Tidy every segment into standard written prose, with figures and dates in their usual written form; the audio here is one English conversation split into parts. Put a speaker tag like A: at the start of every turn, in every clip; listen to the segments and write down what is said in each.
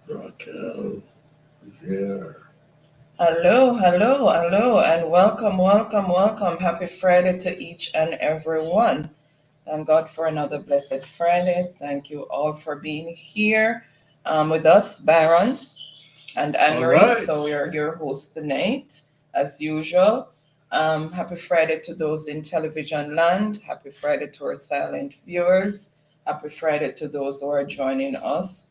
A: Raquel is here.
B: Hello, hello, hello, and welcome, welcome, welcome. Happy Friday to each and every one. Thank God for another blessed Friday. Thank you all for being here with us, Baron and Anne
A: All
B: Marie.
A: right.
B: So we are your hosts tonight, as usual. Happy Friday to those in television land. Happy Friday to our silent viewers. Happy Friday to those who are joining us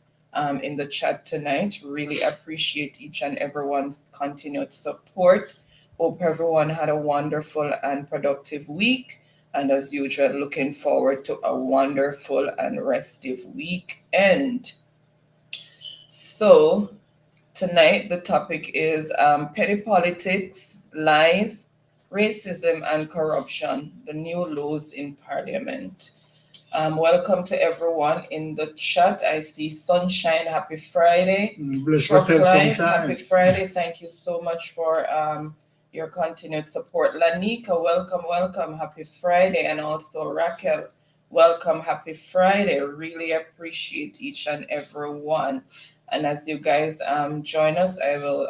B: in the chat tonight. Really appreciate each and everyone's continued support. Hope everyone had a wonderful and productive week. And as usual, looking forward to a wonderful and restive weekend. So, tonight, the topic is petty politics, lies, racism, and corruption, the new laws in Parliament. Welcome to everyone in the chat. I see Sunshine, happy Friday.
A: Bless
B: Truck
A: yourself,
B: Life, happy
A: sunshine.
B: Friday. Thank you so much for your continued support. Lanika, welcome, welcome. Happy Friday. And also Raquel, welcome, happy Friday. Really appreciate each and every one. And as you guys join us, I will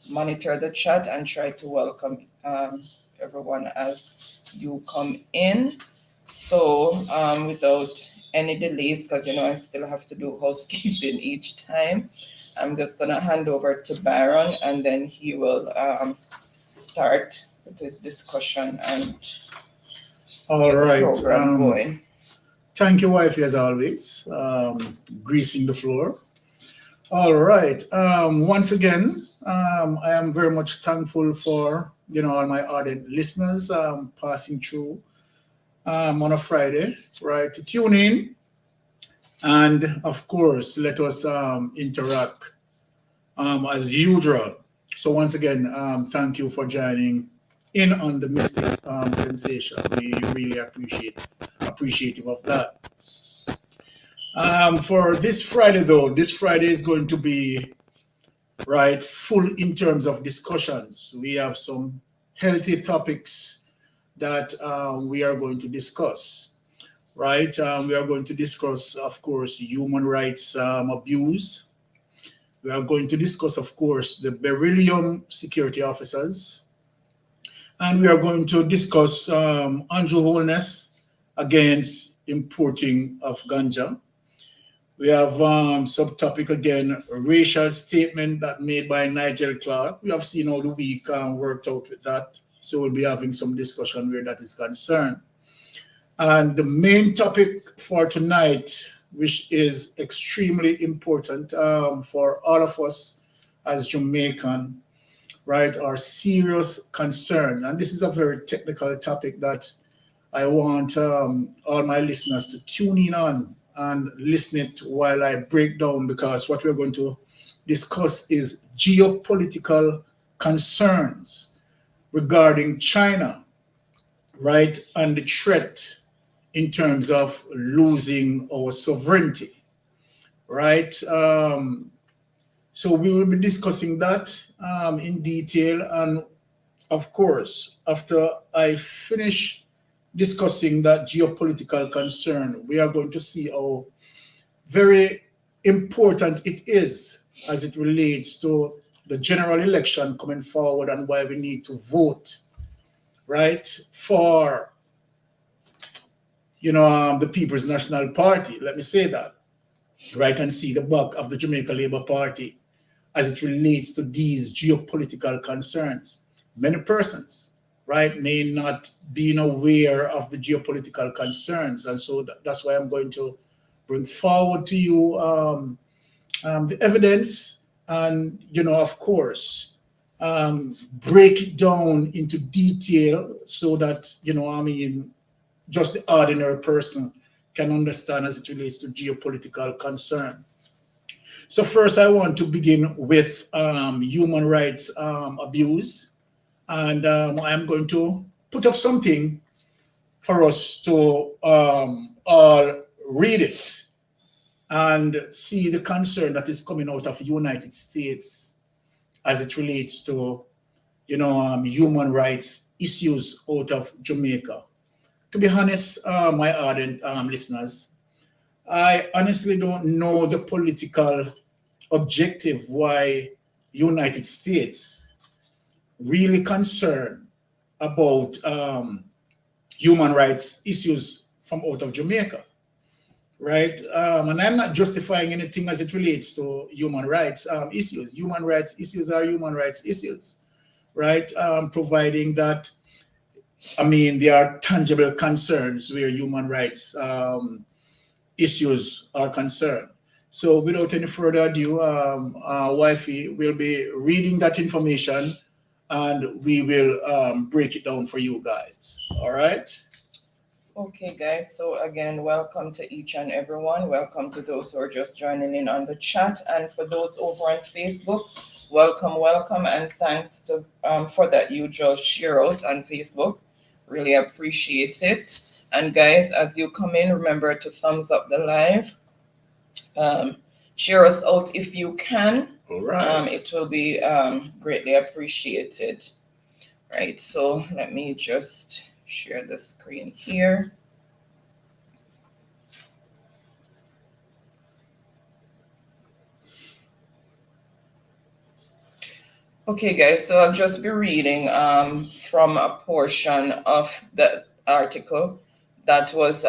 B: monitor the chat and try to welcome everyone as you come in. So, without any delays, because I still have to do housekeeping each time, I'm just gonna hand over to Baron, and then he will start with his discussion and
A: All
B: get the
A: right.
B: program going.
A: Thank you, wifey, as always. Greasing the floor. All right. Once again, I am very much thankful for all my ardent listeners passing through on a Friday, right, to tune in, and of course, let us interact as usual. So once again, thank you for joining in on the Mystic Sensation. We really appreciative of that. For this Friday, though, this Friday is going to be right full in terms of discussions. We have some healthy topics that we are going to discuss. Right, we are going to discuss, of course, human rights abuse. We are going to discuss, of course, the Beryllium security officers. And we are going to discuss Andrew Holness against importing of ganja. We have subtopic again, racial statement that made by Nigel Clark. We have seen how the week worked out with that. So we'll be having some discussion where that is concerned. And the main topic for tonight, which is extremely important for all of us as Jamaican, right, are serious concern. And this is a very technical topic that I want all my listeners to tune in on and listen it while I break down, because what we're going to discuss is geopolitical concerns regarding China, right, and the threat in terms of losing our sovereignty, right? So we will be discussing that in detail. And of course, after I finish discussing that geopolitical concern, we are going to see how very important it is as it relates to the general election coming forward and why we need to vote, right, for the People's National Party, let me say that, right, and see the back of the Jamaica Labour Party as it relates to these geopolitical concerns. Many persons, right, may not be aware of the geopolitical concerns, and so that's why I'm going to bring forward to you the evidence, and of course, break it down into detail so that just the ordinary person can understand as it relates to geopolitical concern. So first, I want to begin with human rights abuse, and I'm going to put up something for us to all read it and see the concern that is coming out of the United States as it relates to human rights issues out of Jamaica. To be honest, my ardent listeners, I honestly don't know the political objective why United States really concerned about human rights issues from out of Jamaica, right? And I'm not justifying anything as it relates to human rights issues. Human rights issues are human rights issues, right? Providing that, I mean, there are tangible concerns where human rights issues are concerned. So without any further ado, Wifey will be reading that information and we will break it down for you guys. All right?
B: Okay, guys. So again, welcome to each and everyone. Welcome to those who are just joining in on the chat, and for those over on Facebook, welcome, and thanks to for that usual share out on Facebook. Really appreciate it. And guys, as you come in, remember to thumbs up the live. Share us out if you can.
A: All right.
B: It will be greatly appreciated. Right. So let me just share the screen here. Okay, guys, so I'll just be reading from a portion of the article that was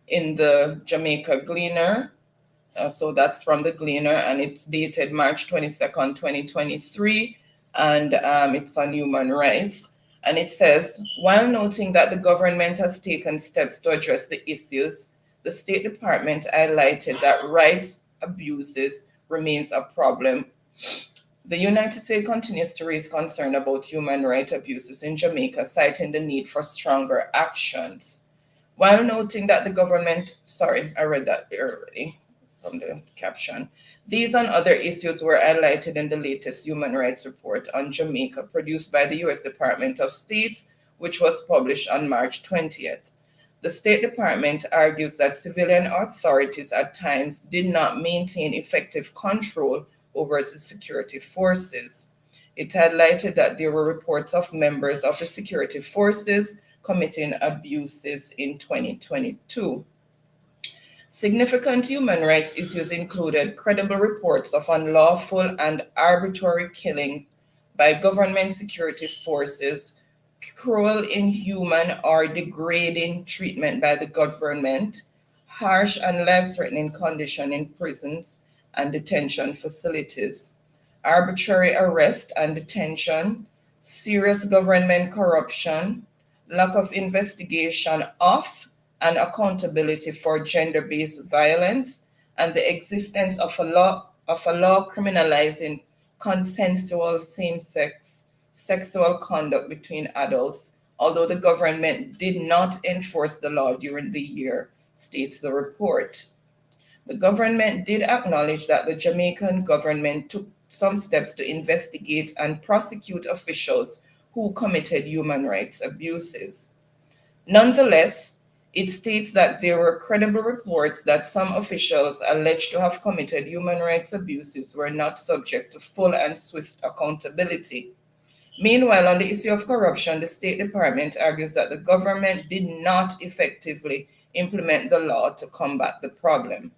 B: in the Jamaica Gleaner. So that's from the Gleaner, and it's dated March 22nd, 2023, and it's on human rights. And it says, while noting that the government has taken steps to address the issues, the State Department highlighted that rights abuses remains a problem. The United States continues to raise concern about human rights abuses in Jamaica, citing the need for stronger actions. While noting that the government, sorry, I read that already from the caption. These and other issues were highlighted in the latest human rights report on Jamaica produced by the U.S. Department of State, which was published on March 20th. The State Department argues that civilian authorities at times did not maintain effective control over the security forces. It highlighted that there were reports of members of the security forces committing abuses in 2022. Significant human rights issues included credible reports of unlawful and arbitrary killing by government security forces, cruel, inhuman, or degrading treatment by the government, harsh and life-threatening conditions in prisons and detention facilities, arbitrary arrest and detention, serious government corruption, lack of investigation of and accountability for gender-based violence, and the existence of a law criminalizing consensual same-sex sexual conduct between adults, although the government did not enforce the law during the year, states the report. The government did acknowledge that the Jamaican government took some steps to investigate and prosecute officials who committed human rights abuses. Nonetheless, it states that there were credible reports that some officials alleged to have committed human rights abuses were not subject to full and swift accountability. Meanwhile, on the issue of corruption, the State Department argues that the government did not effectively implement the law to combat the problem.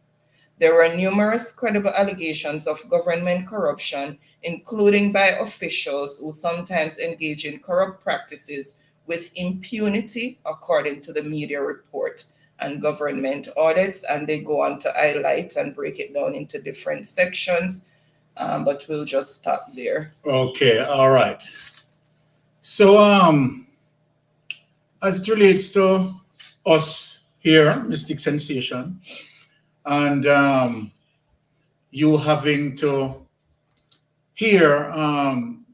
B: There were numerous credible allegations of government corruption, including by officials who sometimes engage in corrupt practices with impunity, according to the media report and government audits. And they go on to highlight and break it down into different sections, but we'll just stop there.
A: Okay, all right. So as it relates to us here, Mystic Sensation, and you having to hear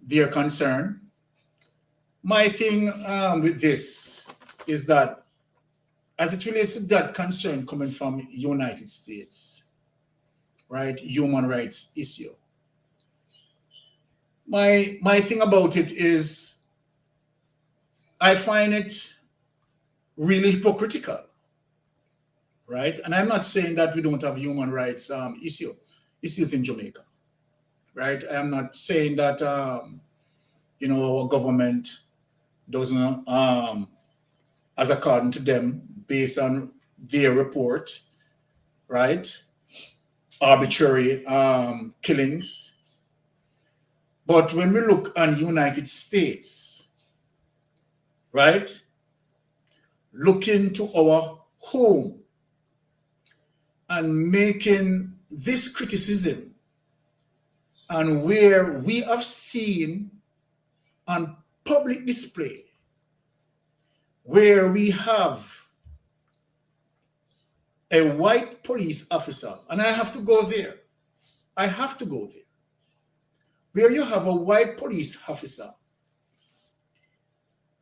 A: their concern, my thing with this is that as it relates to that concern coming from United States, right, human rights issue, my thing about it is I find it really hypocritical, right? And I'm not saying that we don't have human rights issues in Jamaica, right? I'm not saying that our government doesn't, as according to them, based on their report, right? arbitrary killings. But when we look on United States, right, looking to our home and making this criticism, and where we have seen on public display, where we have a white police officer, and I have to go there. I have to go there. Where you have a white police officer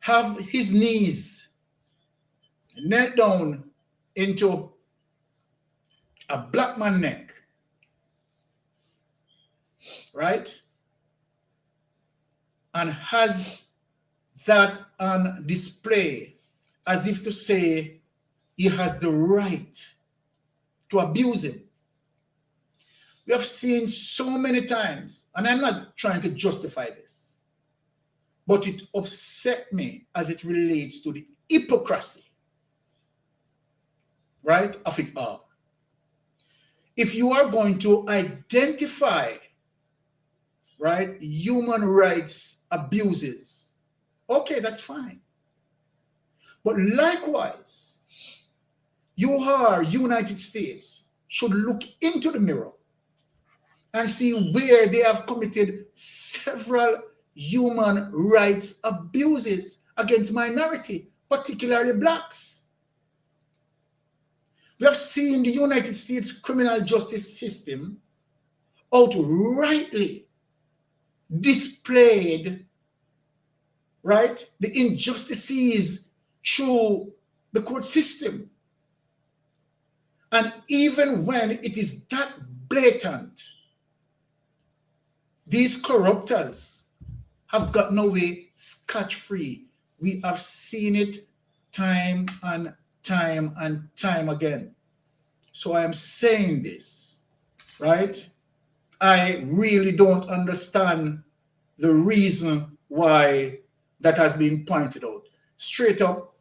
A: have his knees knelt down into a black man's neck, right? And has that on display as if to say he has the right to abuse him. We have seen so many times, and I'm not trying to justify this, but it upset me as it relates to the hypocrisy, right, of it all. If you are going to identify, right, human rights abuses, okay, that's fine. But likewise, United States should look into the mirror and see where they have committed several human rights abuses against minority, particularly blacks. We have seen the United States criminal justice system outrightly displayed, right, the injustices through the court system. And even when it is that blatant, these corruptors have gotten away scot-free. We have seen it time and time and time again. So I am saying this, right? I really don't understand the reason why that has been pointed out. Straight up,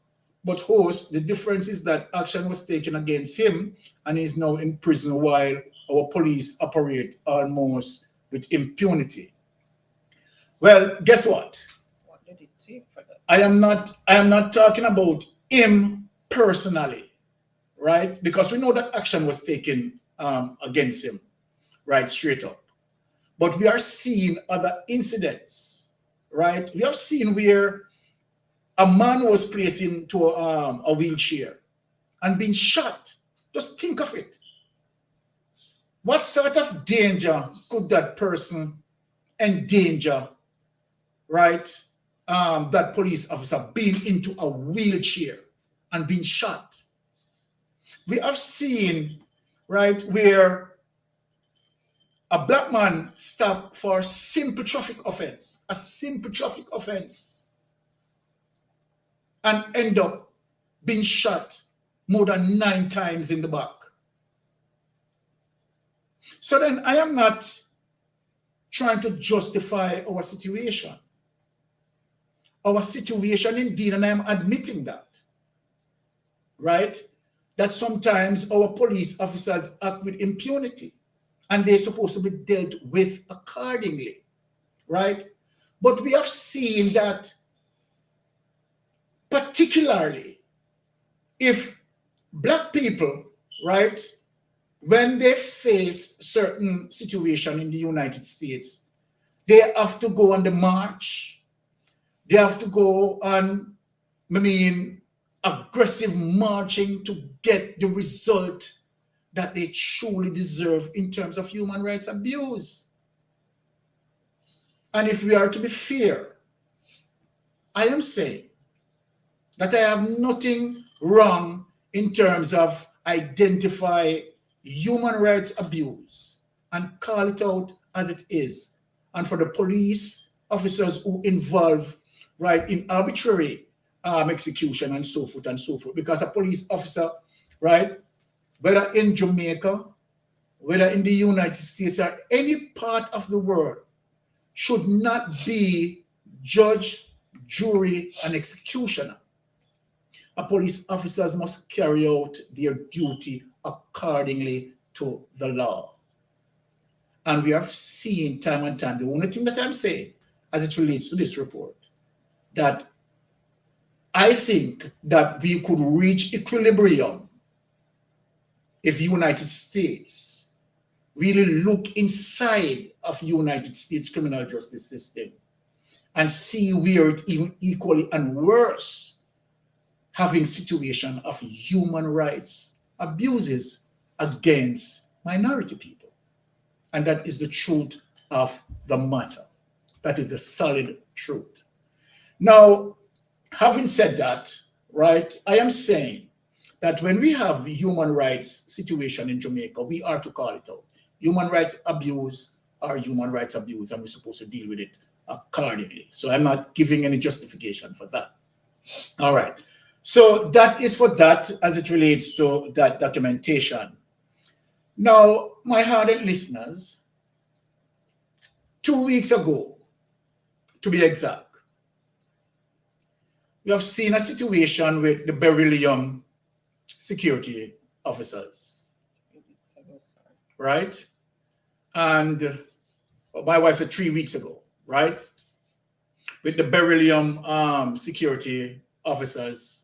A: but host, the difference is that action was taken against him and he's now in prison while our police operate almost with impunity. Well, guess what?
B: What did it take for that?
A: I am not talking about him personally, right? Because we know that action was taken against him, right, straight up. But we are seeing other incidents, right? We have seen where a man was placed into a wheelchair and being shot. Just think of it. What sort of danger could that person endanger, right? That police officer being into a wheelchair and being shot. We have seen, right, where a black man stopped for a simple traffic offense, and end up being shot more than 9 times in the back. So then I am not trying to justify our situation. Our situation indeed, and I am admitting that, right? That sometimes our police officers act with impunity and they're supposed to be dealt with accordingly, right? But we have seen that particularly if black people, right, when they face certain situation in the United States, they have to go on the march. They have to go on, aggressive marching to get the result that they truly deserve in terms of human rights abuse. And if we are to be fair, I am saying that I have nothing wrong in terms of identify human rights abuse and call it out as it is. And for the police officers who involve, right, in arbitrary execution and so forth, because a police officer, right, whether in Jamaica, whether in the United States or any part of the world, should not be judge, jury, and executioner. A police officers must carry out their duty accordingly to the law. And we are seeing time and time, the only thing that I'm saying as it relates to this report, that I think that we could reach equilibrium if the United States really look inside of the United States criminal justice system and see where it even equally and worse having situation of human rights abuses against minority people. And that is the truth of the matter. That is the solid truth. Now, having said that, right, I am saying that when we have the human rights situation in Jamaica, we are to call it out. Human rights abuse are human rights abuse, and we're supposed to deal with it accordingly. So I'm not giving any justification for that. All right. So that is for that as it relates to that documentation. Now, my hardened listeners, 2 weeks ago, to be exact, we have seen a situation with the Beryllium security officers, right? And my wife said 3 weeks ago, right? With the Beryllium security officers,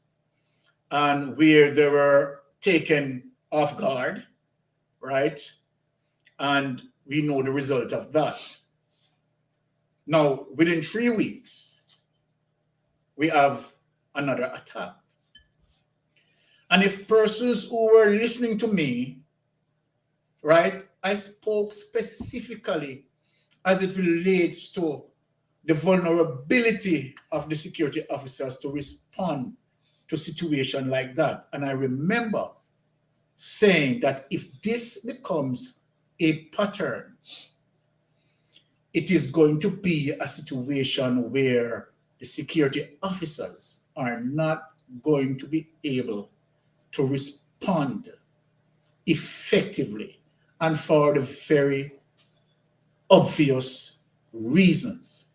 A: and where they were taken off guard, right? And we know the result of that. Now, within 3 weeks, we have another attack. And if persons who were listening to me, right, I spoke specifically as it relates to the vulnerability of the security officers to respond to a situation like that. And I remember saying that if this becomes a pattern, it is going to be a situation where the security officers are not going to be able to respond effectively, and for the very obvious reasons.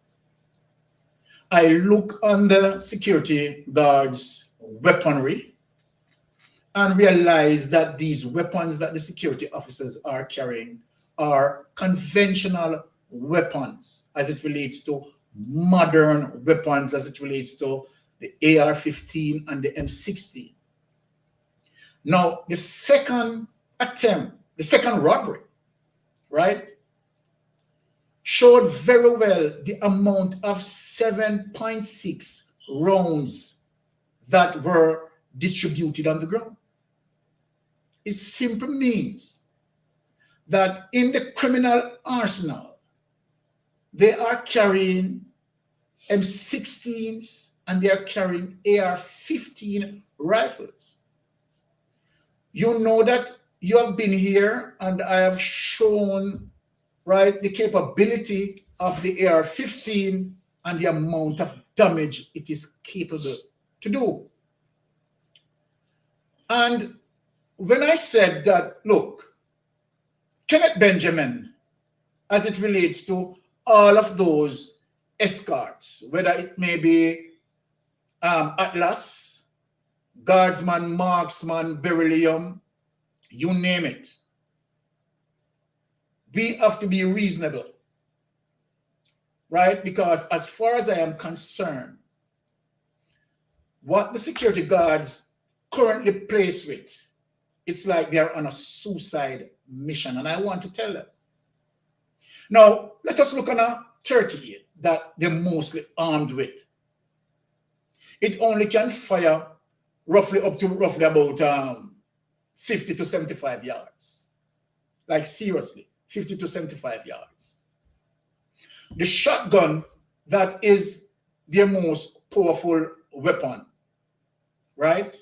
A: I look on the security guards' weaponry and realize that these weapons that the security officers are carrying are conventional weapons as it relates to modern weapons, as it relates to the AR-15 and the M16. Now, the second attempt, the second robbery, right, showed very well the amount of 7.6 rounds that were distributed on the ground. It simply means that in the criminal arsenal, they are carrying M16s and they are carrying AR-15 rifles. You know that you have been here and I have shown, right, the capability of the AR-15 and the amount of damage it is capable to do. And when I said that, look, Kenneth Benjamin, as it relates to all of those escorts, whether it may be Atlas, Guardsman, Marksman, Beryllium, you name it. We have to be reasonable, right? Because as far as I am concerned, what the security guards currently placed with, it's like they're on a suicide mission, and I want to tell them. Now, let us look on a 38 that they're mostly armed with. It only can fire roughly up to about 50 to 75 yards. Like seriously, 50 to 75 yards. The shotgun, that is their most powerful weapon, right?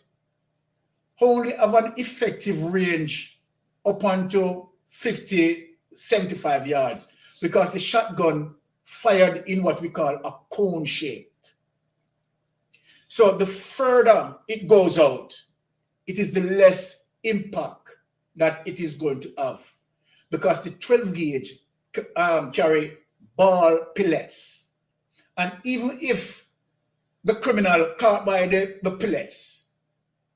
A: Only have an effective range up until 50, 75 yards, because the shotgun fired in what we call a cone shape. So the further it goes out, it is the less impact that it is going to have, because the 12 gauge carry ball pellets. And even if the criminal caught by the pellets,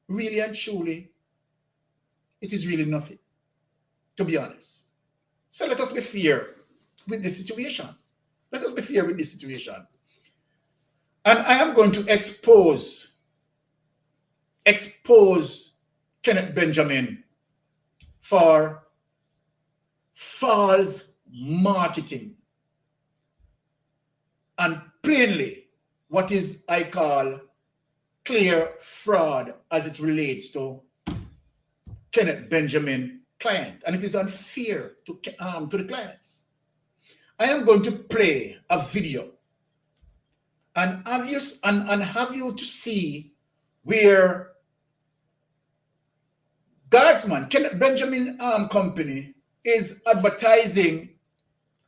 A: really and truly, it is really nothing, to be honest. So let us be fair with this situation. Let us be fair with this situation. And I am going to expose Kenneth Benjamin for false marketing and plainly what is I call clear fraud as it relates to Kenneth Benjamin client, and it is unfair to the clients. I am going to play a video and have you to see where Guardsman, Kenneth Benjamin Company is advertising,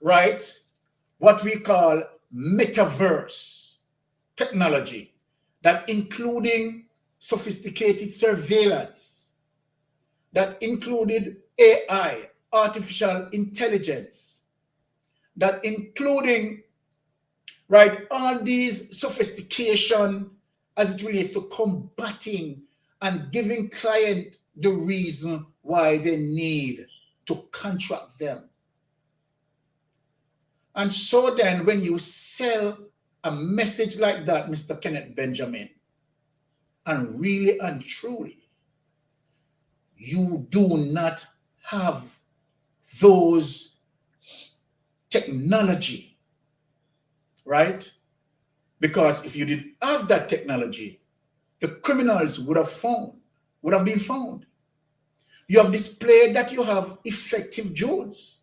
A: right, what we call metaverse technology, that including sophisticated surveillance, that included AI, artificial intelligence, that including, right, all these sophistication as it relates to combating and giving client the reason why they need to contract them. And so then when you sell a message like that, Mr. Kenneth Benjamin, and really and truly, you do not have those technology, right? Because if you did have that technology, the criminals would have been found. You have displayed that you have effective drones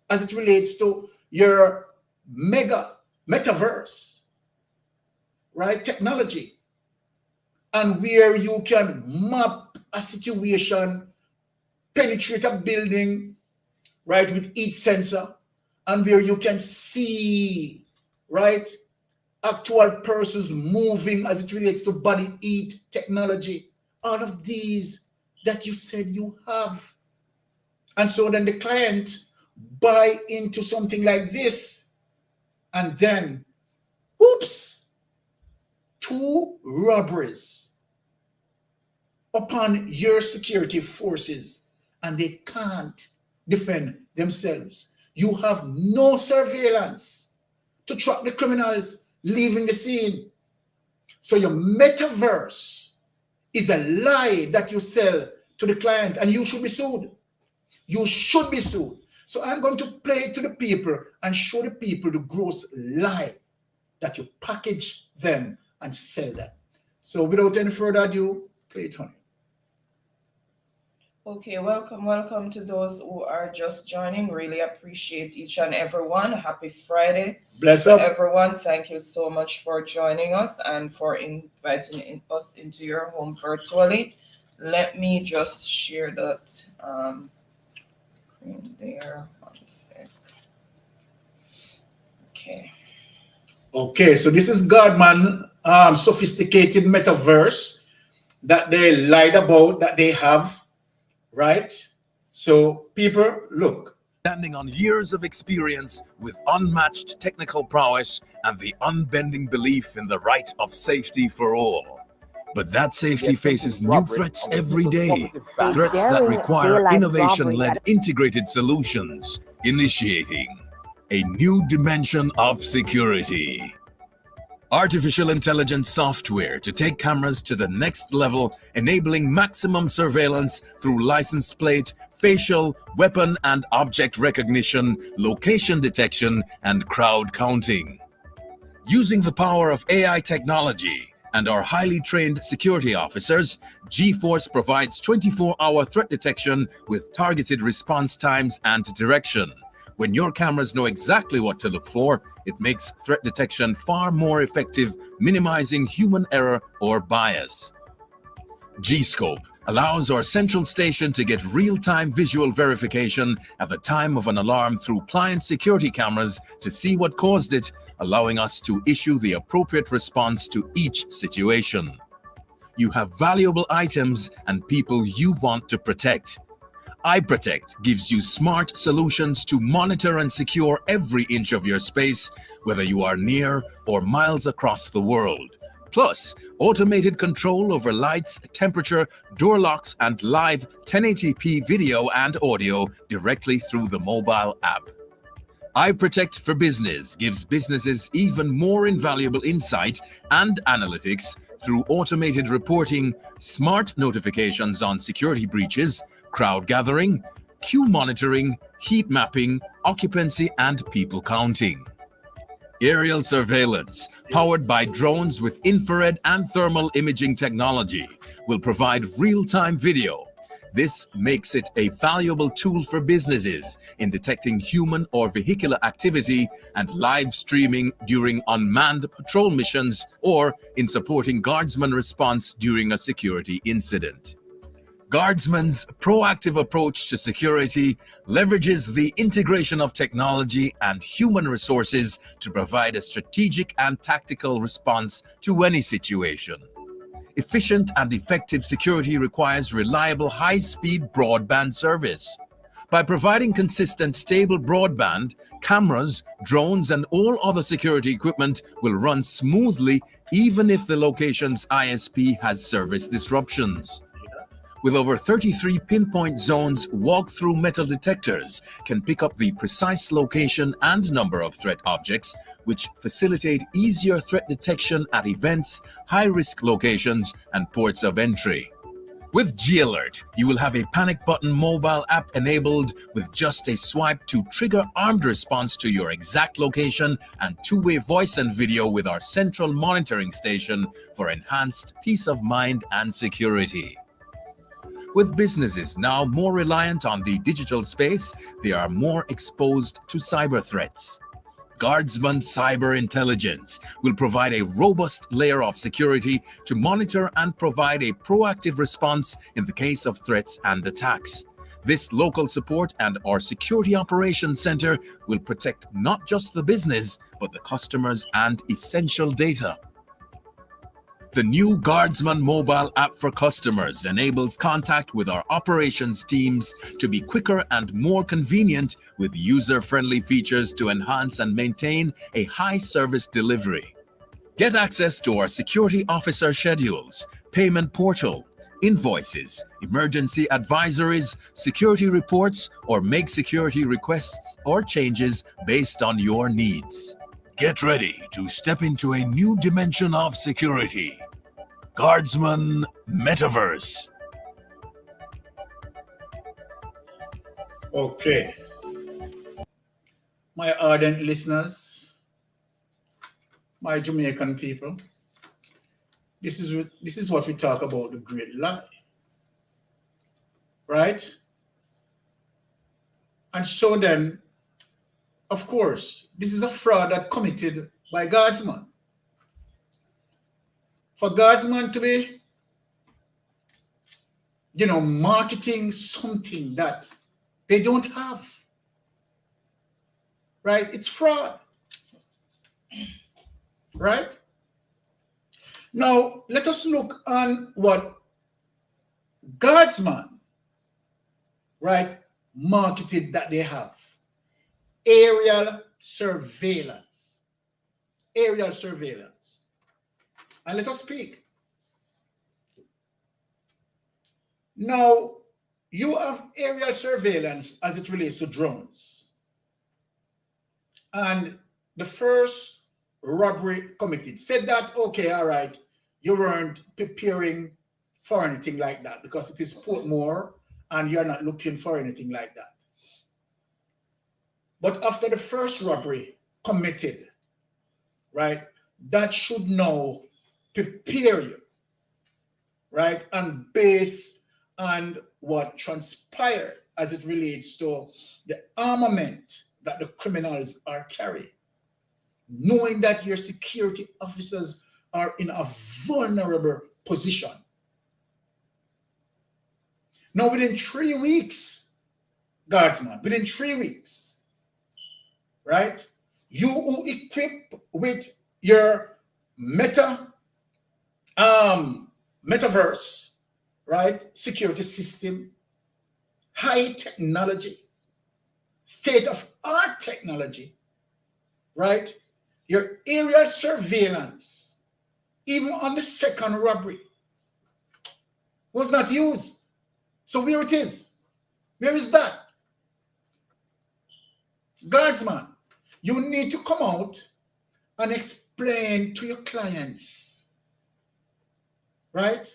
A: as it relates to your metaverse, right? Technology. And where you can map a situation, penetrate a building, right, with each sensor, and where you can see, right, actual persons moving as it relates to body heat technology. All of these that you said you have. And so then the client buy into something like this, and then, oops, 2 robberies upon your security forces, and they can't defend themselves. You have no surveillance to track the criminals leaving the scene. So your metaverse is a lie that you sell to the client, and you should be sued. You should be sued. So I'm going to play it to the people and show the people the gross lie that you package them and sell them. So without any further ado, play it, honey.
B: Okay, welcome to those who are just joining. Really appreciate each and every one. Happy Friday.
A: Bless up,
B: everyone. Thank you so much for joining us and for inviting us into your home virtually. Let me just share that screen there. 1 sec. Okay,
A: so this is Godman sophisticated metaverse that they lied about, that they have, right? So people, look.
C: Standing on years of experience with unmatched technical prowess and the unbending belief in the right of safety for all. But that safety faces new threats every day, threats that require innovation-led integrated solutions, initiating a new dimension of security. Artificial intelligence software to take cameras to the next level, enabling maximum surveillance through license plate, facial, weapon and object recognition, location detection, and crowd counting. Using the power of AI technology and our highly trained security officers, G-Force provides 24-hour threat detection with targeted response times and direction. When your cameras know exactly what to look for, it makes threat detection far more effective, minimizing human error or bias. G-Scope allows our central station to get real-time visual verification at the time of an alarm through client security cameras to see what caused it, allowing us to issue the appropriate response to each situation. You have valuable items and people you want to protect. iProtect gives you smart solutions to monitor and secure every inch of your space, whether you are near or miles across the world. Plus, automated control over lights, temperature, door locks, and live 1080p video and audio directly through the mobile app. iProtect for Business gives businesses even more invaluable insight and analytics through automated reporting, smart notifications on security breaches, crowd gathering, queue monitoring, heat mapping, occupancy, and people counting. Aerial surveillance, powered by drones with infrared and thermal imaging technology, will provide real-time video. This makes it a valuable tool for businesses in detecting human or vehicular activity and live streaming during unmanned patrol missions or in supporting guardsman response during a security incident. Guardsman's proactive approach to security leverages the integration of technology and human resources to provide a strategic and tactical response to any situation. Efficient and effective security requires reliable high-speed broadband service. By providing consistent, stable broadband, cameras, drones, and all other security equipment will run smoothly even if the location's ISP has service disruptions. With over 33 pinpoint zones, walk-through metal detectors can pick up the precise location and number of threat objects, which facilitate easier threat detection at events, high-risk locations, and ports of entry. With G-Alert, you will have a panic button mobile app enabled with just a swipe to trigger armed response to your exact location and two-way voice and video with our central monitoring station for enhanced peace of mind and security. With businesses now more reliant on the digital space, they are more exposed to cyber threats. Guardsman Cyber Intelligence will provide a robust layer of security to monitor and provide a proactive response in the case of threats and attacks. This local support and our Security Operations Center will protect not just the business, but the customers and essential data. The new Guardsman mobile app for customers enables contact with our operations teams to be quicker and more convenient with user-friendly features to enhance and maintain a high service delivery. Get access to our security officer schedules, payment portal, invoices, emergency advisories, security reports, or make security requests or changes based on your needs. Get ready to step into a new dimension of security. Guardsman Metaverse.
A: Okay. My ardent listeners, my Jamaican people, this is what we talk about, the great lie. Right? And so then, of course, this is a fraud that committed by Guardsman. For Guardsman to be, marketing something that they don't have, right? It's fraud, right? Now, let us look on what Guardsman, right, marketed that they have. Aerial surveillance. Aerial surveillance. And let us speak. Now, you have aerial surveillance as it relates to drones. And the first robbery committed said that, okay, all right, you weren't preparing for anything like that because it is Portmore and you're not looking for anything like that. But after the first robbery committed, right, that should now prepare you, right, and based on what transpired as it relates to the armament that the criminals are carrying, knowing that your security officers are in a vulnerable position. Now, within 3 weeks, Guardsman, within 3 weeks, right, you who equip with your metaverse, right, security system, high technology, state-of-art technology, right, your aerial surveillance, even on the second robbery, was not used. So where it is? Where is that? Guardsman, you need to come out and explain to your clients, right?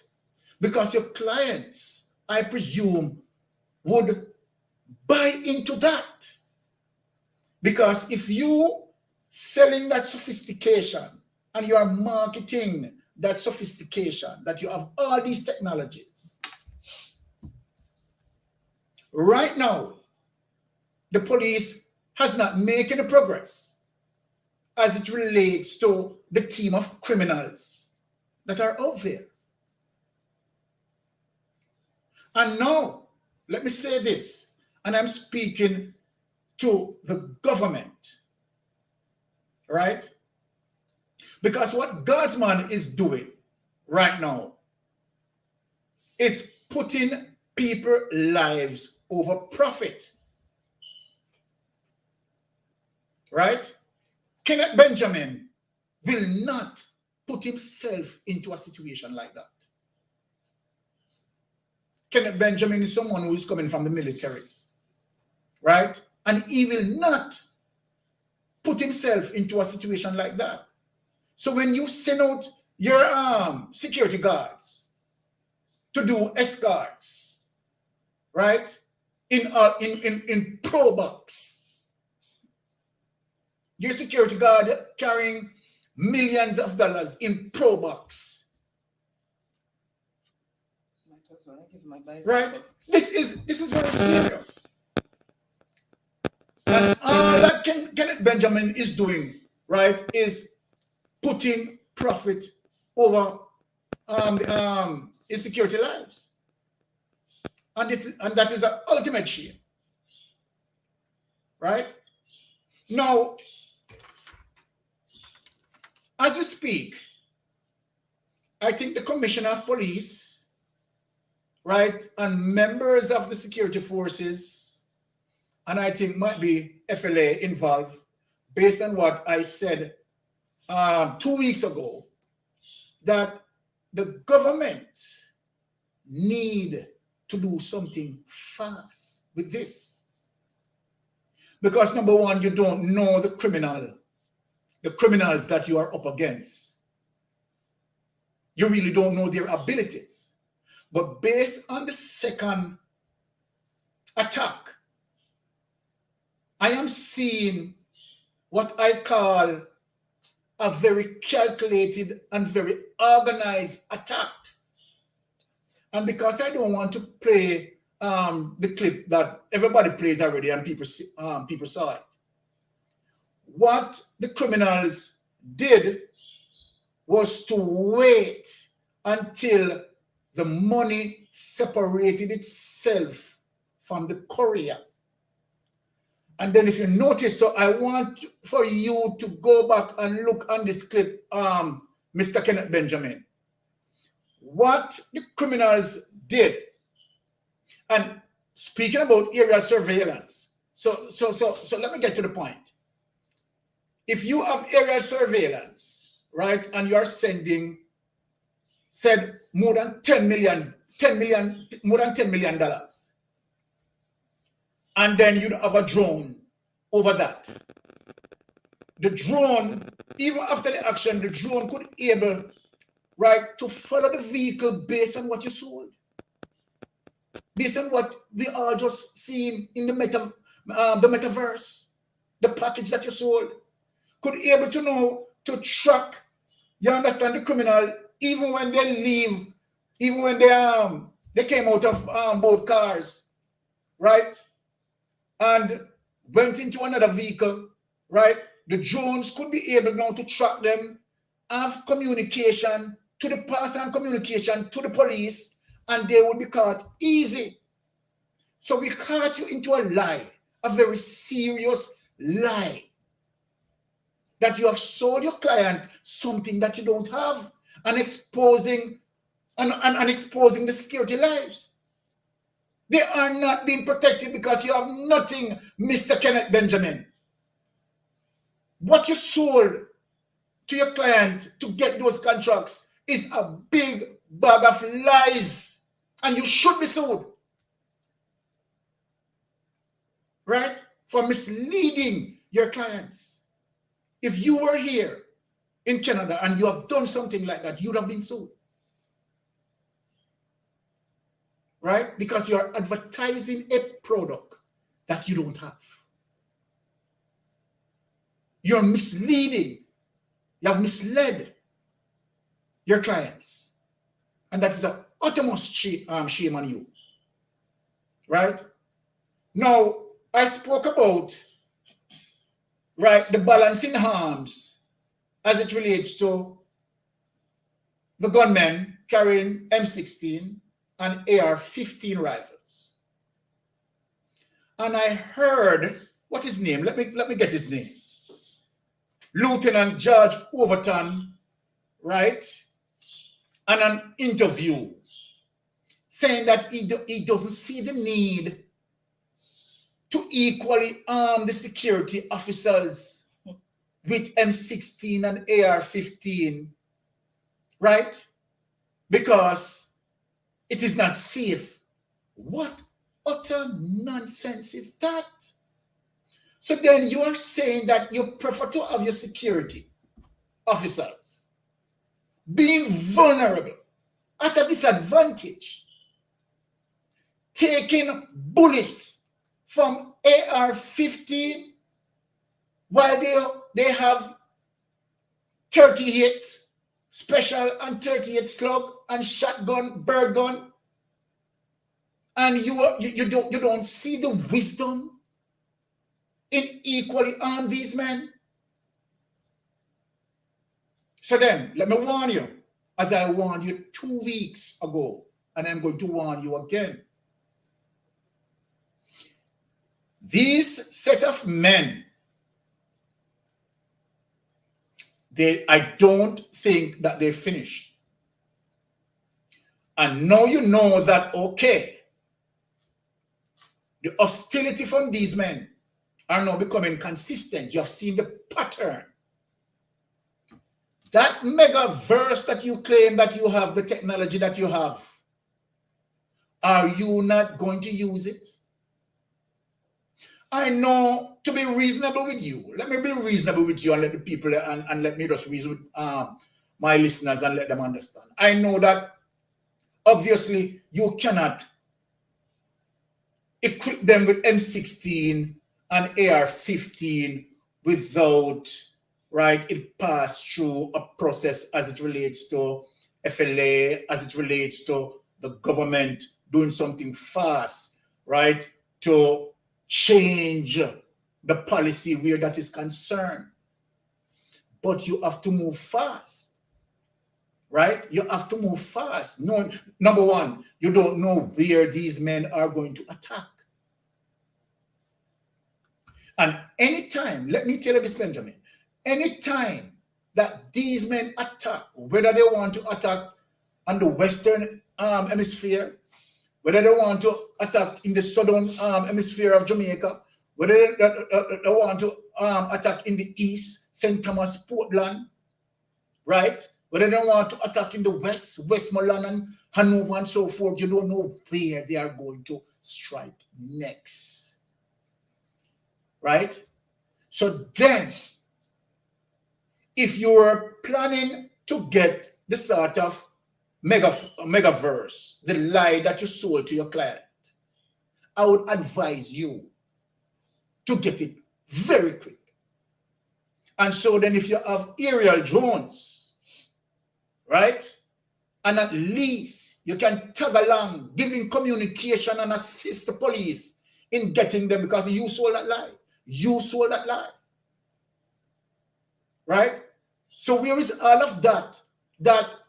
A: Because your clients, I presume, would buy into that. Because if you selling that sophistication and you are marketing that sophistication, that you have all these technologies, right now, the police has not made any progress as it relates to the team of criminals that are out there. And now, let me say this, and I'm speaking to the government, right? Because what Guardsman is doing right now is putting people's lives over profit, right? Kenneth Benjamin will not put himself into a situation like that. Kenneth Benjamin is someone who is coming from the military, right? And he will not put himself into a situation like that. So when you send out your security guards to do escorts, right, in pro box, your security guard carrying millions of dollars in pro box, right? This is very serious. And all that Kenneth Benjamin is doing, right, is putting profit over his security lives. And that is an ultimate shame. Right? Now, as we speak, I think the Commissioner of Police, right, and members of the security forces, and I think might be FLA involved, based on what I said 2 weeks ago, that the government need to do something fast with this. Because number one, you don't know the criminals that you are up against. You really don't know their abilities. But based on the second attack, I am seeing what I call a very calculated and very organized attack. And because I don't want to play the clip that everybody plays already and people saw it, what the criminals did was to wait until the money separated itself from the courier. And then if you notice, so I want for you to go back and look on this clip, Mr. Kenneth Benjamin. What the criminals did, and speaking about aerial surveillance, so let me get to the point. If you have aerial surveillance, right, and you are sending, said more than $10 million, and then you'd have a drone over that. The drone, even after the action, the drone could able, right, to follow the vehicle based on what you sold, based on what we are just seeing in the metaverse, the package that you sold, could able to know, to track, you understand, the criminal, even when they leave, even when they came out of both cars, right, and went into another vehicle, right? The drones could be able now to track them, have communication to the past and communication to the police, and they would be caught easy. So we caught you into a lie, a very serious lie, that you have sold your client something that you don't have, and exposing exposing the security lives. They are not being protected because you have nothing, Mr. Kenneth Benjamin. What you sold to your client to get those contracts is a big bag of lies, and you should be sued, right? For misleading your clients. If you were here in Canada and you have done something like that, you'd have been sued, right? Because you are advertising a product that you don't have. You're misleading. You have misled your clients. And that is an uttermost shame on you, right? Now, I spoke about, right, the balancing arms as it relates to the gunmen carrying M16 and AR-15 rifles. And I heard, what is his name? Let me get his name. Lieutenant George Overton, right, in an interview saying that he doesn't see the need to equally arm the security officers with M16 and AR-15, right? Because it is not safe. What utter nonsense is that? So then you are saying that you prefer to have your security officers being vulnerable, at a disadvantage, taking bullets from AR-15 while they have 38 special and 38 slug and shotgun, bird gun, and you don't see the wisdom in equally arm these men. So then, let me warn you, as I warned you 2 weeks ago, and I'm going to warn you again. These set of men, I don't think that they finished. And now you know that, okay, the hostility from these men are now becoming consistent. You have seen the pattern. That mega verse that you claim that you have, the technology that you have, are you not going to use it? I know, to be reasonable with you, let me be reasonable with you and let the people, and let me just reason with my listeners and let them understand. I know that obviously you cannot equip them with M16 and AR-15 without, right, it passed through a process as it relates to FLA, as it relates to the government doing something fast, right, to change the policy where that is concerned. But you have to move fast, right? You have to move fast. No, number one, you don't know where these men are going to attack. And anytime, let me tell you this, Benjamin, anytime that these men attack, whether they want to attack on the Western hemisphere, whether they want to attack in the Southern hemisphere of Jamaica, whether they want to attack in the East, St. Thomas, Portland, right? Whether they want to attack in the West, Westmoreland and Hanover and so forth, you don't know where they are going to strike next. Right? So then, if you're planning to get the sort of megaverse, the lie that you sold to your client, I would advise you to get it very quick. And so then if you have aerial drones, right? And at least you can tag along, giving communication and assist the police in getting them, because you sold that lie. You sold that lie. Right? So where is all of that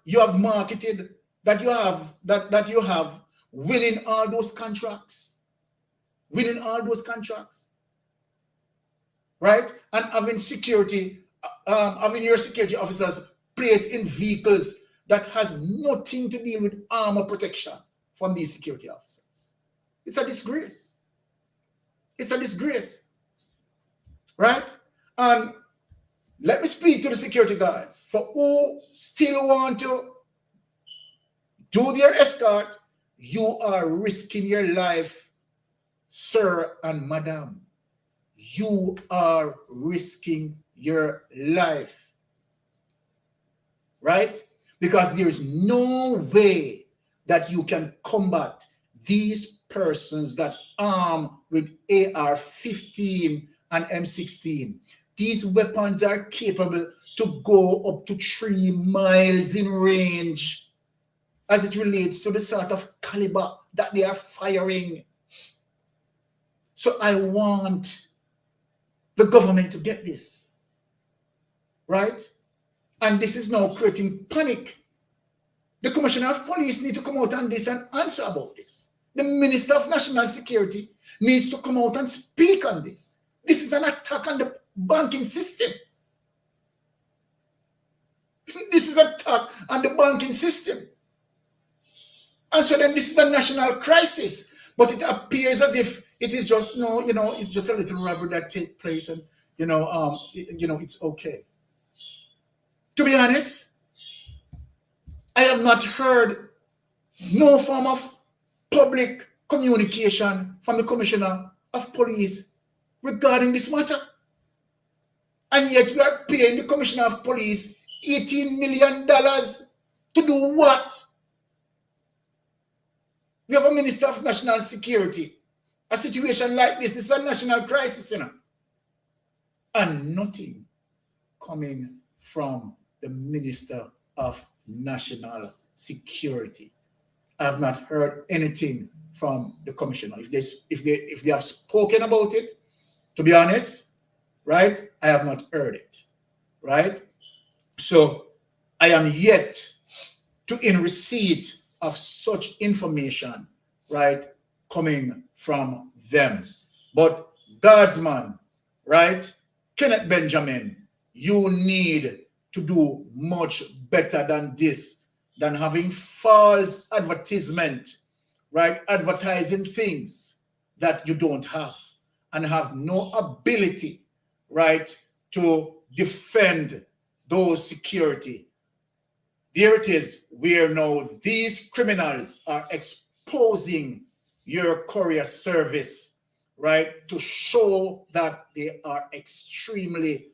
A: you have marketed, that you have winning all those contracts? Winning all those contracts. Right? And having security, having your security officers placed in vehicles that has nothing to do with armor protection from these security officers. It's a disgrace. It's a disgrace. Right? And let me speak to the security guards for who still want to do their escort. You are risking your life, sir and madam. You are risking your life, right? Because there is no way that you can combat these persons that arm with AR-15 and M16. These weapons are capable to go up to 3 miles in range as it relates to the sort of caliber that they are firing. So I want the government to get this, right? And this is now creating panic. The Commissioner of Police needs to come out on this and answer about this. The Minister of National Security needs to come out and speak on this. This is an attack on the banking system. This is an attack on the banking system. And so then this is a national crisis, but it appears as if it is just it's just a little robbery that takes place, and it's okay. To be honest, I have not heard no form of public communication from the Commissioner of Police regarding this matter. And yet we are paying the Commissioner of Police $18 million to do what? We have a Minister of National Security. A situation like this is a national crisis, and nothing coming from the Minister of National Security. I have not heard anything from the Commissioner. If they have spoken about it, to be honest, right, I have not heard it, right? So I am yet to in receipt of such information, right, coming from them. But Guardsman, right, Kenneth Benjamin, you need to do much better than this, than having false advertisement, right, advertising things that you don't have and have no ability, right, to defend those security. There it is, where now these criminals are exposing your courier service, right, to show that they are extremely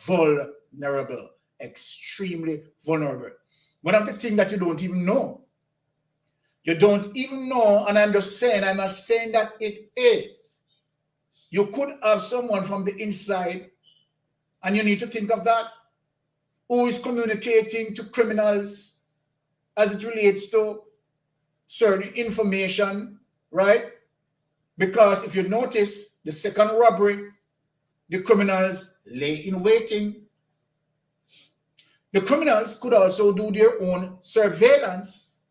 A: vulnerable, extremely vulnerable. One of the things that you don't even know, and I'm just saying, I'm not saying that it is. You could have someone from the inside, and you need to think of that, who is communicating to criminals as it relates to certain information, right? Because if you notice, the second robbery, the criminals lay in waiting. The criminals could also do their own surveillance,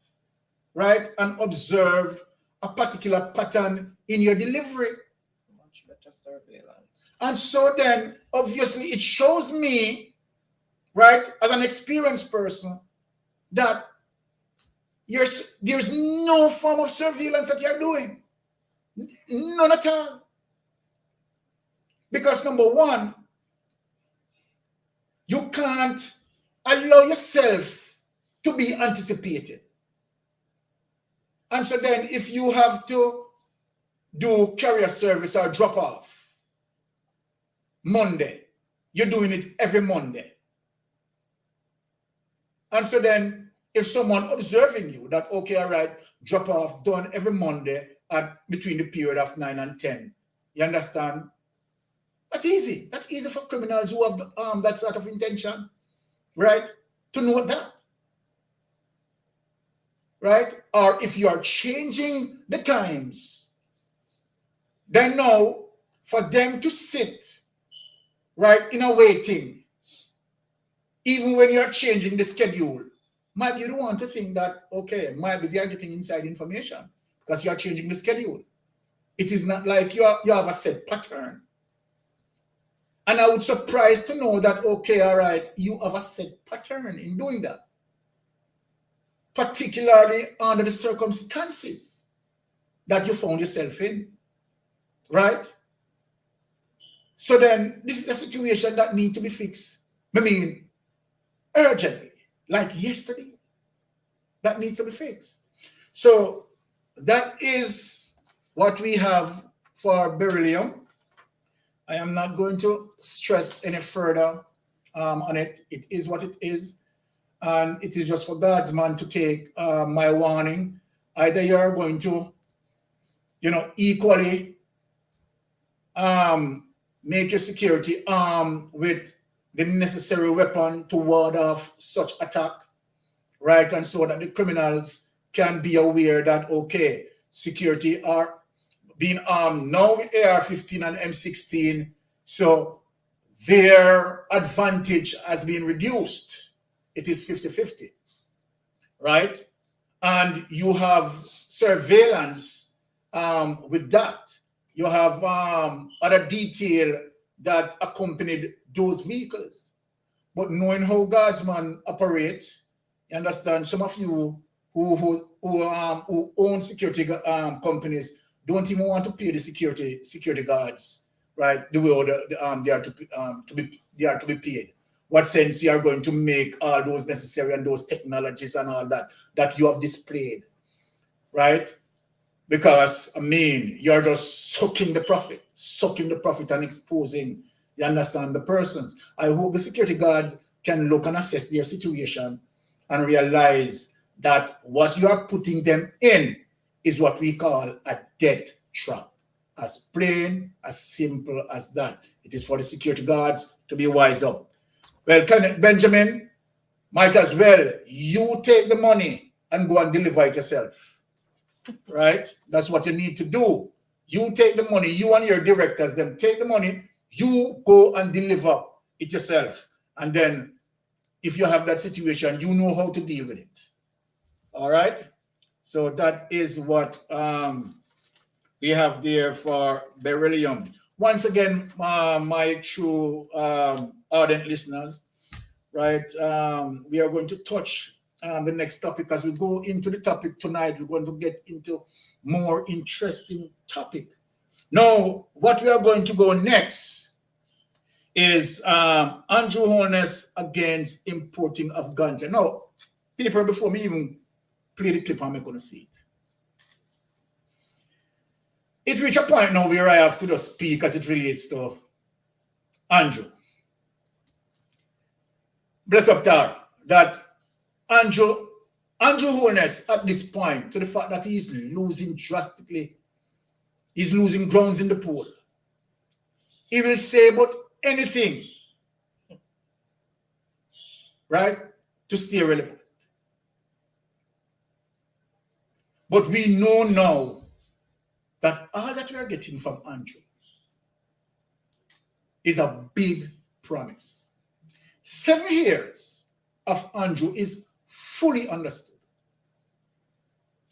A: right? And observe a particular pattern in your delivery.
B: Much better surveillance.
A: And so then, obviously, it shows me, right, as an experienced person, that there's no form of surveillance that you're doing. None at all. Because number one, you can't allow yourself to be anticipated. And so then if you have to do carrier service or drop off Monday, you're doing it every Monday. And so then if someone observing you that, okay, all right, drop off done every Monday at between the period of 9 and 10, you understand? That's easy. That's easy for criminals who have that sort of intention, right? To know that, right? Or if you are changing the times, then now for them to sit, right, in a waiting, even when you're changing the schedule, might you don't want to think that, okay, might be they are getting inside information because you're changing the schedule. It is not like you have a set pattern. And I would be surprised to know that, okay, all right, you have a set pattern in doing that, particularly under the circumstances that you found yourself in, right? So then this is a situation that needs to be fixed I mean, urgently, like yesterday. That needs to be fixed. So that is what we have for Beryllium. I am not going to stress any further on it. It is what it is. And it is just for God's man to take my warning. Either you're going to, equally make your security armed with the necessary weapon to ward off such attack, right? And so that the criminals can be aware that, okay, security are being armed now with AR-15 and M16, so their advantage has been reduced. It is 50-50, right? And you have surveillance with that. You have other detail that accompanied those vehicles. But knowing how guardsmen operate, you understand, some of you who own security companies don't even want to pay the security guards, right? The way they are to be paid. What sense you are going to make all those necessary and those technologies and all that you have displayed, right? Because I mean, you're just sucking the profit and exposing, you understand, the persons. I hope the security guards can look and assess their situation and realize that what you are putting them in is what we call a death trap. As plain, as simple as that. It is for the security guards to be wise up. Well, Benjamin, might as well you take the money and go and deliver it yourself. Right? That's what you need to do. You take the money, you and your directors, them take the money, you go and deliver it yourself. And then if you have that situation, you know how to deal with it. All right? So that is what we have there for Beryllium. Once again, my true ardent listeners, right? We are going to touch the next topic. As we go into the topic tonight, we're going to get into more interesting topic. Now, what we are going to go next is Andrew Holness against importing of ganja. Now, people, before me even play the clip, I'm going to see it. It reached a point now where I have to just speak as it relates to Andrew. Bless up, Tara, that Andrew Holness at this point, to the fact that he's losing drastically, he's losing grounds in the poll. He will say about anything, right, to stay relevant. But we know now that all that we are getting from Andrew is a big promise. 7 years of Andrew is fully understood.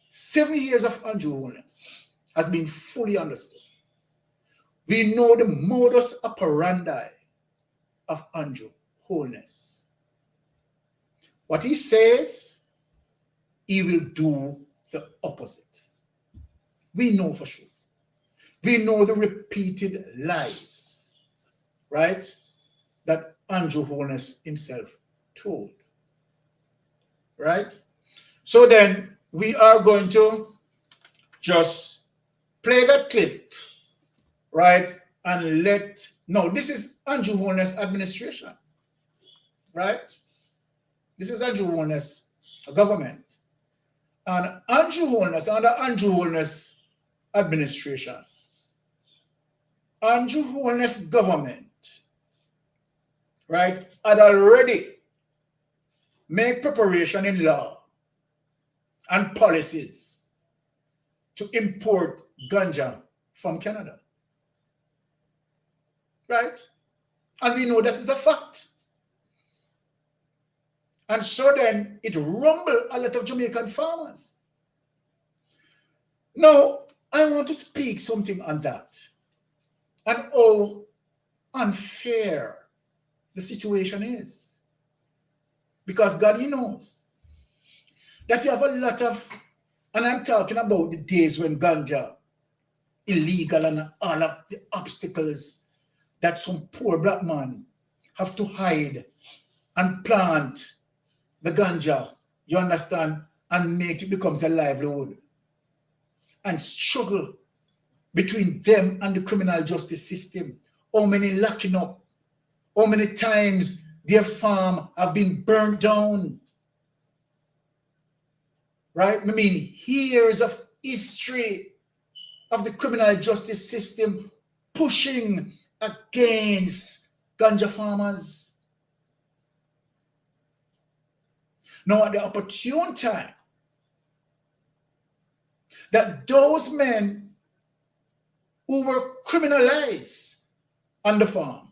A: 7 years of Andrew Holness has been fully understood. We know the modus operandi of Andrew Holness. What he says, he will do the opposite. We know for sure. We know the repeated lies, right, that Andrew Holness himself told, right? So then we are going to just play that clip, right, and no, this is Andrew Holness administration, right? This is Andrew Holness government. And Andrew Holness, under Andrew Holness administration, Andrew Holness government, right, had already made preparation in law and policies to import ganja from Canada, right? And we know that is a fact. And so then it rumbled a lot of Jamaican farmers. Now, I want to speak something on that and how unfair the situation is. Because God, He knows that you have a lot of, and I'm talking about the days when ganja, illegal, and all of the obstacles that some poor black man have to hide and plant the ganja, you understand, and make it becomes a livelihood and struggle between them and the criminal justice system. How many locking up? How many times their farm have been burnt down? Right? I mean, years of history of the criminal justice system pushing against ganja farmers. Now, at the opportune time, that those men who were criminalized on the farm,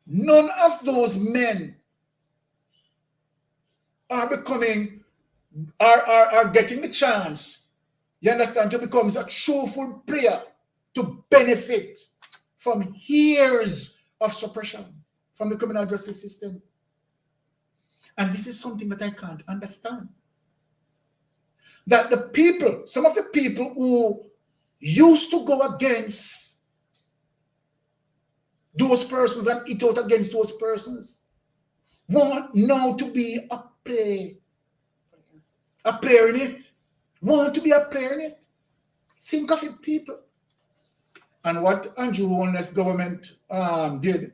A: none of those men are getting the chance, you understand, to become a truthful player to benefit from years of suppression from the criminal justice system. And this is something that I can't understand. That the people, some of the people who used to go against those persons and eat out against those persons want now to be a player in it. Want to be a player in it. Think of it, people. And what Andrew Holness government did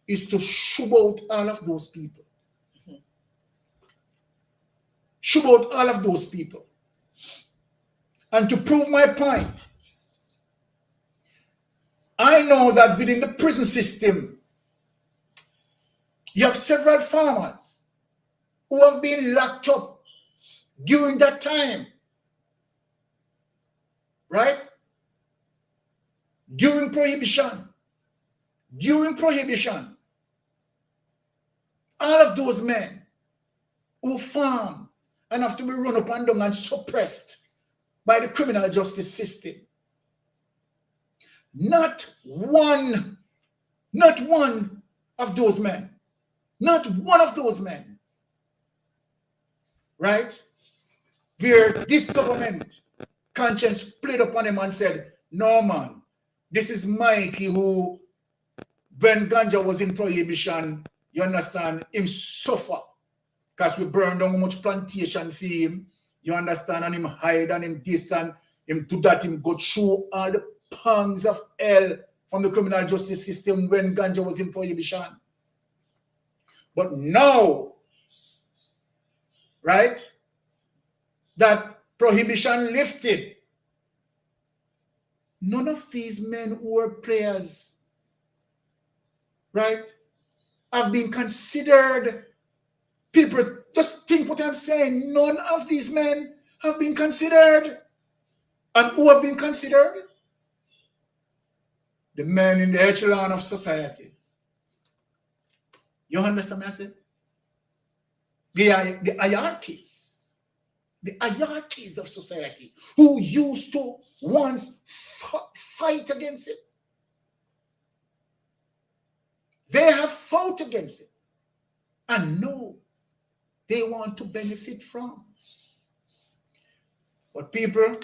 A: is to shove out all of those people. Shove out all of those people. And to prove my point, I know that within the prison system, you have several farmers who have been locked up during that time. Right? During prohibition. All of those men who farm and have to be run up and down and suppressed by the criminal justice system. Not one of those men, right? Where this government conscience played upon him and said, no man, this is Mikey who, when ganja was in prohibition, you understand, him suffer. Because we burned down much plantation for him, you understand, and him hide and him this and him do that, him go through all the pangs of hell from the criminal justice system when ganja was in prohibition. But now, right, that prohibition lifted, none of these men who were players, right, have been considered. People, just think what I'm saying. None of these men have been considered. And who have been considered? The men in the echelon of society. You understand what I said? The hierarchies of society who used to once fight against it. They have fought against it. And no, they want to benefit from. But people,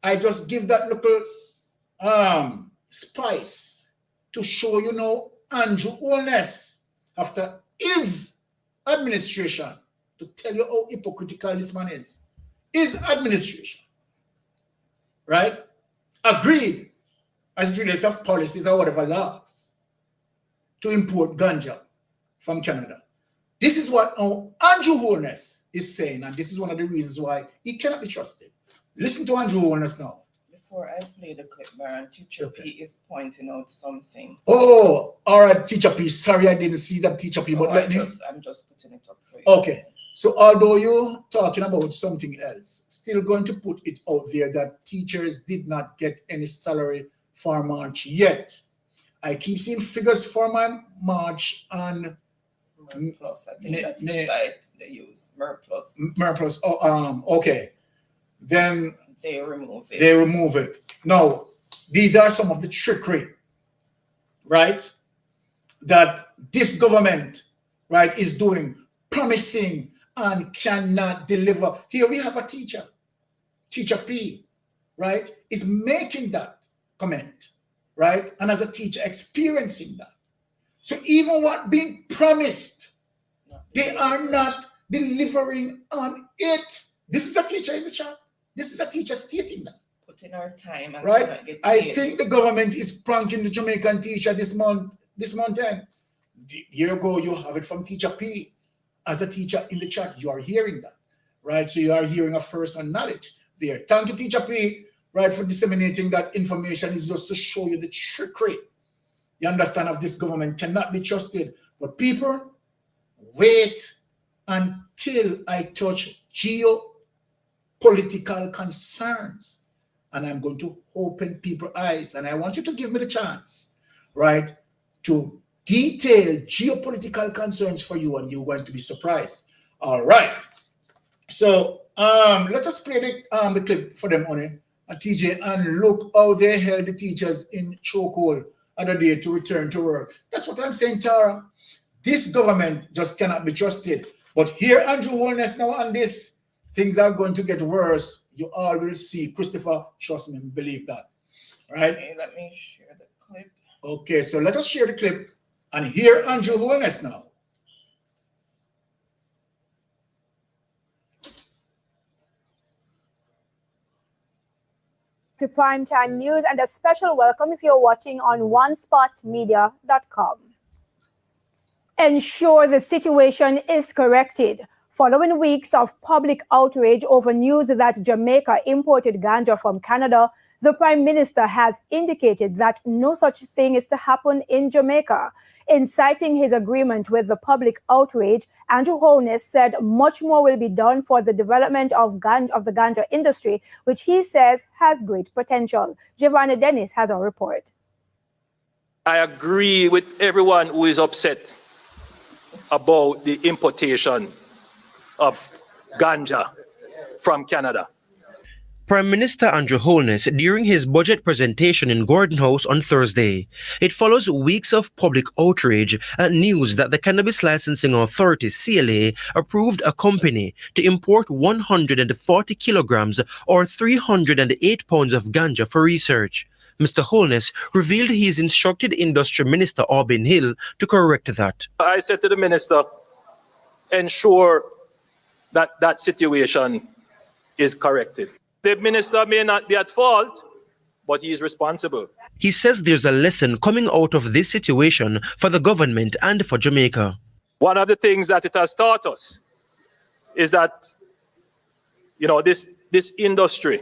A: I just give that little spice to show you know Andrew Holness after his administration, to tell you how hypocritical this man is. His administration, right, agreed as it relates of policies or whatever laws to import ganja from Canada. This is what Andrew Holness is saying, and this is one of the reasons why he cannot be trusted. Listen to Andrew Holness now.
B: Before I play the clip, Baron, Teacher P is pointing out something.
A: Oh, all right, Teacher P. Sorry, I didn't see that, Teacher P. But
B: I'm just putting it up for you.
A: Okay. So although you're talking about something else, still going to put it out there that teachers did not get any salary for March yet. I keep seeing figures for March on
B: Plus, I think that's the site they use. Merplus.
A: Merplus. Oh, okay. Then
B: they remove it.
A: They remove it. Now, these are some of the trickery, right, that this government, right, is doing, promising and cannot deliver. Here we have a teacher, Teacher P, right, is making that comment, right? And as a teacher experiencing that. So even what being promised, they are not delivering on it. This is a teacher in the chat. This is a teacher stating that.
B: Put in our time and
A: right?
B: get
A: I
B: paid.
A: think the government is pranking the Jamaican teacher this month end. Year ago, you have it from Teacher P. As a teacher in the chat, you are hearing that, right? So you are hearing a first-hand knowledge there. Thank you, Teacher P, right, for disseminating that information. Is just to show you the trickery. You understand, of this government cannot be trusted. But people, wait until I touch geopolitical concerns. And I'm going to open people's eyes. And I want you to give me the chance, right, to detail geopolitical concerns for you, and you're going to be surprised. All right. So let us play the clip for them, Oni and TJ, and look how they held the teachers in chokehold other day to return to work. That's what I'm saying, Tara. This government just cannot be trusted. But here, Andrew Holness now on this, things are going to get worse. You all will see. Christopher, trust me, believe that. Right?
B: Okay, let me share the clip.
A: Okay, so let us share the clip and hear Andrew Holness now.
D: To Primetime News, and a special welcome if you're watching on onespotmedia.com. Ensure the situation is corrected. Following weeks of public outrage over news that Jamaica imported ganja from Canada, the Prime Minister has indicated that no such thing is to happen in Jamaica. In citing his agreement with the public outrage, Andrew Holness said much more will be done for the development of the ganja industry, which he says has great potential. Giovanni Dennis has a report.
E: I agree with everyone who is upset about the importation of ganja from Canada.
F: Prime Minister Andrew Holness during his budget presentation in Gordon House on Thursday. It follows weeks of public outrage at news that the Cannabis Licensing Authority, CLA, approved a company to import 140 kilograms or 308 pounds of ganja for research. Mr. Holness revealed he's instructed Industry Minister Aubin Hill to correct that.
E: I said to the minister, ensure that that situation is corrected. The minister may not be at fault, but he is responsible.
F: He says there's a lesson coming out of this situation for the government and for Jamaica.
E: One of the things that it has taught us is that, this industry,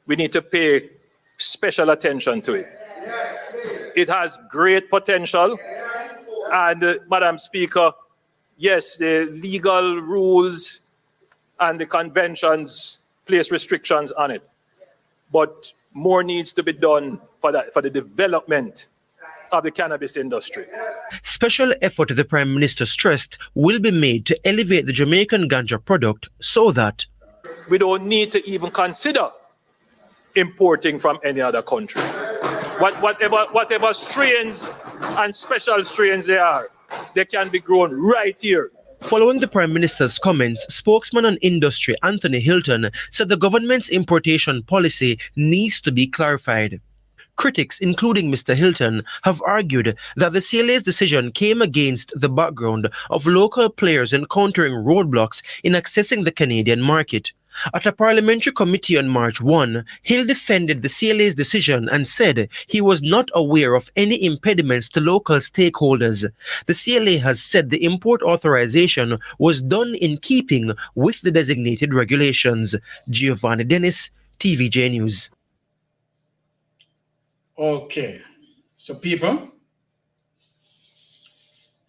E: we need to pay special attention to it. It has great potential. And, Madam Speaker, yes, the legal rules and the conventions place restrictions on it, but more needs to be done for the development of the cannabis industry.
F: Special effort, the Prime Minister stressed, will be made to elevate the Jamaican ganja product so that
E: we don't need to even consider importing from any other country. Whatever strains and special strains they can be grown right here.
F: Following the Prime Minister's comments, spokesman on industry Anthony Hilton said the government's importation policy needs to be clarified. Critics, including Mr. Hilton, have argued that the CLA's decision came against the background of local players encountering roadblocks in accessing the Canadian market. At a parliamentary committee on March 1, Hill defended the CLA's decision and said he was not aware of any impediments to local stakeholders. The CLA has said the import authorization was done in keeping with the designated regulations. Giovanni Dennis, TVJ News.
A: Okay, so people,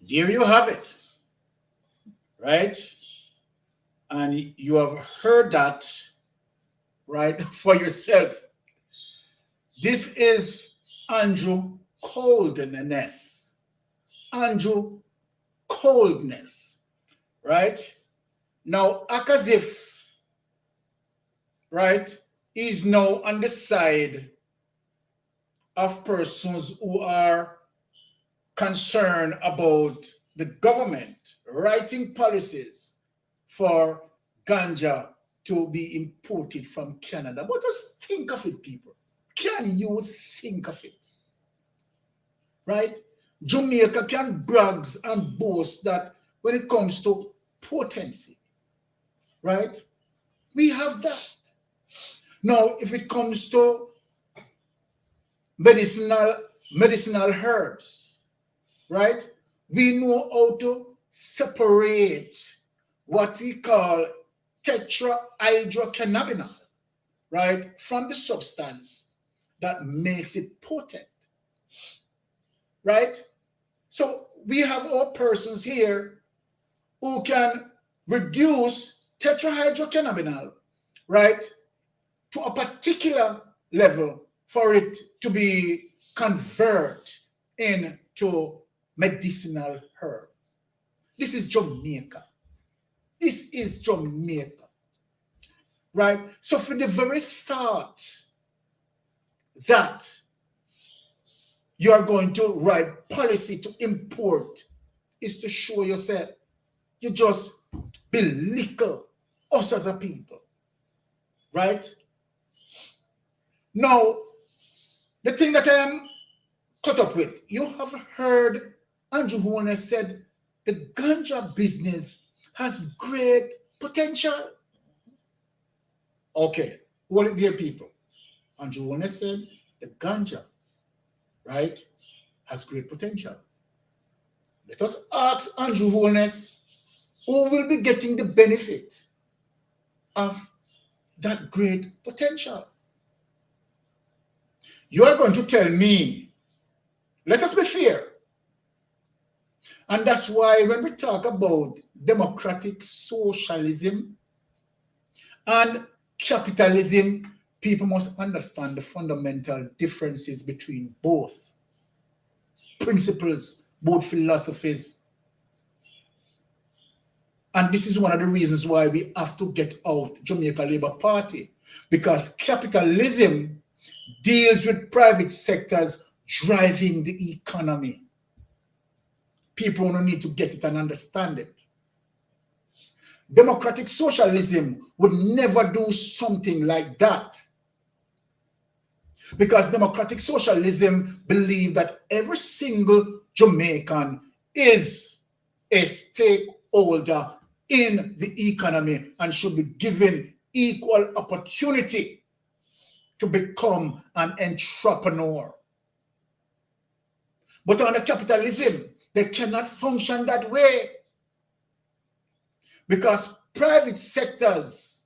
A: here you have it, right? And you have heard that, right, for yourself. This is Andrew Coldness. Andrew Coldness, right? Now, Akazif, right, is now on the side of persons who are concerned about the government writing policies for ganja to be imported from Canada. But just think of it, people. Can you think of it? right? Jamaica can brag and boast that when it comes to potency, right? We have that. Now, if it comes to medicinal herbs, right? We know how to separate what we call tetrahydrocannabinol, right, from the substance that makes it potent, right? So we have all persons here who can reduce tetrahydrocannabinol, right, to a particular level for it to be converted into medicinal herb. This is Jamaica. This is Jamaica, right? So for the very thought that you are going to write policy to import is to show yourself you just belittle us as a people, right? Now, the thing that I am caught up with, you have heard Andrew Holness said the ganja business has great potential. Okay, hold it there, people. Andrew Holness said the ganja, right, has great potential. Let us ask Andrew Holness who will be getting the benefit of that great potential. You are going to tell me, let us be fair. And that's why when we talk about democratic socialism and capitalism, people must understand the fundamental differences between both principles, both philosophies. And this is one of the reasons why we have to get out Jamaica Labour Party, because capitalism deals with private sectors driving the economy. People don't need to get it and understand it. Democratic socialism would never do something like that, because democratic socialism believes that every single Jamaican is a stakeholder in the economy and should be given equal opportunity to become an entrepreneur. But under capitalism, they cannot function that way, because private sectors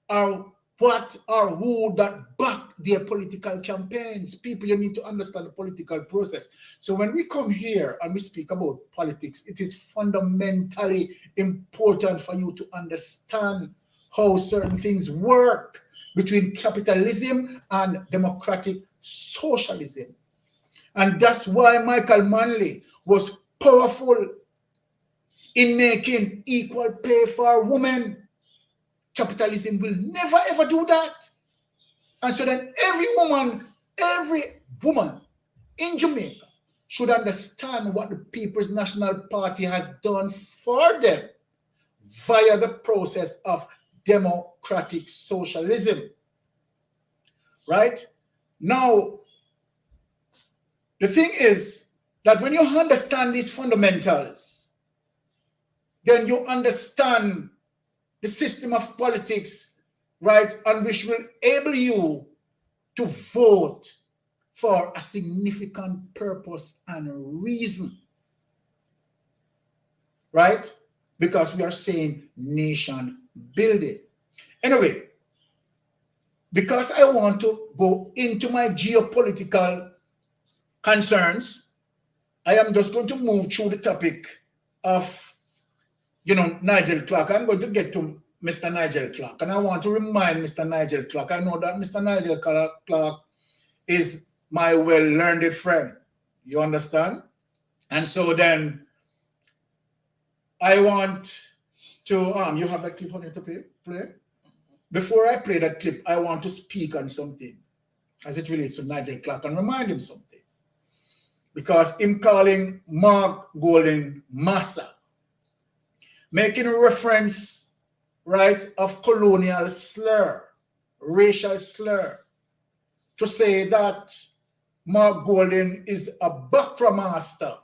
A: are what or who that back their political campaigns. People, you need to understand the political process. So when we come here and we speak about politics, it is fundamentally important for you to understand how certain things work between capitalism and democratic socialism. And that's why Michael Manley was powerful in making equal pay for women. Capitalism will never ever do that. And so then every woman in Jamaica should understand what the People's National Party has done for them via the process of democratic socialism. Right? Now, the thing is that when you understand these fundamentals, then you understand the system of politics, right, and which will enable you to vote for a significant purpose and reason, right? Because we are saying nation building. Anyway, because I want to go into my geopolitical concerns, I am just going to move through the topic of, Nigel Clark. I'm going to get to Mr. Nigel Clark, and I want to remind Mr. Nigel Clark. I know that Mr. Nigel Clark is my well-learned friend. You understand? And so then I want to, you have that clip on it to play? Before I play that clip, I want to speak on something as it relates to Nigel Clark and remind him something. Because him calling Mark Golding massa, making a reference, right, of colonial slur, racial slur, to say that Mark Golding is a Bakra master,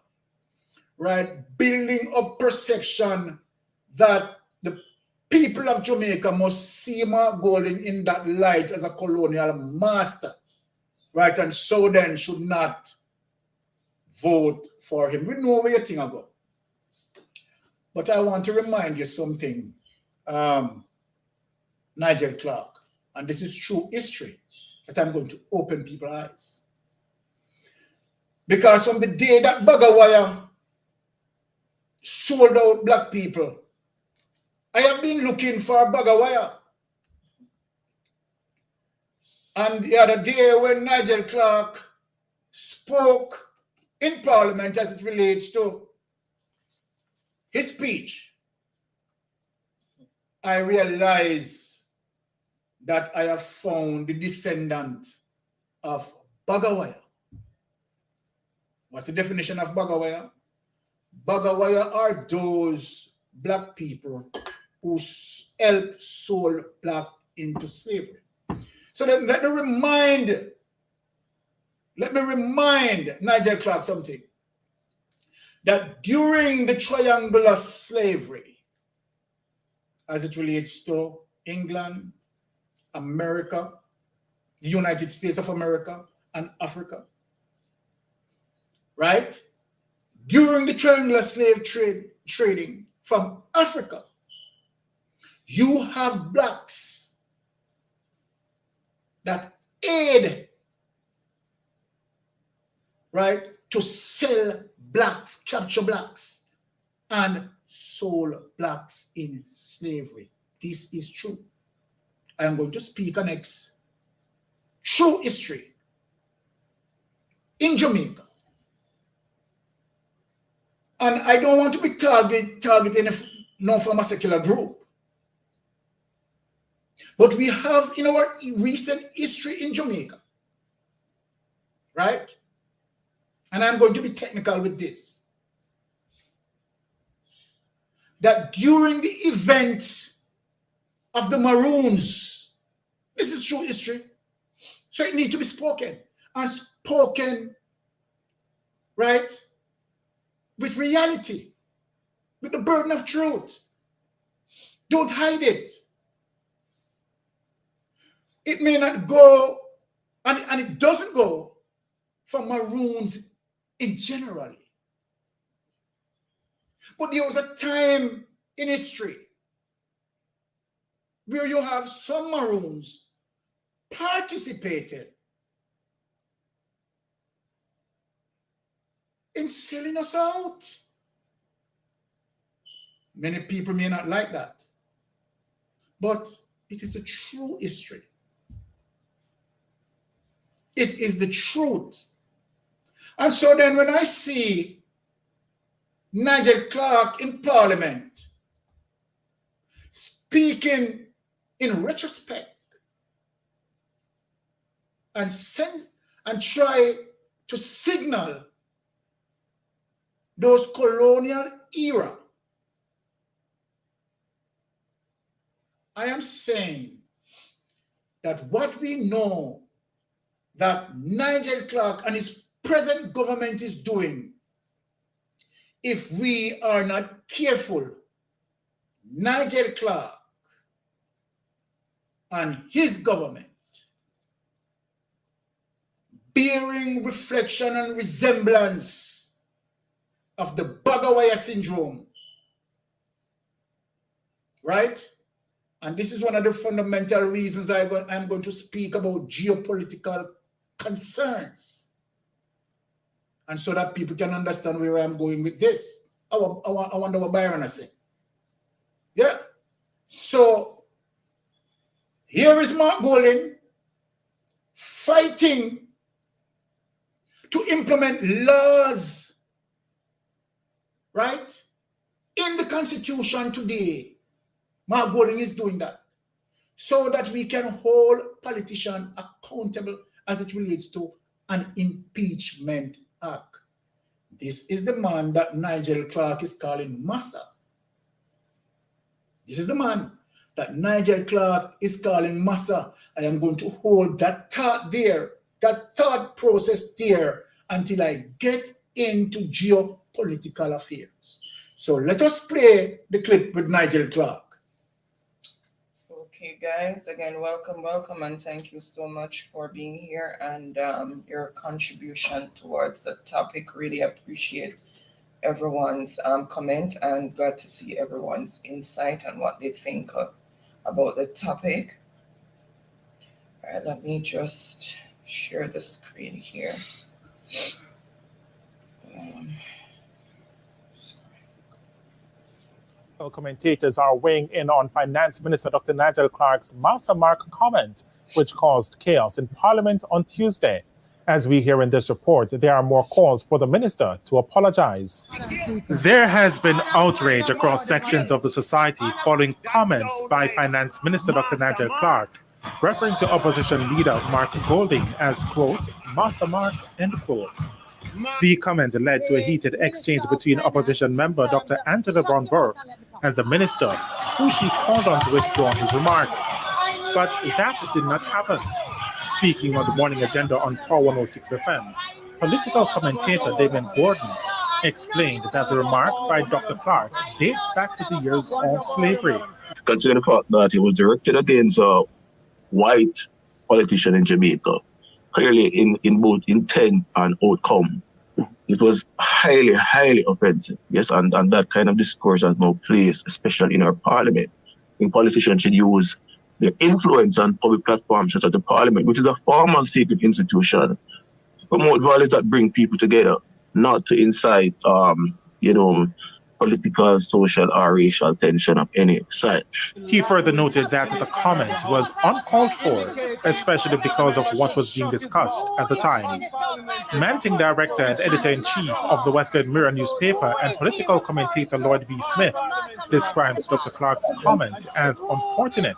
A: right? Building up perception that the people of Jamaica must see Mark Golding in that light as a colonial master, right? And so then should not vote for him. We know where you think about. But I want to remind you something, Nigel Clark, and this is true history, that I'm going to open people's eyes. Because from the day that Bagawaya sold out black people, I have been looking for Bagawaya. And the other day when Nigel Clark spoke in Parliament as it relates to his speech, I realized that I have found the descendant of Bagawaya. What's the definition of Bagawaya? Bagawaya are those black people who helped sold black into slavery. So then let me remind Nigel Clark something. That during the triangular slavery, as it relates to England, America, the United States of America, and Africa, right? During the triangular slave trading from Africa, you have blacks that aid, right, to sell blacks, capture blacks, and sold blacks in slavery. This is true. I am going to speak on next true history in Jamaica. And I don't want to be targeting no from a secular group. But we have in our recent history in Jamaica, right? And I'm going to be technical with this, that during the event of the Maroons, this is true history, so it needs to be spoken, and spoken, right, with reality, with the burden of truth. Don't hide it. It may not go, and it doesn't go for Maroons in general. But there was a time in history where you have some Maroons participated in selling us out. Many people may not like that, but it is the true history. It is the truth. And so then when I see Nigel Clark in Parliament speaking in retrospect and try to signal those colonial era, I am saying that what we know that Nigel Clark and his present government is doing, if we are not careful, Nigel Clark and his government bearing reflection and resemblance of the Bagawaya syndrome, right? And this is one of the fundamental reasons I'm going to speak about geopolitical concerns. And so that people can understand where I'm going with this. I wonder what Byron is saying. Yeah. So here is Mark Golding fighting to implement laws, right, in the Constitution today. Mark Golding is doing that so that we can hold politicians accountable as it relates to an impeachment act. This is the man that Nigel Clark is calling Massa. This is the man that Nigel Clark is calling Massa. I am going to hold that thought there that thought process there until I get into geopolitical affairs. So let us play the clip with Nigel Clark.
B: Okay, guys, again, welcome, and thank you so much for being here and your contribution towards the topic. Really appreciate everyone's comment, and glad to see everyone's insight and what they think about the topic. All right, let me just share the screen here.
G: Commentators are weighing in on Finance Minister Dr. Nigel Clark's mastermark comment, which caused chaos in Parliament on Tuesday. As we hear in this report, there are more calls for the minister to apologize. There has been outrage across sections of the society following comments by Finance Minister Dr. Nigel Clark, referring to opposition leader Mark Golding as, quote, mastermark, end quote. The comment led to a heated exchange between opposition member Dr. Angela Brown-Burke and the minister, who she called on to withdraw his remark. But that did not happen. Speaking on the morning agenda on Power 106 FM, political commentator David Gordon explained that the remark by Dr. Clark dates back to the years of slavery.
H: Considering the fact that it was directed against a white politician in Jamaica, clearly in both intent and outcome, it was highly, highly offensive. Yes, and that kind of discourse has no place, especially in our parliament. And politicians should use their influence on public platforms such as the parliament, which is a formal secret institution, to promote values that bring people together, not to incite, political, social, or racial tension of any side.
G: He further noted that the comment was uncalled for, especially because of what was being discussed at the time. Managing Director and Editor-in-Chief of the Western Mirror newspaper and political commentator Lloyd B. Smith describes Dr. Clark's comment as unfortunate,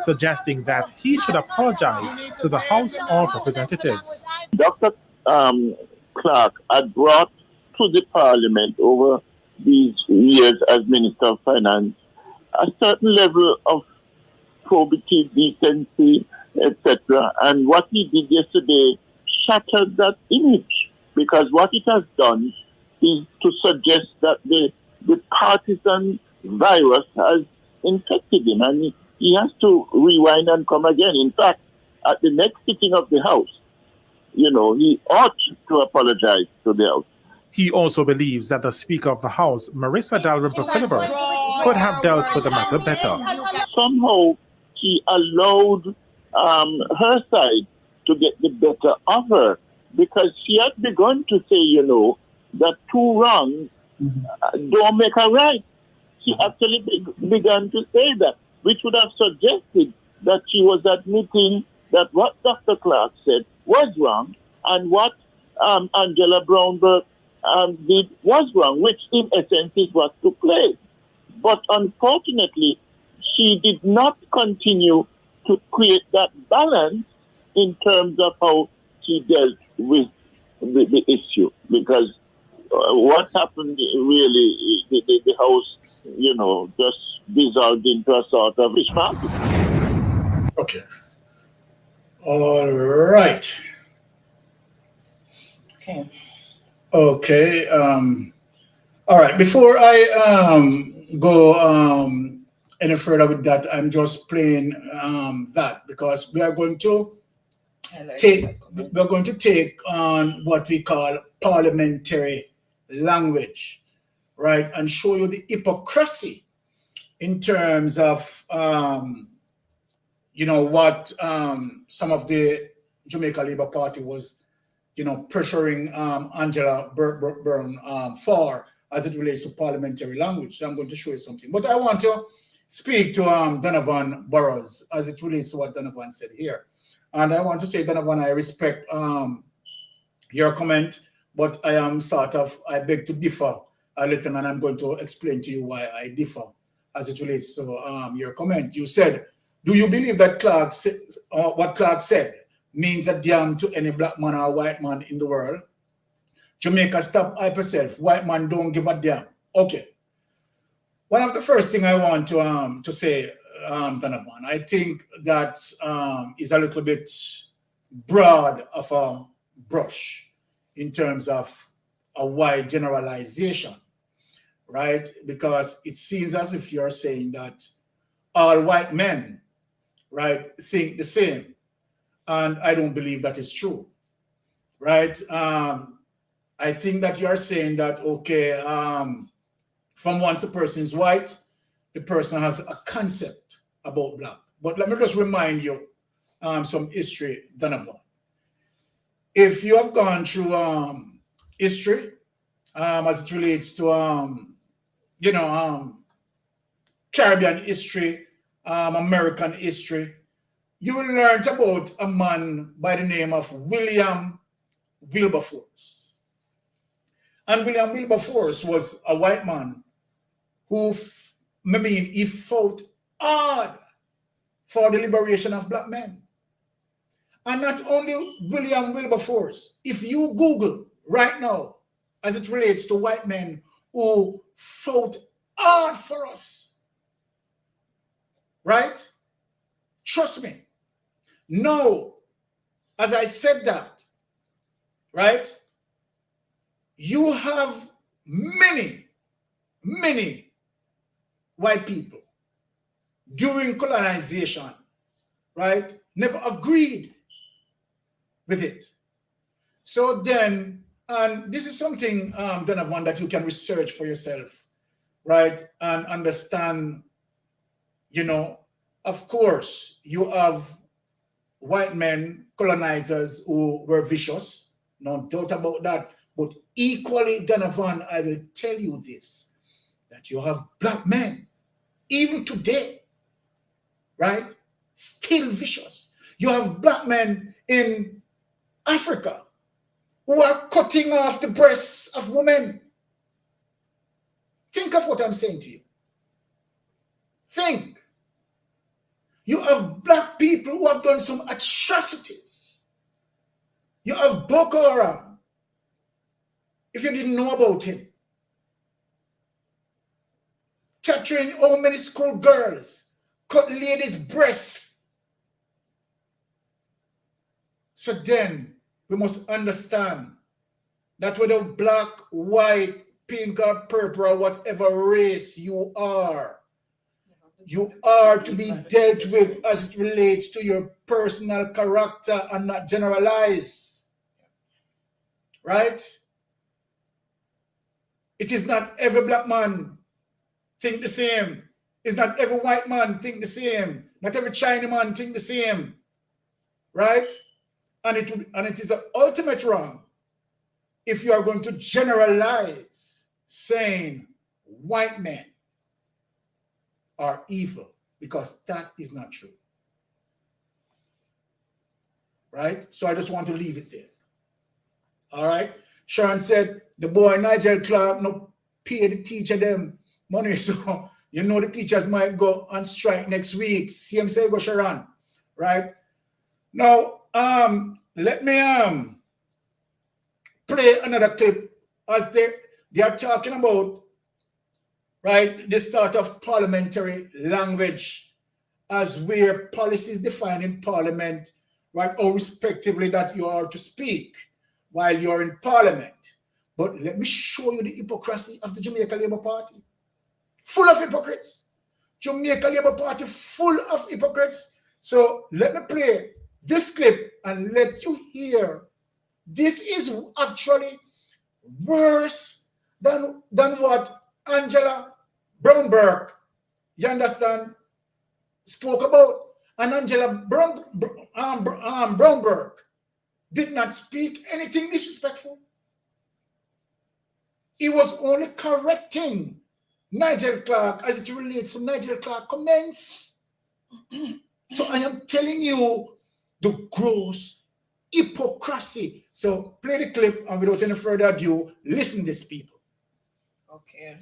G: suggesting that he should apologize to the House of Representatives.
I: Dr. Clark had brought to the Parliament over these years as Minister of Finance a certain level of probity, decency, etc. And what he did yesterday shattered that image, because what it has done is to suggest that the partisan virus has infected him, and he has to rewind and come again. In fact, at the next sitting of the House, he ought to apologize to the House.
G: He also believes that the Speaker of the House, Marissa Dalrymple Philibert, could have dealt with the matter better.
I: Somehow, he allowed her side to get the better of her, because she had begun to say, that two wrongs don't make a right. She actually began to say that, which would have suggested that she was admitting that what Dr. Clark said was wrong, and what Angela Brown-Burke did was wrong, which in essence is what took place. But unfortunately, she did not continue to create that balance in terms of how she dealt with the issue, because what happened really, the House, just dissolved into a sort of fish market.
A: Okay. All right.
B: Okay.
A: Okay. All right. Before I go any further with that, I'm just playing that because we are going to take on what we call parliamentary language, right, and show you the hypocrisy in terms of what some of the Jamaica Labour Party was pressuring Angela Brown for as it relates to parliamentary language. So I'm going to show you something. But I want to speak to Donovan Burrows as it relates to what Donovan said here. And I want to say, Donovan, I respect your comment, but I beg to differ a little, and I'm going to explain to you why I differ as it relates to your comment. You said, do you believe that what Clark said means a damn to any black man or white man in the world? Jamaica, stop hype yourself. White man don't give a damn. Okay. One of the first thing I want to say, Donovan, I think that is a little bit broad of a brush in terms of a wide generalization, right? Because it seems as if you're saying that all white men, right, think the same. And I don't believe that is true, right? I think that you're saying that, okay, from once a person is white, the person has a concept about black. But let me just remind you some history, Donovan. If you have gone through history as it relates to, Caribbean history, American history, you will learn about a man by the name of William Wilberforce. And William Wilberforce was a white man who, he fought hard for the liberation of black men. And not only William Wilberforce, if you Google right now, as it relates to white men who fought hard for us, right? Trust me. Now, as I said that, right? You have many white people during colonization, right? Never agreed with it. So then, and this is something, Donovan, that you can research for yourself, right? And understand, of course, you have white men, colonizers who were vicious, no doubt about that. But equally, Donovan, I will tell you this, that you have black men, even today, right? Still vicious. You have black men in Africa who are cutting off the breasts of women. Think of what I'm saying to you. Think. You have black people who have done some atrocities. You have Boko Haram. If you didn't know about him, capturing how many school girls, cut ladies' breasts. So then we must understand that whether black, white, pink, or purple, or whatever race you are to be dealt with as it relates to your personal character and not generalize. Right? It is not every black man think the same. It's not every white man think the same. Not every Chinese man think the same. Right? And it is an ultimate wrong if you are going to generalize saying white men are evil, because that is not true. Right? So I just want to leave it there. All right? Sharon said the boy Nigel Clark no pay the teacher them money, so the teachers might go on strike next week. CM say go Sharon. Right? Now, let me play another clip as they are talking about, right, this sort of parliamentary language as where policies defined in parliament, right, or respectively that you are to speak while you're in parliament. But let me show you the hypocrisy of the Jamaica Labour Party. Full of hypocrites. Jamaica Labour Party full of hypocrites. So let me play this clip and let you hear. This is actually worse than what Angela Brownberg, you understand, spoke about. And Angela Brownberg did not speak anything disrespectful. He was only correcting Nigel Clark as it relates to Nigel Clark comments. So I am telling you the gross hypocrisy. So play the clip, and without any further ado, listen to this, people.
B: Okay.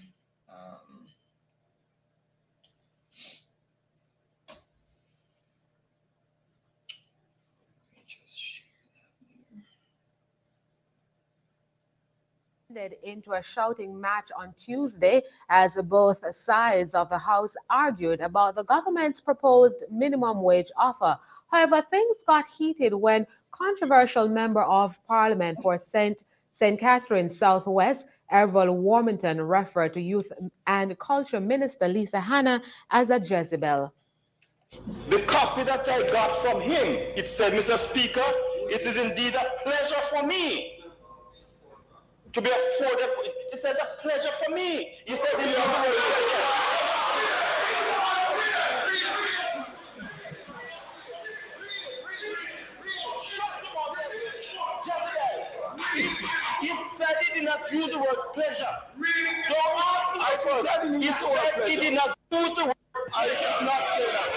J: into a shouting match on Tuesday as both sides of the House argued about the government's proposed minimum wage offer. However, things got heated when controversial Member of Parliament for St. Catharines Southwest, Errol Warmington, referred to Youth and Culture Minister Lisa Hanna as a Jezebel.
K: The copy that I got from him, it said, Mr. Speaker, it is indeed a pleasure for me to be afforded. It says a pleasure for me. He said he used the word pleasure. He said he did not use the word pleasure. Don't ask me first. He said he did not use the word. I should not say that.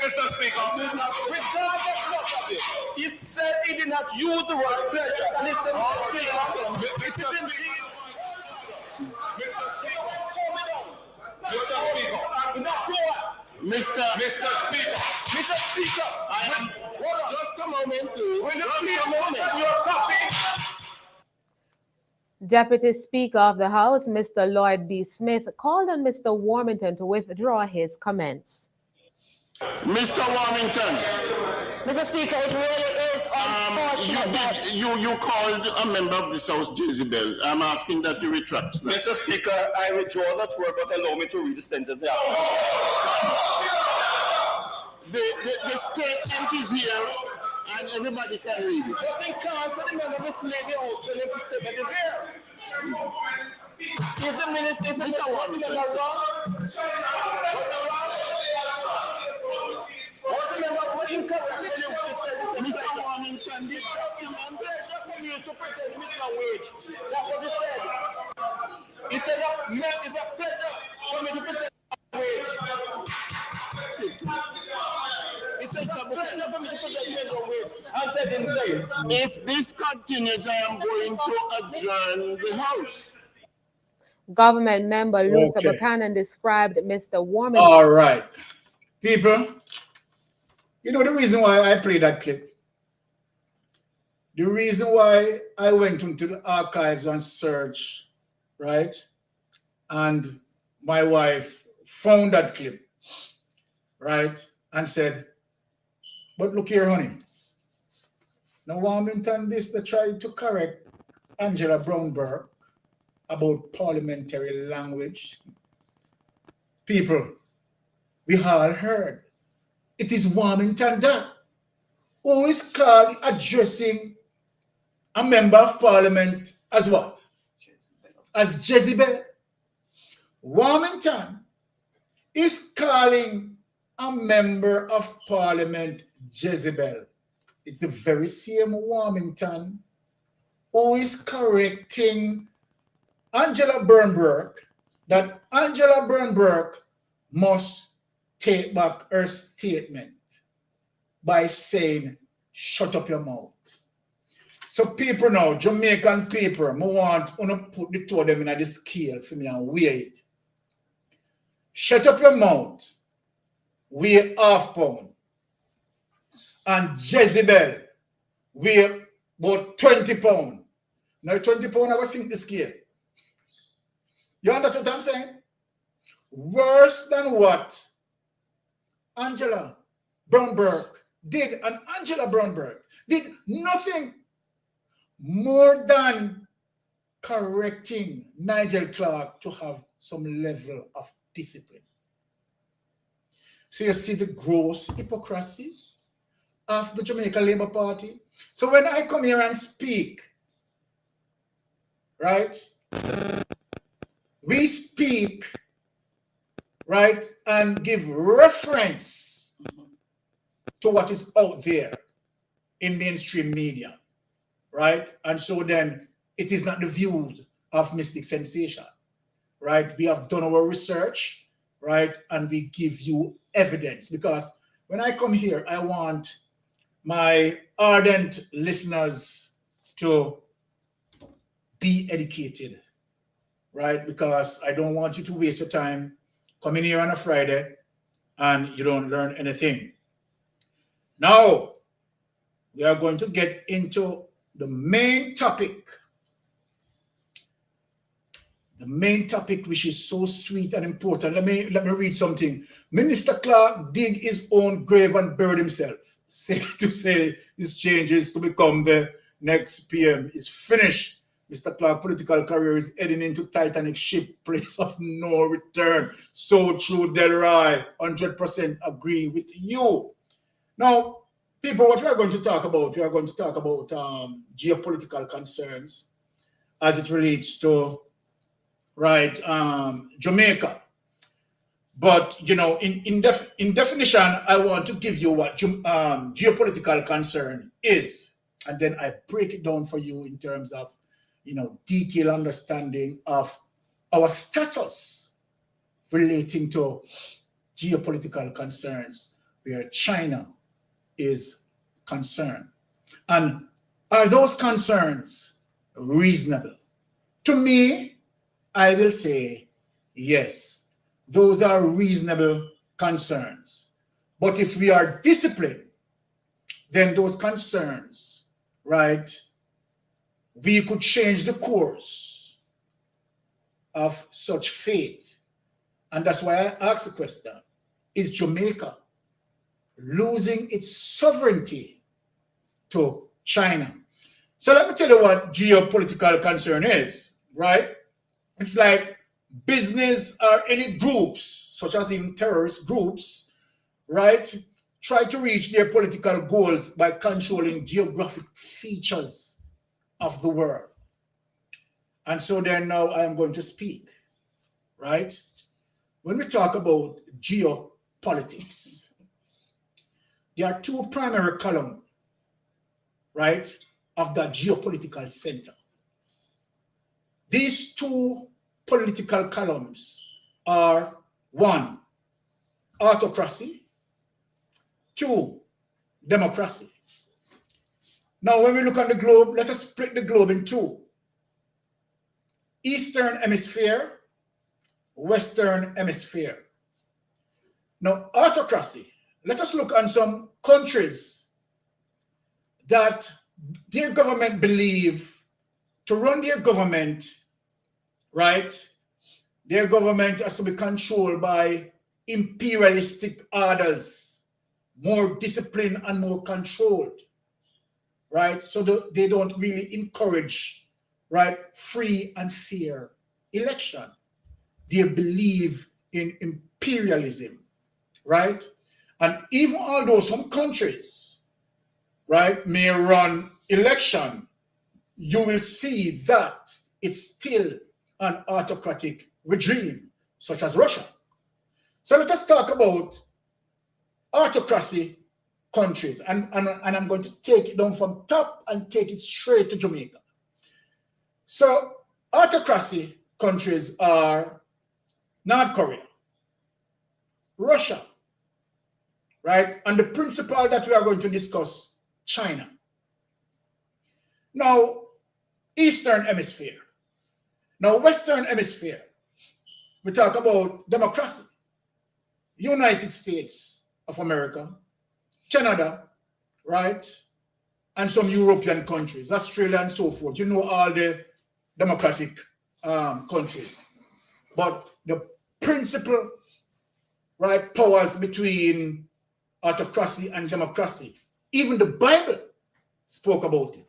K: Mr. Speaker, regardless of it, he said he did not use the word pleasure. Listen, Mr. Speaker, Mr. Speaker, I am. Just a moment, please. Will you please open your copy?
J: Deputy Speaker of the House, Mr. Lloyd B. Smith, called on Mr. Warmington to withdraw his comments.
K: Mr. Warmington.
L: Mr. Speaker, it really is unfortunate that
K: you called a member of this House Jezebel. I'm asking that you retract. Mr. Speaker, I withdraw that word, but allow me to read the sentence here. The statement is here, and everybody can read it. But they can't say the member of this lady house when they say that it's here. Is the minister, is the member wrong? Was the member incorrect when you said this? Mr. Warmington, this document pleasure for you to protect Mr. Wage. That's what he said. He said that it's a pleasure for me to protect Wage. He said it's a pleasure for me to protect Mr. Wage. And said himself, if this continues, I am going to adjourn the House.
J: Government member Luther Buchanan described Mr. Warmington.
A: All right. People, you know the reason why I played that clip? The reason why I went into the archives and searched, right? And my wife found that clip, right? And said, but look here, honey. Now, Warmington, this they tried to correct Angela Brownberg about parliamentary language. People, we all heard. It is Warmington that who is called addressing a member of parliament as what? As Jezebel. Warmington is calling a member of parliament Jezebel. It's the very same Warmington who is correcting Angela Brownberg that Angela Brownberg must take back her statement by saying, shut up your mouth. So people now, Jamaican people, I want to put the two of them in the scale for me and weigh it. Shut up your mouth, weigh half pound. And Jezebel weigh about 20 pounds. Now 20 pounds, I was thinking the scale. You understand what I'm saying? Worse than what Angela Brownberg did, and Angela Brownberg did nothing more than correcting Nigel Clark to have some level of discipline. So you see the gross hypocrisy of the Jamaica Labour Party. So when I come here and speak, right, we speak, right, and give reference to what is out there in mainstream media, right? And so then it is not the views of Mystic Sensation, right? We have done our research, right? And we give you evidence, because when I come here, I want my ardent listeners to be educated, right? Because I don't want you to waste your time coming here on a Friday and you don't learn anything. Now, we are going to get into the main topic the main topic, which is so sweet and important. Let me read something. Minister Clark dig his own grave and buried himself. Say his changes to become the next PM is finished. Mr. Clark's political career is heading into Titanic ship, place of no return. So true, Delroy. 100% agree with you. Now, people, what we are going to talk about, geopolitical concerns as it relates to, right, Jamaica. But, you know, in definition, I want to give you what geopolitical concern is. And then I break it down for you in terms of, you know, detailed understanding of our status relating to geopolitical concerns where China is concerned. And are those concerns reasonable? To me, I will say yes, those are reasonable concerns. But if we are disciplined, then those concerns, right, we could change the course of such fate. And that's why I asked the question, is Jamaica losing its sovereignty to China? So let me tell you what geopolitical concern is, right? It's like business or any groups, such as in terrorist groups, right, try to reach their political goals by controlling geographic features of the world. And so then now I am going to speak, right? When we talk about geopolitics, there are two primary columns, right, of the geopolitical center. These two political columns are: one, autocracy; two, democracy. Now, when we look on the globe, let us split the globe in two: Eastern Hemisphere, Western Hemisphere. Now, autocracy, let us look on some countries that their government believe to run their government, right, their government has to be controlled by imperialistic orders, more disciplined and more controlled, right? So they don't really encourage, right, free and fair election. They believe in imperialism, right? And even although some countries, right, may run election, you will see that it's still an autocratic regime, such as Russia. So let us talk about autocracy countries, and I'm going to take it down from top and take it straight to Jamaica. So autocracy countries are North Korea, Russia, right? And the principle that we are going to discuss, China. Now, Eastern Hemisphere. Now, Western Hemisphere, we talk about democracy. United States of America, Canada, right? And some European countries, Australia and so forth. You know, all the democratic countries. But the principal, right, powers between autocracy and democracy, even the Bible spoke about it.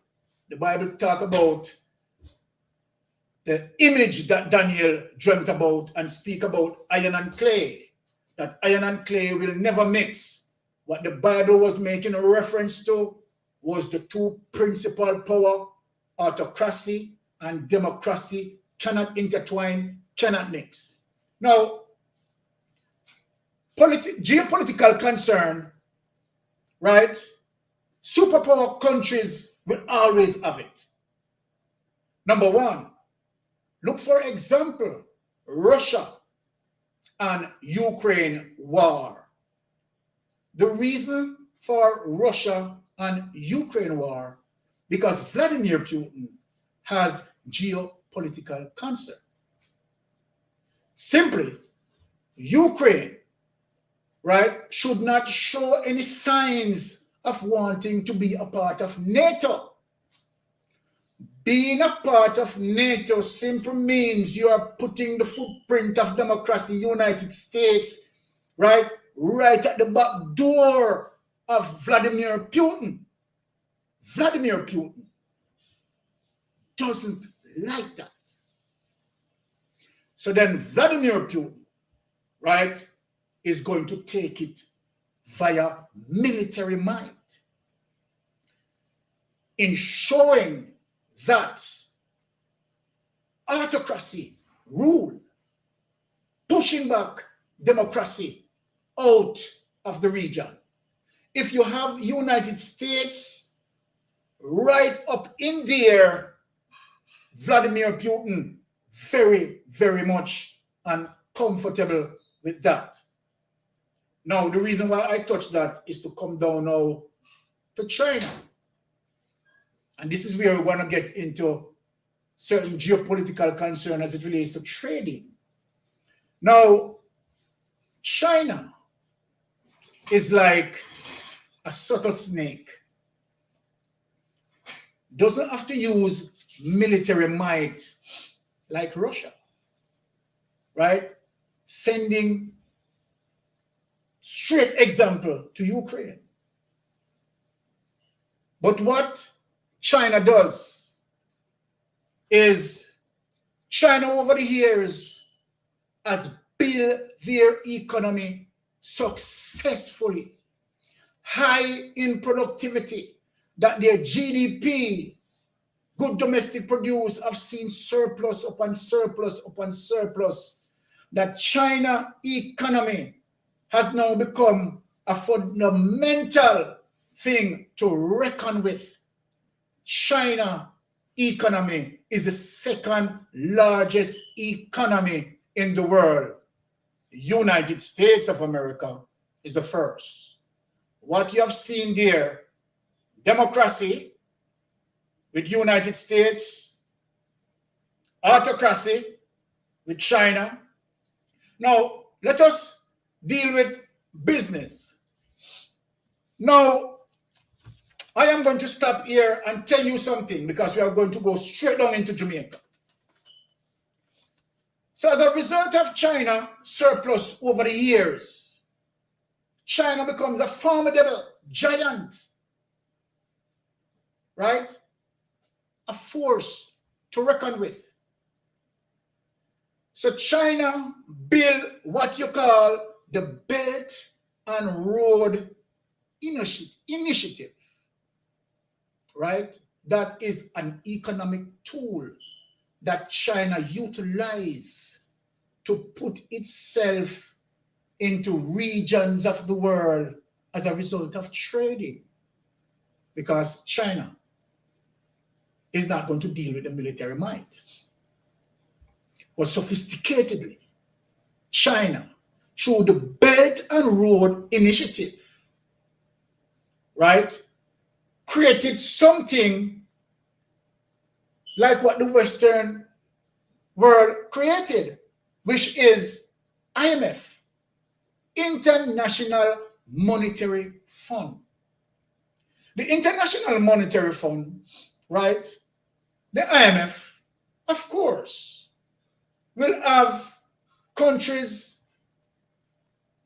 A: The Bible talk about the image that Daniel dreamt about and speak about iron and clay, that iron and clay will never mix. What the Bible was making a reference to was the two principal power, autocracy and democracy, cannot intertwine, cannot mix. Now, geopolitical concern, right? Superpower countries will always have it. Number one, look for example, Russia and Ukraine war. The reason for Russia and Ukraine war, because Vladimir Putin has geopolitical concern. Simply, Ukraine, right, should not show any signs of wanting to be a part of NATO. Being a part of NATO simply means you are putting the footprint of democracy, United States, right at the back door of Vladimir Putin. Vladimir Putin doesn't like that. So then Vladimir Putin, right, is going to take it via military might in showing that autocracy rule, pushing back democracy out of the region. If you have United States right up in there, Vladimir Putin very, very much uncomfortable with that. Now, the reason why I touch that is to come down now to China. And this is where we're going to get into certain geopolitical concern as it relates to trading. Now, China is like a subtle snake. Doesn't have to use military might like Russia, right? Sending straight example to Ukraine. But what China does is China over the years has built their economy successfully, high in productivity, that their GDP, good domestic produce, have seen surplus upon surplus upon surplus, that China economy has now become a fundamental thing to reckon with. China economy is the second largest economy in the world. The United States of America is the first. What you have seen there, democracy with United States, autocracy with China. Now, let us deal with business. Now, I am going to stop here and tell you something because we are going to go straight down into Jamaica. So as a result of China surplus over the years, China becomes a formidable giant, right? A force to reckon with. So China built what you call the Belt and Road Initiative, right? That is an economic tool that China utilizes to put itself into regions of the world as a result of trading. Because China is not going to deal with the military might. But sophisticatedly, China, through the Belt and Road Initiative, right, created something like what the Western world created, which is IMF, International Monetary Fund. The International Monetary Fund, right, the IMF, of course, will have countries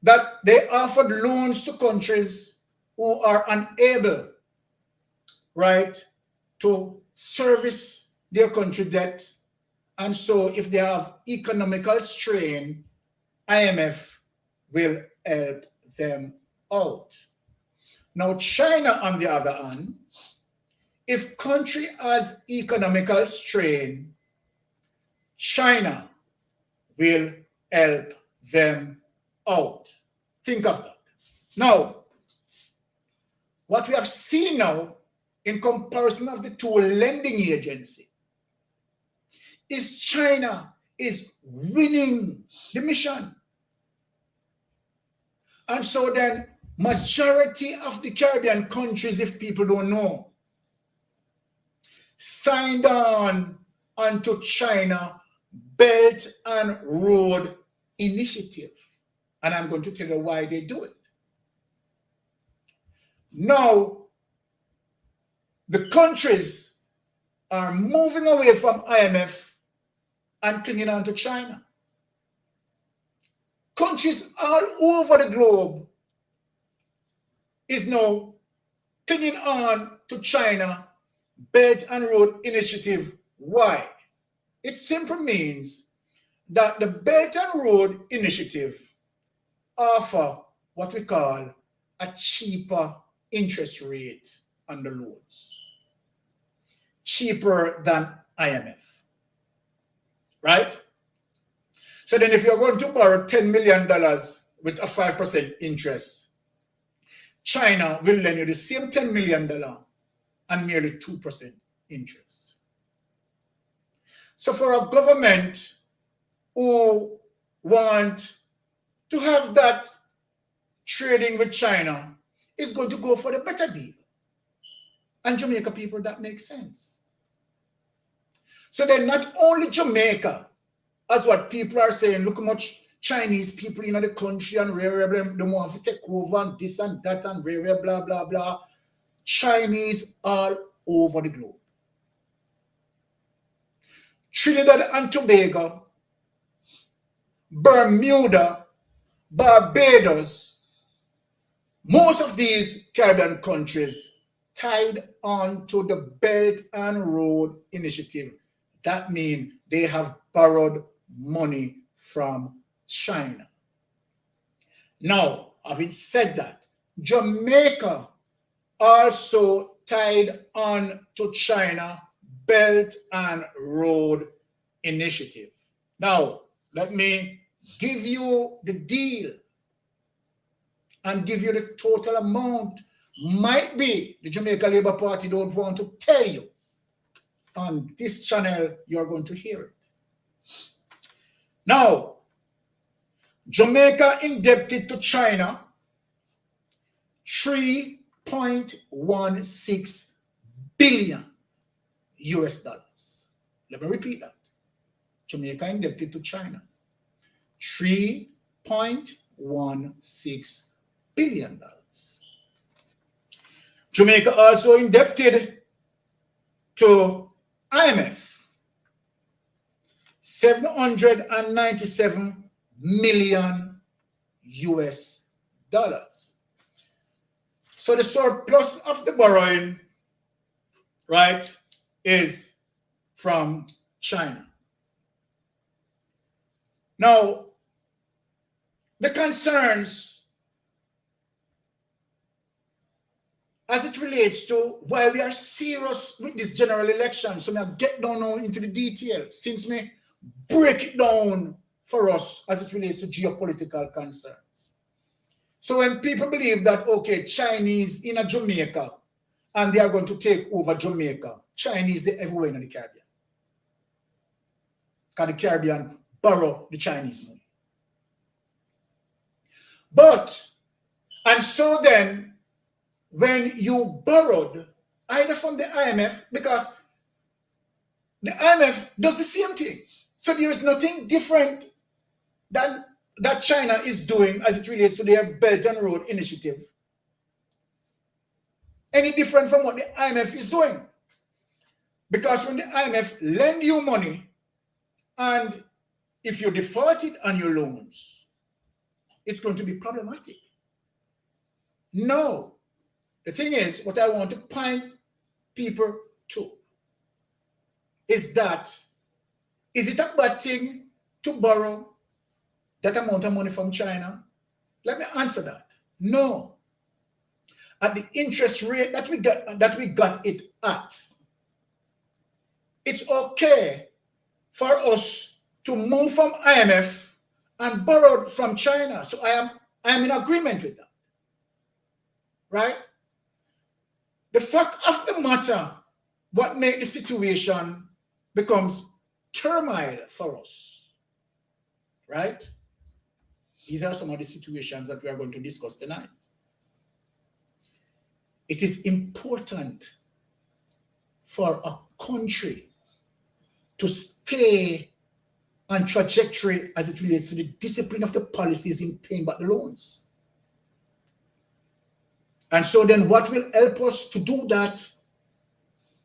A: that they offered loans to countries who are unable, right, to service their country debt. And so if they have economical strain, IMF will help them out. Now, China, on the other hand, if country has economical strain, China will help them out. Think of that. Now, what we have seen now in comparison of the two lending agencies is China is winning the mission. And so then majority of the Caribbean countries, if people don't know, signed on onto China Belt and Road Initiative. And I'm going to tell you why they do it. Now, the countries are moving away from IMF and clinging on to China. Countries all over the globe is now clinging on to China Belt and Road Initiative. Why? It simply means that the Belt and Road Initiative offer what we call a cheaper interest rate on the loans. Cheaper than IMF. Right? So then if you're going to borrow $10 million with a 5% interest, China will lend you the same $10 million and merely 2% interest. So for a government who want to have that trading with China, is going to go for the better deal. And Jamaica people, that makes sense. So then not only Jamaica, as what people are saying, look how much Chinese people in the country and rare, they want to take over and this and that and rare, blah, blah, blah. Chinese all over the globe. Trinidad and Tobago, Bermuda, Barbados, most of these Caribbean countries tied on to the Belt and Road Initiative. That means they have borrowed money from China. Now, having said that, Jamaica also tied on to China Belt and Road Initiative. Now, let me give you the deal and give you the total amount. Might be the Jamaica Labour Party don't want to tell you. On this channel, you're going to hear it. Now, Jamaica indebted to China $3.16 billion US dollars. Let me repeat that. Jamaica indebted to China $3.16 billion. Jamaica also indebted to IMF $797 million US dollars. So the surplus of the borrowing, right, is from China. Now, the concerns as it relates to why we are serious with this general election. So I'll get down now into the details since me break it down for us as it relates to geopolitical concerns. So when people believe that, okay, Chinese in a Jamaica and they are going to take over Jamaica, Chinese, they're everywhere in the Caribbean. Because the Caribbean borrow the Chinese money. But, and so then, when you borrowed either from the IMF, because the IMF does the same thing. So there is nothing different than that China is doing as it relates to their Belt and Road Initiative. Any different from what the IMF is doing. Because when the IMF lend you money, and if you defaulted on your loans, it's going to be problematic. No. The thing is, what I want to point people to is that, is it a bad thing to borrow that amount of money from China? Let me answer that. No. At the interest rate that we got it at, it's okay for us to move from IMF and borrow from China. So I am in agreement with that. Right? The fact of the matter, what makes the situation becomes turmoil for us, right? These are some of the situations that we are going to discuss tonight. It is important for a country to stay on trajectory as it relates to the discipline of the policies in paying back the loans. And so then what will help us to do that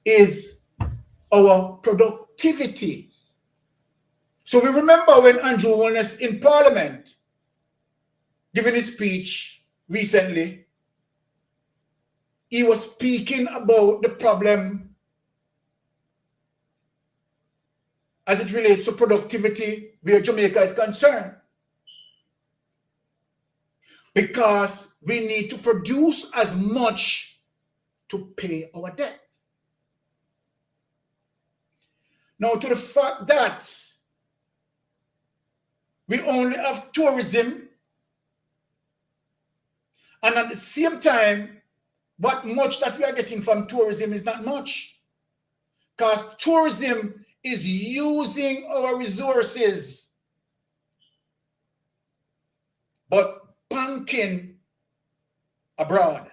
A: is our productivity. So we remember when Andrew Holness in Parliament, giving his speech recently, he was speaking about the problem as it relates to productivity where Jamaica is concerned. Because we need to produce as much to pay our debt. Now, to the fact that we only have tourism, and at the same time, what much that we are getting from tourism is not much. Because tourism is using our resources. But banking abroad,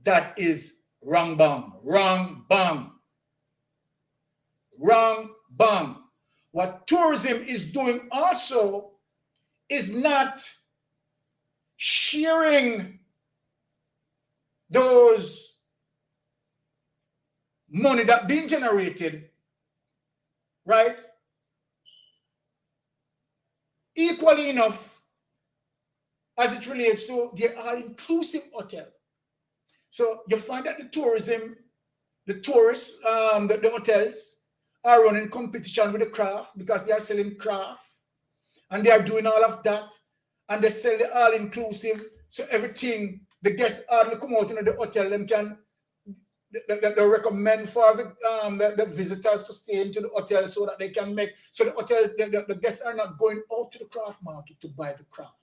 A: that is wrong bang, wrong bang, wrong bang. What tourism is doing also is not sharing those money that being generated, right? Equally enough as it relates to their all-inclusive hotel. So you find that the tourism, the tourists, the hotels are running competition with the craft because they are selling craft and they are doing all of that and they sell the all-inclusive. So everything, the guests hardly come out into the hotel, them can they recommend for the visitors to stay into the hotel so that they can make, so the hotels, the guests are not going out to the craft market to buy the craft,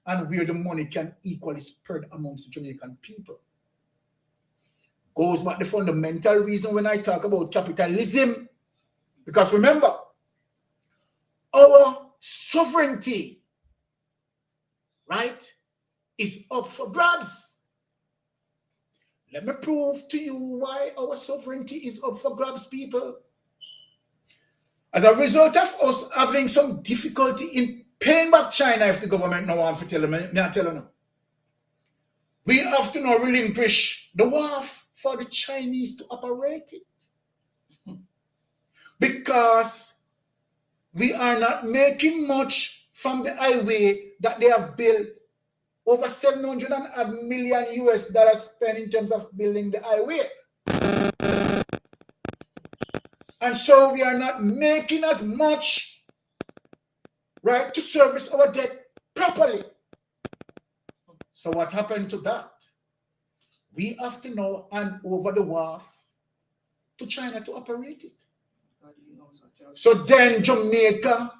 A: and where the money can equally spread amongst the Jamaican people. Goes back the fundamental reason when I talk about capitalism, because remember, our sovereignty, right, is up for grabs. Let me prove to you why our sovereignty is up for grabs, people. As a result of us having some difficulty in paying back China, if the government no want to tell them, I tell you now, we have to now relinquish the wharf for the Chinese to operate it. Because we are not making much from the highway that they have built. Over $700 million US spent in terms of building the highway. And so we are not making as much, right, to service our debt properly. So what happened to that? We have to now hand over the wharf to China to operate it. So then Jamaica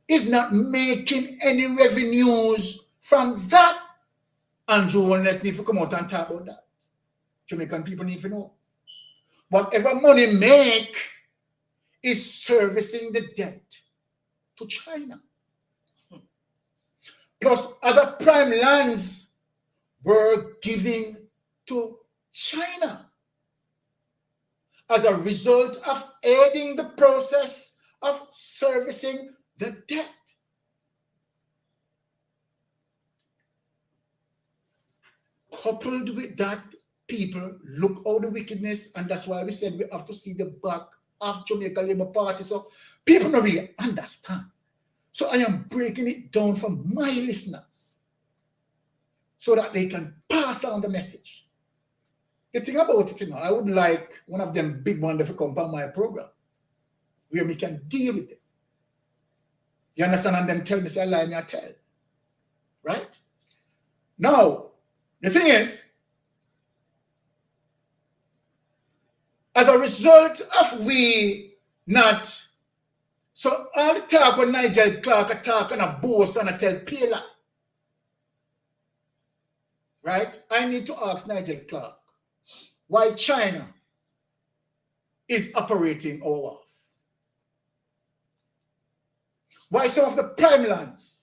A: is not making any revenues from that. Andrew Holness need to come out and talk about that. Jamaican people need to know. Whatever money make is servicing the debt to China. Plus other prime lands were giving to China as a result of aiding the process of servicing the debt. Coupled with that, people look out the wickedness, and that's why we said we have to see the back of Jamaica Labour Party. So people don't really understand. So I am breaking it down for my listeners so that they can pass on the message. The thing about it, I would like one of them big ones to come on my program where we can deal with it. You understand? And them tell me, say, I lie, me I tell. Right? Now, the thing is, as a result of we not, so all the talk when Nigel Clark attack and a boast and a tell Pela, right? I need to ask Nigel Clark why China is operating our wharf. Why some of the prime lands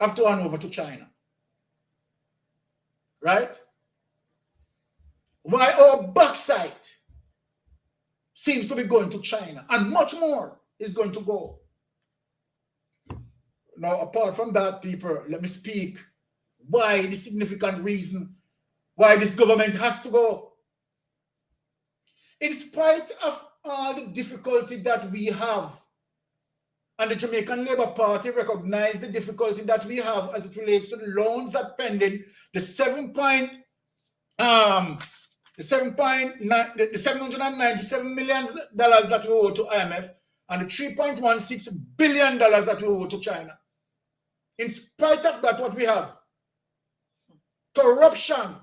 A: have to hand over to China. Right? Why our bauxite seems to be going to China, and much more is going to go. Now, apart from that, people, let me speak why the significant reason why this government has to go. In spite of all the difficulty that we have, and the Jamaican Labour Party recognized the difficulty that we have as it relates to the loans that pending, the $797 million that we owe to IMF, and the $3.16 billion that we owe to China. In spite of that, what we have? Corruption.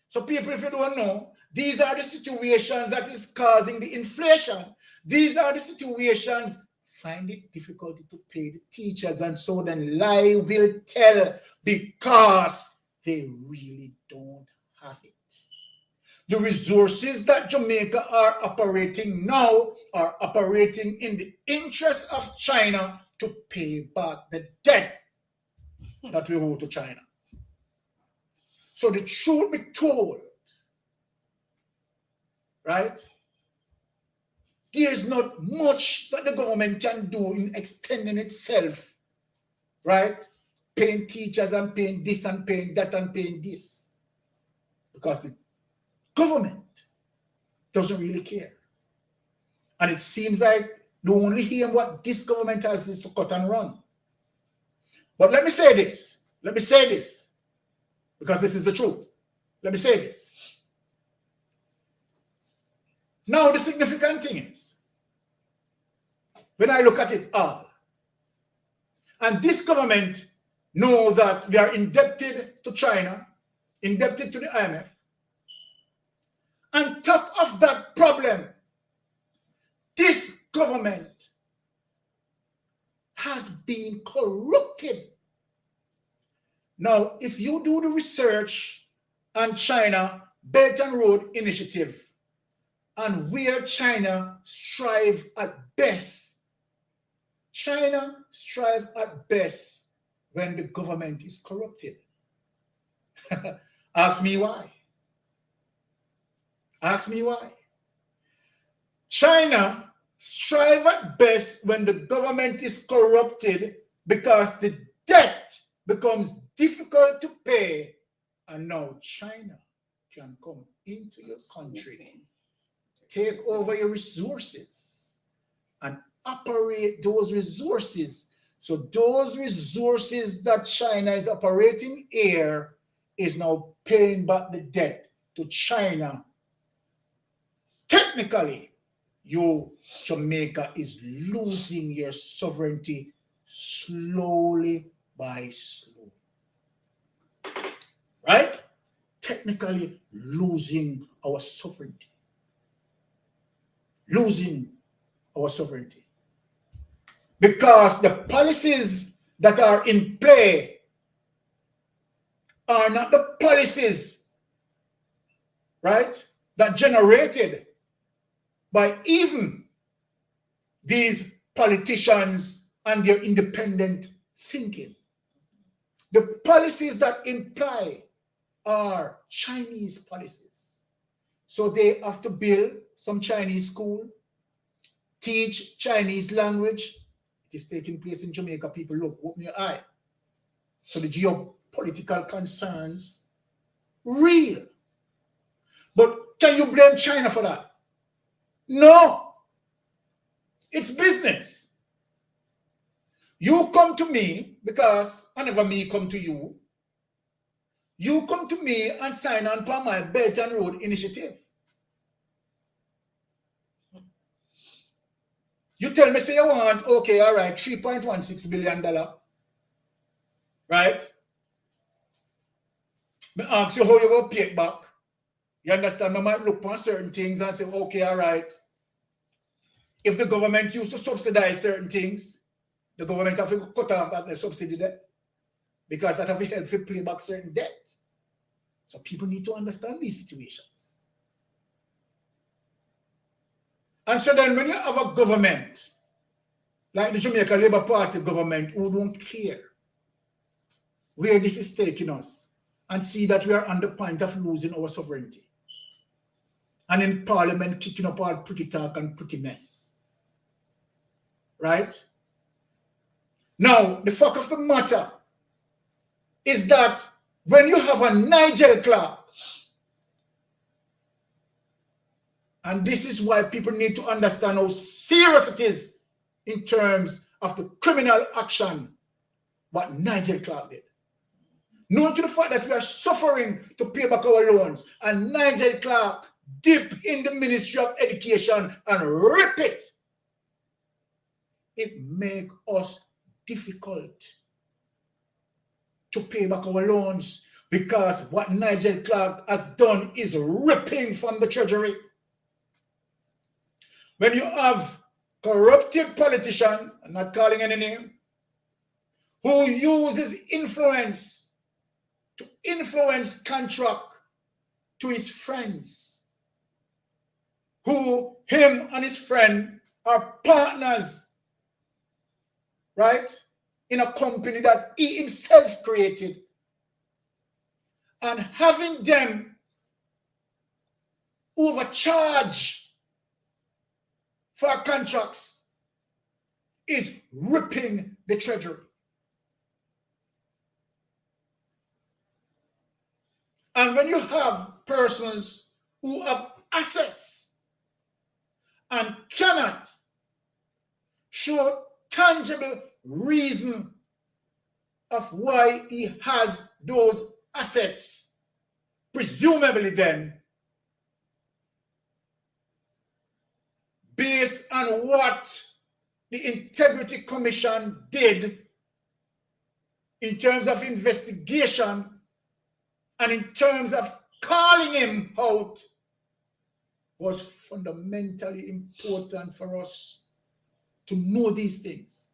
A: So people, if you don't know, these are the situations that is causing the inflation. These are the situations find it difficult to pay the teachers, and so then lie will tell because they really don't have it. The resources that Jamaica are operating now are operating in the interest of China to pay back the debt that we owe to China. So the truth be told, right? There's not much that the government can do in extending itself, right? Paying teachers and paying this and paying that and paying this. Because the government doesn't really care. And it seems like the only aim what this government has is to cut and run. But let me say this. Let me say this. Because this is the truth. Let me say this. Now, the significant thing is, when I look at it all, and this government know that we are indebted to China, indebted to the IMF, on top of that problem, this government has been corrupted. Now, if you do the research on China Belt and Road Initiative, and where China strive at best. China strive at best when the government is corrupted. Ask me why. Ask me why. China strive at best when the government is corrupted because the debt becomes difficult to pay, and now China can come into your country, take over your resources, and operate those resources. So those resources that China is operating here is now paying back the debt to China. Technically, Jamaica is losing your sovereignty slowly by slow. Right? Technically losing our sovereignty. Losing our sovereignty. Because the policies that are in play are not the policies, right, that generated by even these politicians and their independent thinking. The policies that imply are Chinese policies. So they have to build some Chinese school, teach Chinese language. It is taking place in Jamaica. People, look, open your eye. So the geopolitical concerns, real. But can you blame China for that? No. It's business. You come to me because whenever me come to you, you come to me and sign on for my Belt and Road Initiative. You tell me, say you want, okay, all right, $3.16 billion, right? I ask you how you go pay it back. You understand? I might look for certain things and say, okay, all right. If the government used to subsidize certain things, the government have to cut off that subsidy there because that have to help to pay back certain debt. So people need to understand these situations. And so then when you have a government, like the Jamaica Labour Party government, who don't care where this is taking us and see that we are on the point of losing our sovereignty. And in Parliament, kicking up our pretty talk and pretty mess. Right? Now, the fact of the matter is that when you have a Nigel Clark And this is why people need to understand how serious it is in terms of the criminal action what Nigel Clark did. Note to the fact that we are suffering to pay back our loans, and Nigel Clark dip in the Ministry of Education and rip it. It makes us difficult to pay back our loans because what Nigel Clark has done is ripping from the treasury. When you have corrupted politician, I'm not calling any name, who uses influence to influence contract to his friends, who him and his friend are partners, right, in a company that he himself created, and having them overcharge for contracts is ripping the treasury. And when you have persons who have assets and cannot show tangible reason of why he has those assets, presumably then, based on what the Integrity Commission did in terms of investigation and in terms of calling him out, was fundamentally important for us to know these things,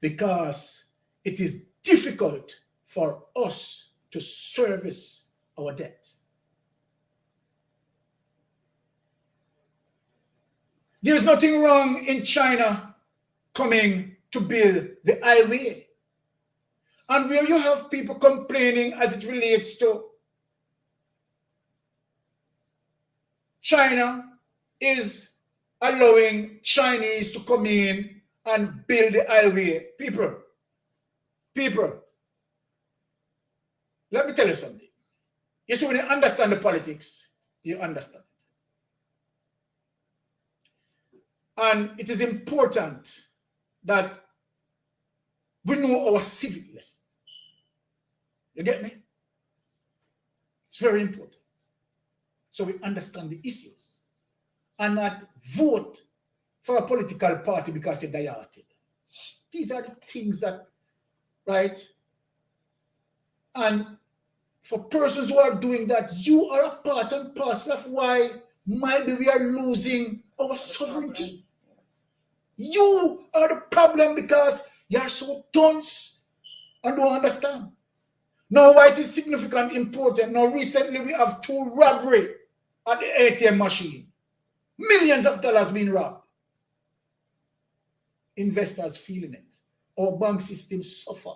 A: because it is difficult for us to service our debt. There's nothing wrong in China coming to build the highway. And where you have people complaining as it relates to China is allowing Chinese to come in and build the highway. People, let me tell you something. You see, when you understand the politics, you understand. And it is important that we know our civic lesson. You get me? It's very important. So we understand the issues and not vote for a political party because they're dieted. These are the things that, right? And for persons who are doing that, you are a part and parcel of why maybe we are losing our sovereignty. You are the problem because you are so dunce and don't understand. Now, why it is significant, important. Now, recently we have 2 robbery at the ATM machine. Millions of dollars being robbed. Investors feeling it. Our bank system suffer.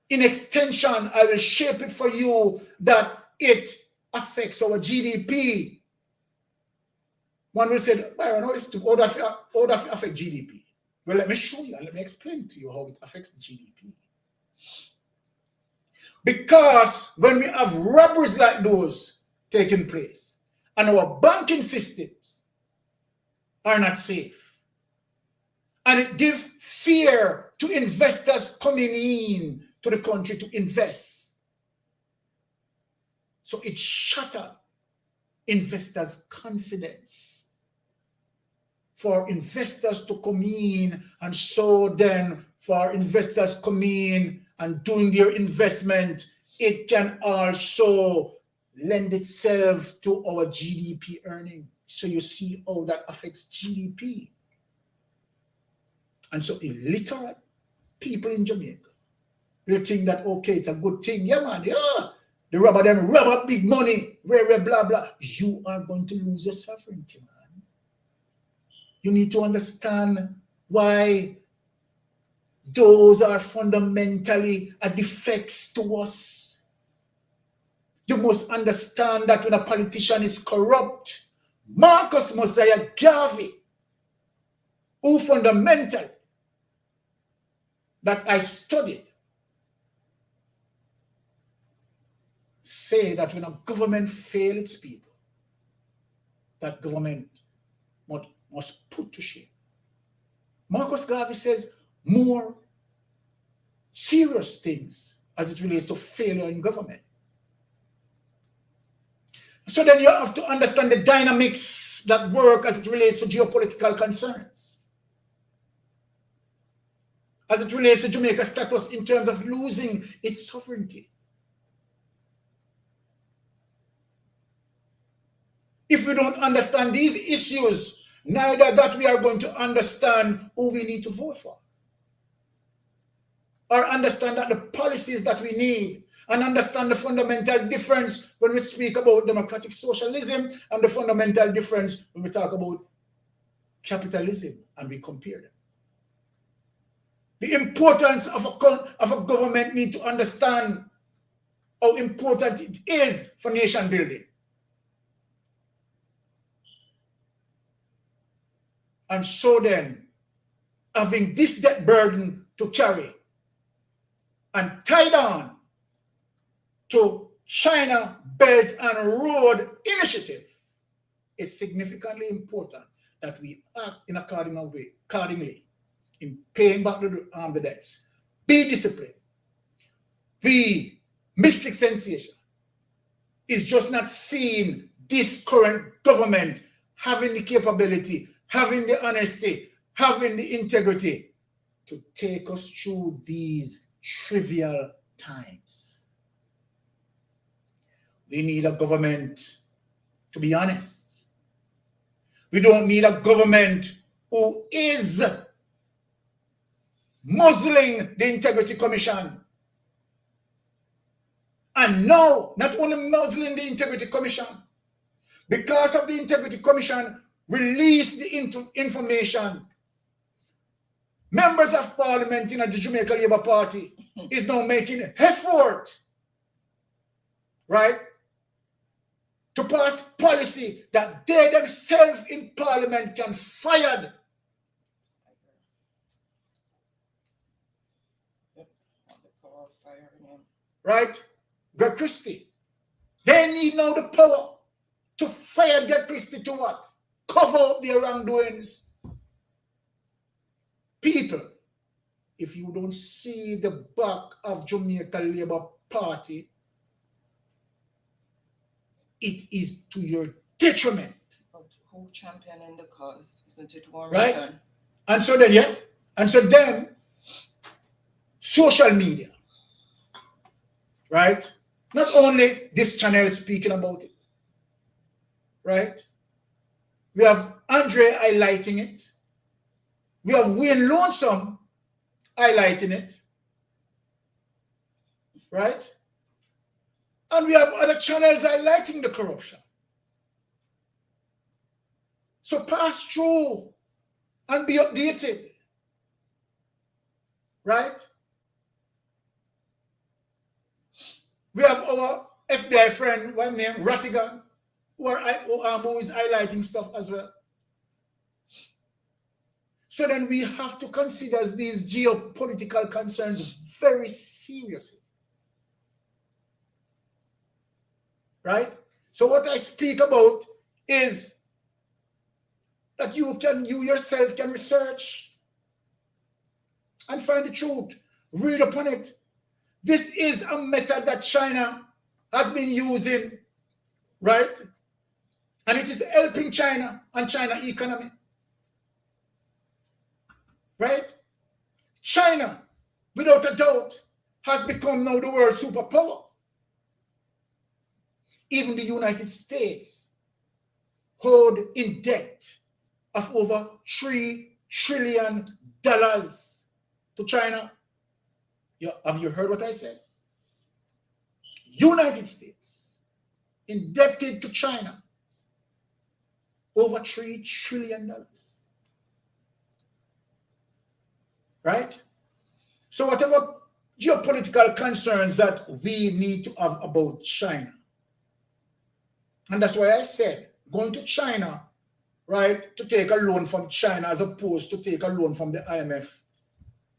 A: In extension, I will shape it for you that it affects our GDP. One will say, Byron, how does it affect GDP? Well, let me show you and let me explain to you how it affects the GDP. Because when we have robberies like those taking place and our banking systems are not safe, and it gives fear to investors coming in to the country to invest. So it shatters investors' confidence. For investors to come in, and so then for investors come in and doing their investment, it can also lend itself to our GDP earning. So you see how that affects GDP. And so illiterate people in Jamaica will think that, okay, it's a good thing. Yeah, man, yeah. The robber them rob up big money, blah, blah. You are going to lose your sovereignty, man. You need to understand why those are fundamentally a defects to us. You must understand that when a politician is corrupt, Marcus Mosiah Garvey, who fundamentally that I studied, say that when a government fails its people, that government must put to shame. Marcus Garvey says more serious things as it relates to failure in government. So then you have to understand the dynamics that work as it relates to geopolitical concerns, as it relates to Jamaica's status in terms of losing its sovereignty. If we don't understand these issues, neither that we are going to understand who we need to vote for, or understand that the policies that we need, and understand the fundamental difference when we speak about democratic socialism and the fundamental difference when we talk about capitalism and we compare them. The importance of a government need to understand how important it is for nation building. And so then, having this debt burden to carry and tied on to China Belt and Road Initiative, it's significantly important that we act in accordingly in paying back the debts. Be disciplined. Be mystic sensation. It's just not seeing this current government having the capability, having the honesty, having the integrity to take us through these trivial times. We need a government to be honest. We don't need a government who is muzzling the Integrity Commission. And no, not only muzzling the Integrity Commission, because of the Integrity Commission released the information, members of Parliament in the Jamaica Labour Party is now making an effort, right, to pass policy that they themselves in Parliament can fire. Right? Greg Christie. They need now the power to fire Greg Christie to what? Cover up their wrongdoings. People, if you don't see the back of Jamaica Labour Party, it is to your detriment.
B: But who championing the cause? Isn't it one
A: right?
B: return?
A: And so then, yeah. And so then, social media, right? Not only this channel speaking about it, right? We have Andre highlighting it. We have Wayne Lonesome highlighting it, right? And we have other channels highlighting the corruption. So pass through and be updated, right? We have our FBI friend, one named Rattigan, who is highlighting stuff as well. So then we have to consider these geopolitical concerns very seriously. Right? So what I speak about is that you yourself can research and find the truth, read upon it. This is a method that China has been using, right? And it is helping China and China economy. Right? China, without a doubt, has become now the world superpower. Even the United States hold in debt of over $3 trillion to China. Have you heard what I said? United States indebted to China over $3 trillion. Right? So whatever geopolitical concerns that we need to have about China, and that's why I said going to China, right, to take a loan from China as opposed to take a loan from the IMF.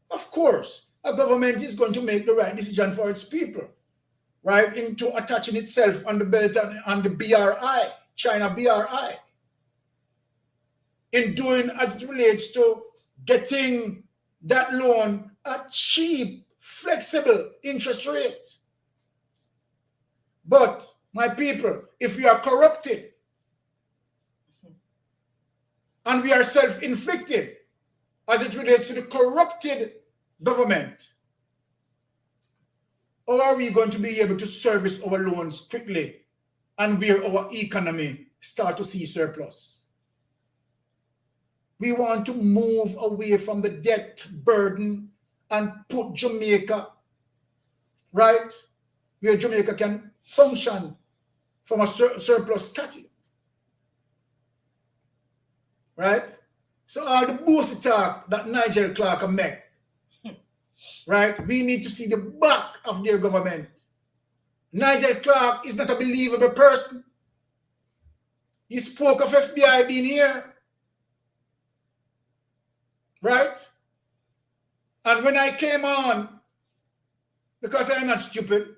A: Of course, a government is going to make the right decision for its people. right, into attaching itself on the belt and on the BRI, China BRI, in doing as it relates to getting that loan at cheap, flexible interest rate. But my people, if we are corrupted and we are self-inflicted as it relates to the corrupted government, how are we going to be able to service our loans quickly and where our economy start to see surplus? We want to move away from the debt burden and put Jamaica, right, where Jamaica can function from a surplus status, right? So all the bullshit talk that Nigel Clark make, right? We need to see the back of their government. Nigel Clark is not a believable person. He spoke of FBI being here, right? And when I came on, because I'm not stupid,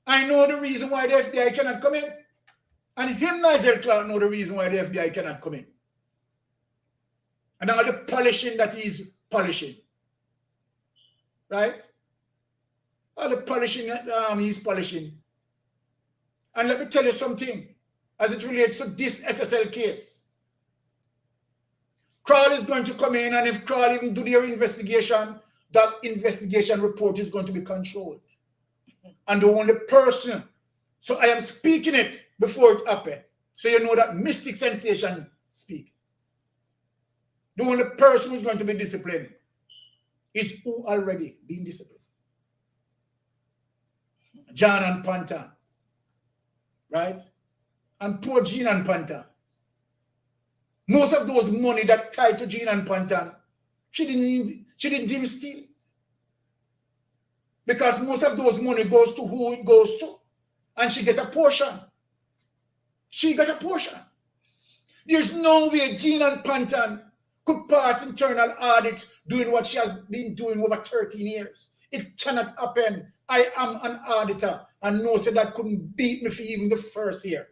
A: I know the reason why the FBI cannot come in. And him, Nigel Clark, know the reason why the FBI cannot come in. And all the polishing that he's polishing. Right? All the polishing that he's polishing. And let me tell you something as it relates to this SSL case. Crawl is going to come in, and if Crawl even do their investigation, that investigation report is going to be controlled. And the only person, so I am speaking it before it happened, so you know that Mystic Sensation speak. The only person who's going to be disciplined is who already been disciplined. John and Panta, right? And poor Jean and Panta. Most of those money that tied to Jean and Panta, she didn't even steal it. Because most of those money goes to who it goes to. And she get a portion. She got a portion. There's no way Jean and Pantan could pass internal audits doing what she has been doing over 13 years. It cannot happen. I am an auditor and no say that couldn't beat me for even the first year.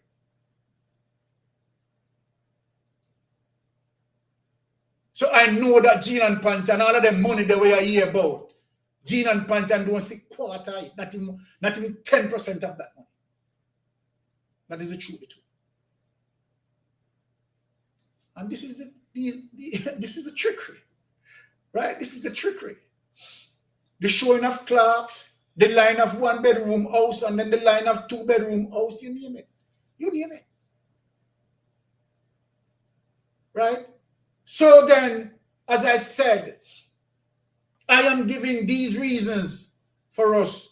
A: So I know that Jean and Pantan, all of the money that we are here about, Jean and Pantan don't see quarter, not even 10% of that money. That is the truth. And this is the trickery, right? This is the trickery. The showing of clerks, the line of 1-bedroom house, and then the line of 2-bedroom house, you name it. You name it. Right? So then, as I said, I am giving these reasons for us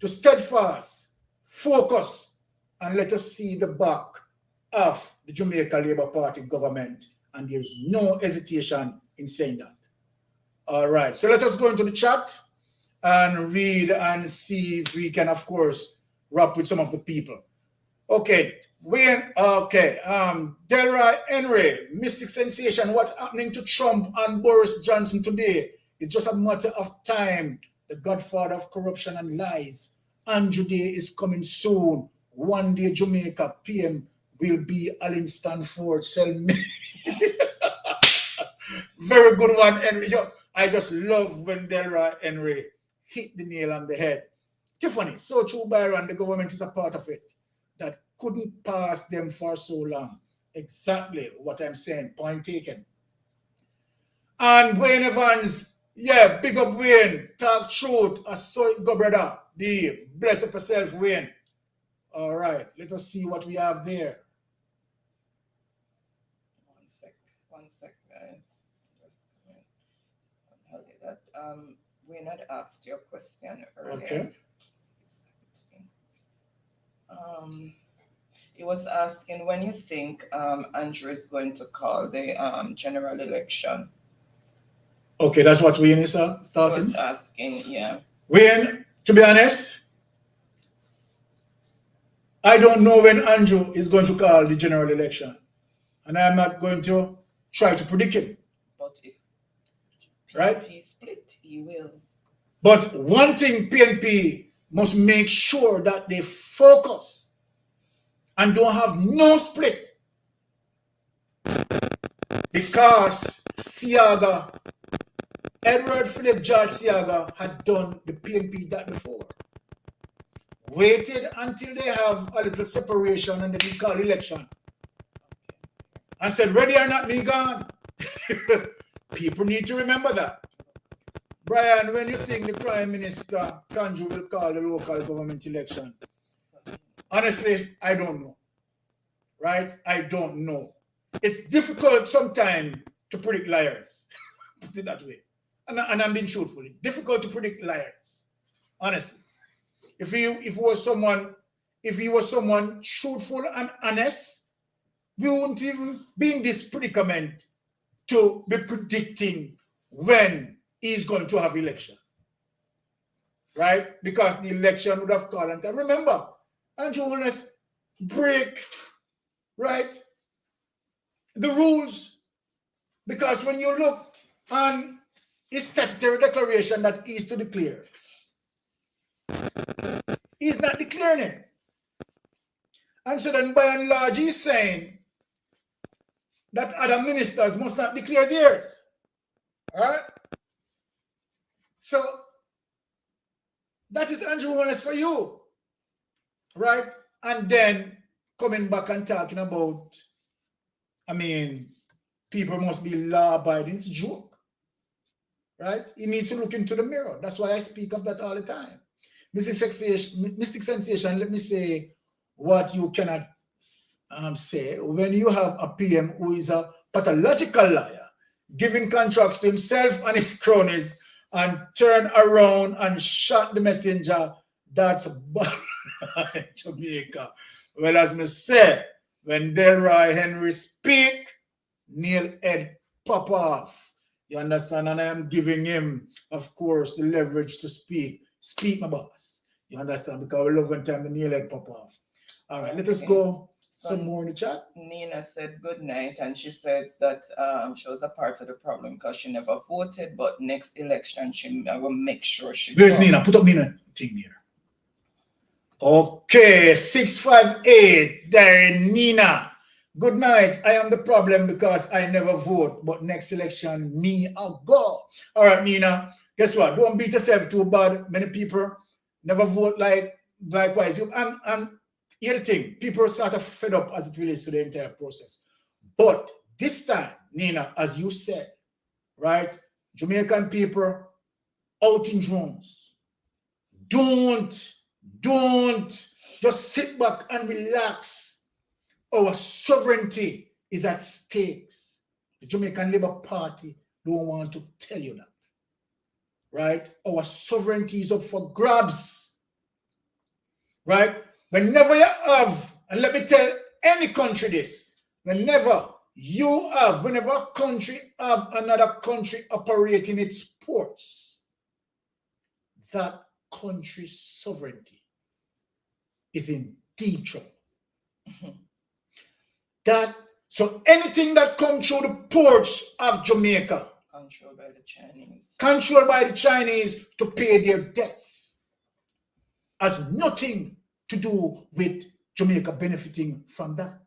A: to steadfast, focus, and let us see the back of the Jamaica Labour Party government. And there's no hesitation in saying that. All right, so let us go into the chat and read and see if we can, of course, wrap with some of the people. Okay, Delroy Henry, Mystic Sensation, what's happening to Trump and Boris Johnson today? It's just a matter of time. The godfather of corruption and lies. Andrew Day is coming soon. One day Jamaica PM will be Alan Stanford. Sell me. Very good one, Henry. I just love when Delroy Henry hit the nail on the head. Tiffany, so true, Byron, the government is a part of it. That couldn't pass them for so long. Exactly what I'm saying. Point taken. And Wayne Evans, yeah, big up Wayne. Talk truth. I saw it go, brother. Bless up yourself, Wayne. All right, let us see what we have there.
B: One sec, guys. Just I'll get that. Wayne had asked your question earlier.
A: Okay.
B: He was asking when you think Andrew is going to call the general election.
A: Okay, that's what Wayne is starting.
B: He was asking, yeah.
A: Wayne, to be honest, I don't know when Andrew is going to call the general election. And I'm not going to try to predict him.
B: But if
A: right?
B: PNP split, he will.
A: But one thing PNP must make sure that they focus and don't have no split. Because Siaga, Edward Philip George Siaga had done the PNP that before. Waited until they have a little separation and then he called election. And said, ready or not, me gone. People need to remember that. Brian, when you think the Prime Minister Kanju will call the local government election, honestly, I don't know. Right? I don't know. It's difficult sometimes to predict liars. Put it that way. And I'm being truthful. It's difficult to predict liars. Honestly. If he was someone truthful and honest, we wouldn't even be in this predicament to be predicting when he's going to have election. Right? Because the election would have called. And remember, Andrew Holness break, right, the rules. Because when you look on his statutory declaration that he is to declare, he's not declaring it. And so then by and large, he's saying that other ministers must not declare theirs. All right? So that is Andrew Holness for you. Right? And then coming back and talking about, I mean, people must be law-abiding. It's a joke. Right? He needs to look into the mirror. That's why I speak of that all the time. Mystic Sensation, let me say what you cannot say. When you have a PM who is a pathological liar, giving contracts to himself and his cronies, and turn around and shot the messenger, that's bad in Jamaica. Well, as me say, when Delroy Henry speak, Neil head pop off. You understand? And I am giving him, of course, the leverage to speak. Speak, my boss. You understand? Because we love when time the nail head pop off. All right, let us go some more in the chat.
B: Nina said good night, and she says that she was a part of the problem because she never voted, but next election she will make sure she
A: Where's
B: goes.
A: Nina? Put up Nina thing here. Okay, 658. There, Nina. Good night. I am the problem because I never vote, but next election, me, I'll go. All right, Nina. Guess what? Don't beat yourself too bad. Many people never vote likewise. And here's the thing. People are sort of fed up as it relates to the entire process. But this time, Nina, as you said, right? Jamaican people out in drones. Don't just sit back and relax. Our sovereignty is at stake. The Jamaican Labour Party don't want to tell you that. Right? Our sovereignty is up for grabs. Right? Whenever you have, and let me tell any country this, whenever a country have another country operating its ports, that country's sovereignty is in deep trouble. So anything that comes through the ports of Jamaica,
B: Controlled by the Chinese
A: to pay their debts, has nothing to do with Jamaica benefiting from that.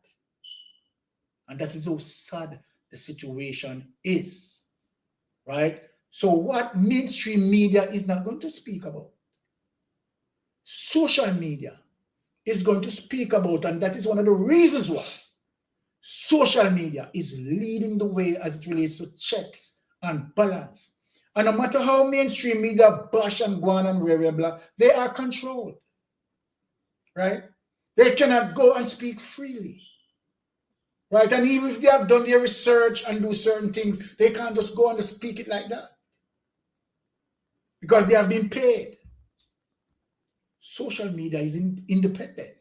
A: And that is how sad the situation is, right? So what mainstream media is not going to speak about, social media is going to speak about, and that is one of the reasons why social media is leading the way as it relates to checks and balance. And no matter how mainstream media bash and go on and blah, they are controlled, right? They cannot go and speak freely, right? And even if they have done their research and do certain things, they can't just go and speak it like that because they have been paid. Social media is independent,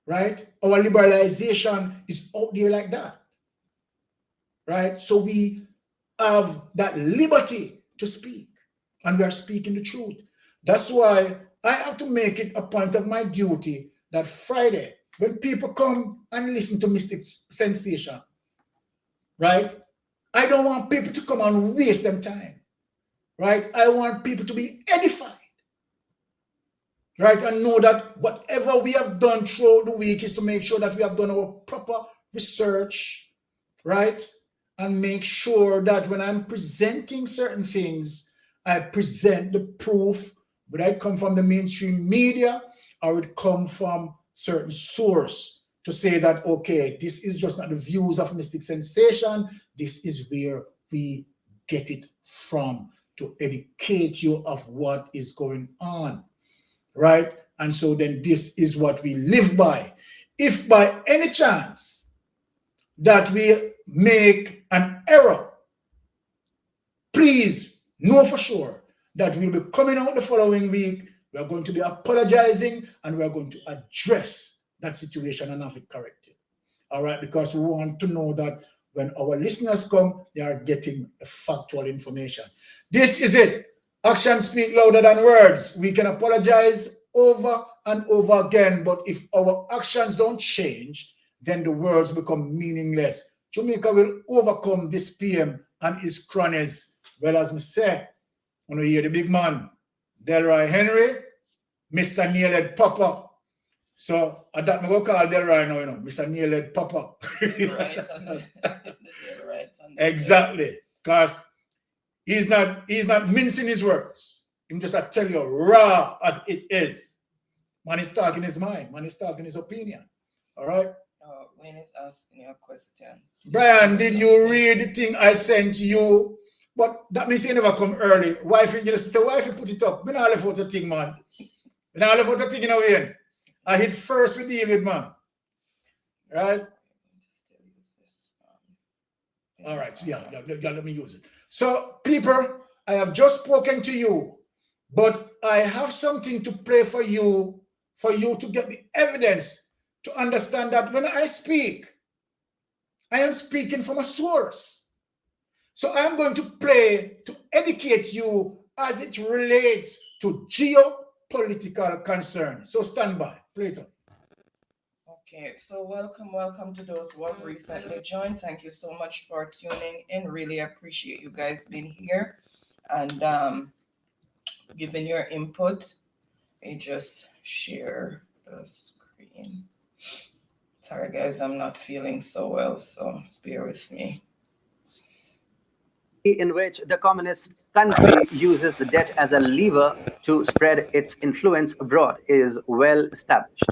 A: right? Our liberalization is out there like that, right? So we have that liberty to speak, and we are speaking the truth. That's why I have to make it a point of my duty that Friday, when people come and listen to Mystic Sensation, right? I don't want people to come and waste them time, right? I want people to be edified, right? And know that whatever we have done throughout the week is to make sure that we have done our proper research, right? And make sure that when I'm presenting certain things, I present the proof, whether it come from the mainstream media or it come from certain source to say that, okay, this is just not the views of Mystic Sensation. This is where we get it from to educate you of what is going on, right? And so then this is what we live by. If by any chance that we make an error, please know for sure that we'll be coming out the following week. We're going to be apologizing and we're going to address that situation and have it corrected. All right, because we want to know that when our listeners come, they are getting the factual information. This is it. Actions speak louder than words. We can apologize over and over again, but if our actions don't change, then the words become meaningless. Jamaica will overcome this PM and his cronies. Well, as me say, when we hear the big man, Delroy Henry, Mr. Nailhead Papa. So I that me go call Delroy now, you know, Mr. Nailhead Papa. Exactly, because he's not mincing his words. He just tell you raw as it is. Man is talking his mind. Man is talking his opinion. All right.
B: Wayne is asking you a question.
A: Brian, did you read the thing I sent you? But that means you never come early. Wifey just say, wifey put it up. Me not left out the thing, man. Me not left out the thing in a way. I hit first with David, man. Right? All right. So yeah, let me use it. So, people, I have just spoken to you, but I have something to play for you to get the evidence to understand that when I speak, I am speaking from a source. So I'm going to play to educate you as it relates to geopolitical concern. So stand by. Play it up.
B: Okay, so welcome to those who have recently joined. Thank you so much for tuning in. Really appreciate you guys being here and giving your input. I just share the screen. Sorry guys, I'm not feeling so well, so bear with me.
M: In which the communist country uses debt as a lever to spread its influence abroad is well established.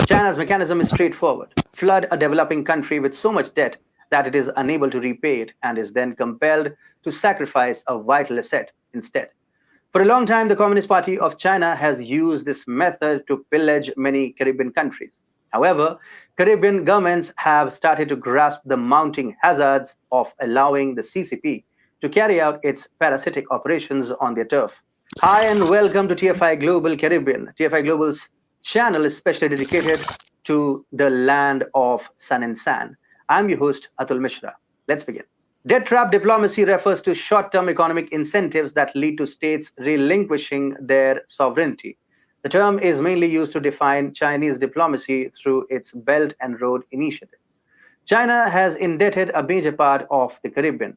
M: China's mechanism is straightforward. Flood a developing country with so much debt that it is unable to repay it and is then compelled to sacrifice a vital asset instead. For a long time, the Communist Party of China has used this method to pillage many Caribbean countries. However, Caribbean governments have started to grasp the mounting hazards of allowing the CCP to carry out its parasitic operations on their turf. Hi and welcome to TFI Global Caribbean. TFI Global's channel is specially dedicated to the land of sun and sand. I'm your host, Atul Mishra. Let's begin. Debt trap diplomacy refers to short-term economic incentives that lead to states relinquishing their sovereignty. The term is mainly used to define Chinese diplomacy through its Belt and Road Initiative. China has indebted a major part of the Caribbean.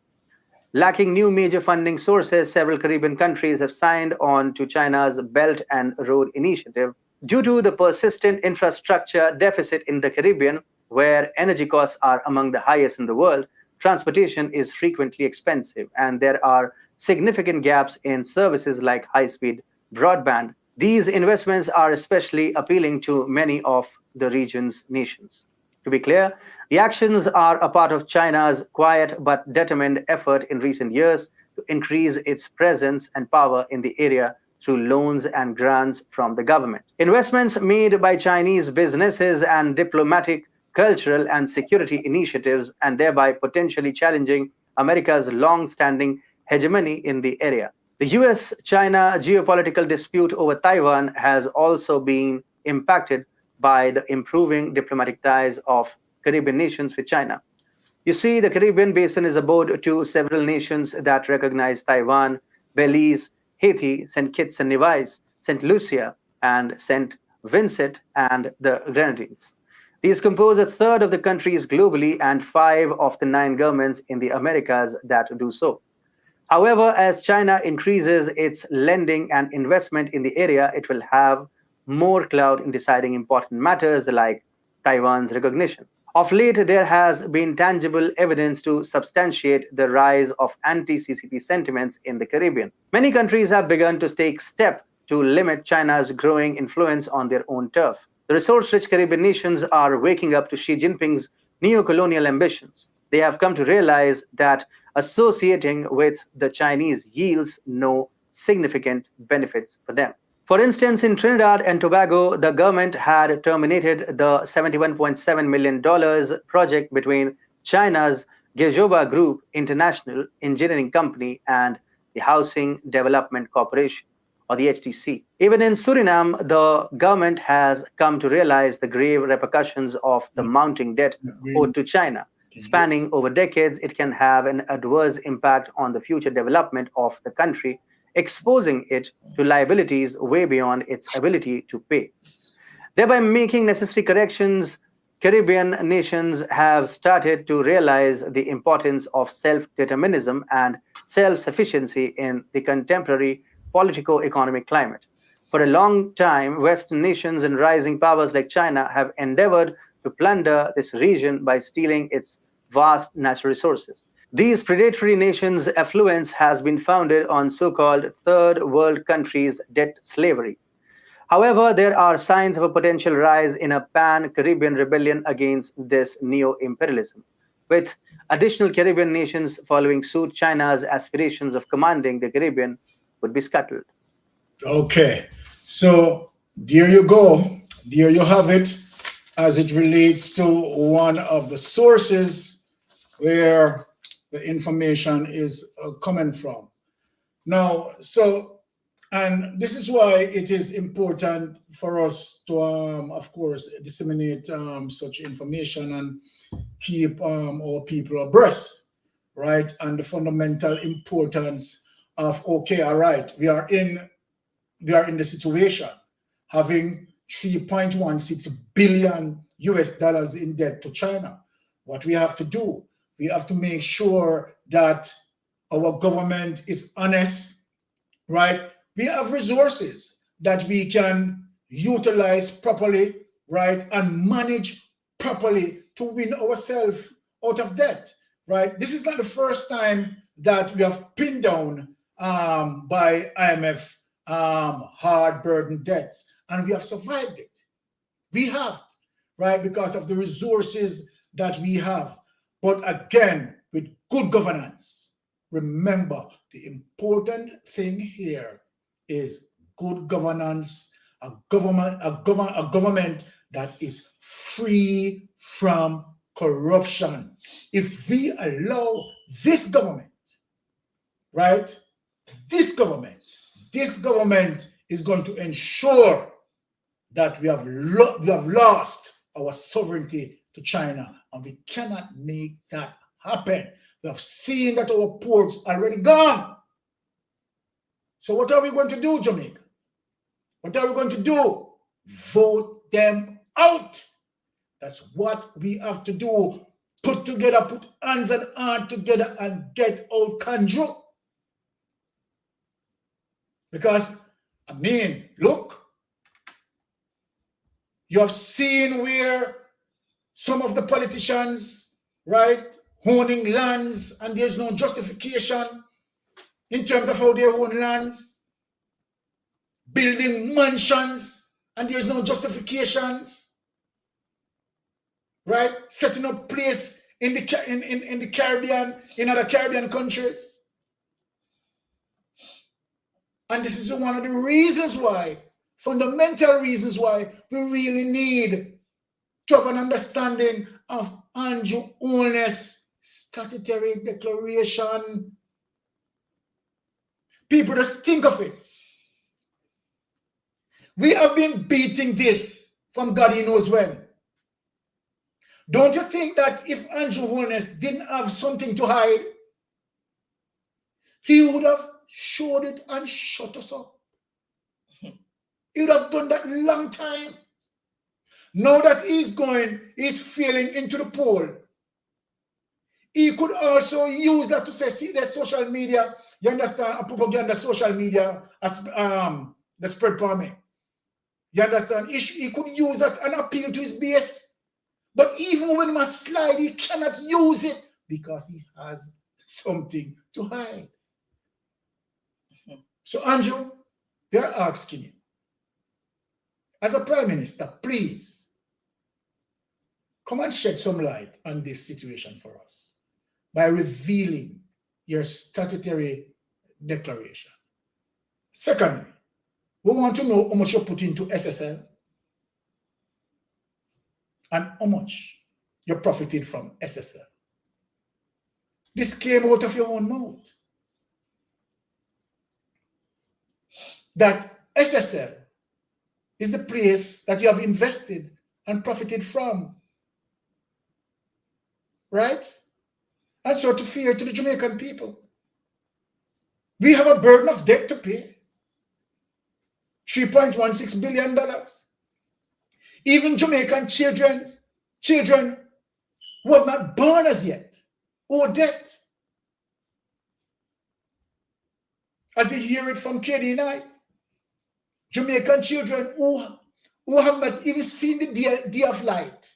M: Lacking new major funding sources, several Caribbean countries have signed on to China's Belt and Road Initiative. Due to the persistent infrastructure deficit in the Caribbean, where energy costs are among the highest in the world, transportation is frequently expensive, and there are significant gaps in services like high-speed broadband. These investments are especially appealing to many of the region's nations. To be clear, the actions are a part of China's quiet but determined effort in recent years to increase its presence and power in the area through loans and grants from the government. Investments made by Chinese businesses and diplomatic, cultural, and security initiatives, and thereby potentially challenging America's long-standing hegemony in the area. The US-China geopolitical dispute over Taiwan has also been impacted by the improving diplomatic ties of Caribbean nations with China. You see, the Caribbean basin is abode to several nations that recognize Taiwan, Belize, Haiti, St. Kitts and Nevis, St. Lucia, and St. Vincent and the Grenadines. These compose a third of the countries globally and 5 of the 9 governments in the Americas that do so. However, as China increases its lending and investment in the area, it will have more clout in deciding important matters like Taiwan's recognition. Of late, there has been tangible evidence to substantiate the rise of anti-CCP sentiments in the Caribbean. Many countries have begun to take steps to limit China's growing influence on their own turf. The resource-rich Caribbean nations are waking up to Xi Jinping's neo-colonial ambitions. They have come to realize that associating with the Chinese yields no significant benefits for them. For instance, in Trinidad and Tobago, the government had terminated the $71.7 million project between China's Geopolitical Group International Engineering Company and the Housing Development Corporation, or the HDC. Even in Suriname, the government has come to realize the grave repercussions of the mounting debt owed to China. Spanning over decades, it can have an adverse impact on the future development of the country, exposing it to liabilities way beyond its ability to pay. Thereby making necessary corrections, Caribbean nations have started to realize the importance of self-determinism and self-sufficiency in the contemporary politico-economic climate. For a long time, Western nations and rising powers like China have endeavored to plunder this region by stealing its vast natural resources. These predatory nations' affluence has been founded on so-called third world countries' debt slavery. However, there are signs of a potential rise in a pan-Caribbean rebellion against this neo-imperialism. With additional Caribbean nations following suit, China's aspirations of commanding the Caribbean would be scuttled.
A: Okay, so there you go. There you have it as it relates to one of the sources where the information is coming from. Now, and this is why it is important for us to, of course, disseminate such information and keep our people abreast, right? And the fundamental importance of, okay, all right, we are in the situation having $3.16 billion in debt to China. What we have to do, we have to make sure that our government is honest, right? We have resources that we can utilize properly, right? And manage properly to win ourselves out of debt, right? This is not the first time that we have pinned down by IMF hard burden debts, and we have survived it. We have, right? Because of the resources that we have. But again, with good governance, remember the important thing here is good governance, a government that is free from corruption. If we allow this government, right, this government is going to ensure that we have lost our sovereignty to China, and we cannot make that happen. We have seen that our ports are already gone. So what are we going to do, Jamaica? What are we going to do? Vote them out. That's what we have to do. Put hands and heart together and get out control. Because, I mean, look, you have seen where some of the politicians, right, owning lands, and there's no justification in terms of how they own lands, building mansions, and there's no justifications, right, setting up place in the Caribbean, in other Caribbean countries. And this is one of the reasons why, fundamental reasons why, we really need to have an understanding of Andrew Holness' statutory declaration. People just think of it. We have been beating this from God he knows when. Don't you think that if Andrew Holness didn't have something to hide, he would have showed it and shut us up? He would have done that a long time. Now that he's feeling into the poll, he could also use that to say, see, there's social media, you understand, a propaganda social media as the spread for me. You understand? He could use that and appeal to his base. But even when he slide, he cannot use it because he has something to hide. So, Andrew, they're asking you, as a Prime Minister, please come and shed some light on this situation for us by revealing your statutory declaration. Secondly, we want to know how much you put into SSL and how much you profited from SSL. This came out of your own mouth. That SSL is the place that you have invested and profited from. Right? And so to fear to the Jamaican people. We have a burden of debt to pay. $3.16 billion. Even Jamaican children who have not born as yet owe debt. As you hear it from KD Knight, Jamaican children who have not even seen the day of light,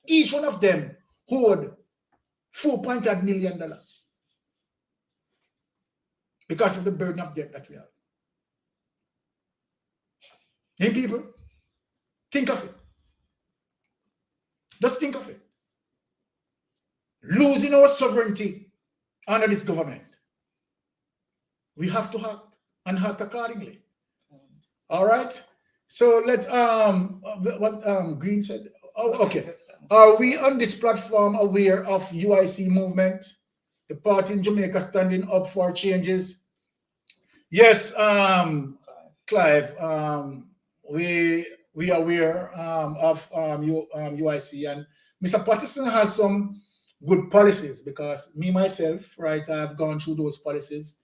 A: each one of them owed $4.8 million because of the burden of debt that we have. Hey, people, think of it. Just think of it. Losing our sovereignty under this government. We have to act and act accordingly. All right. So let what Green said. Oh, okay. Are we on this platform aware of UIC movement? The party in Jamaica standing up for changes. Yes, Clive. We are aware of UIC, and Mr. Patterson has some good policies because me myself, right, I've gone through those policies,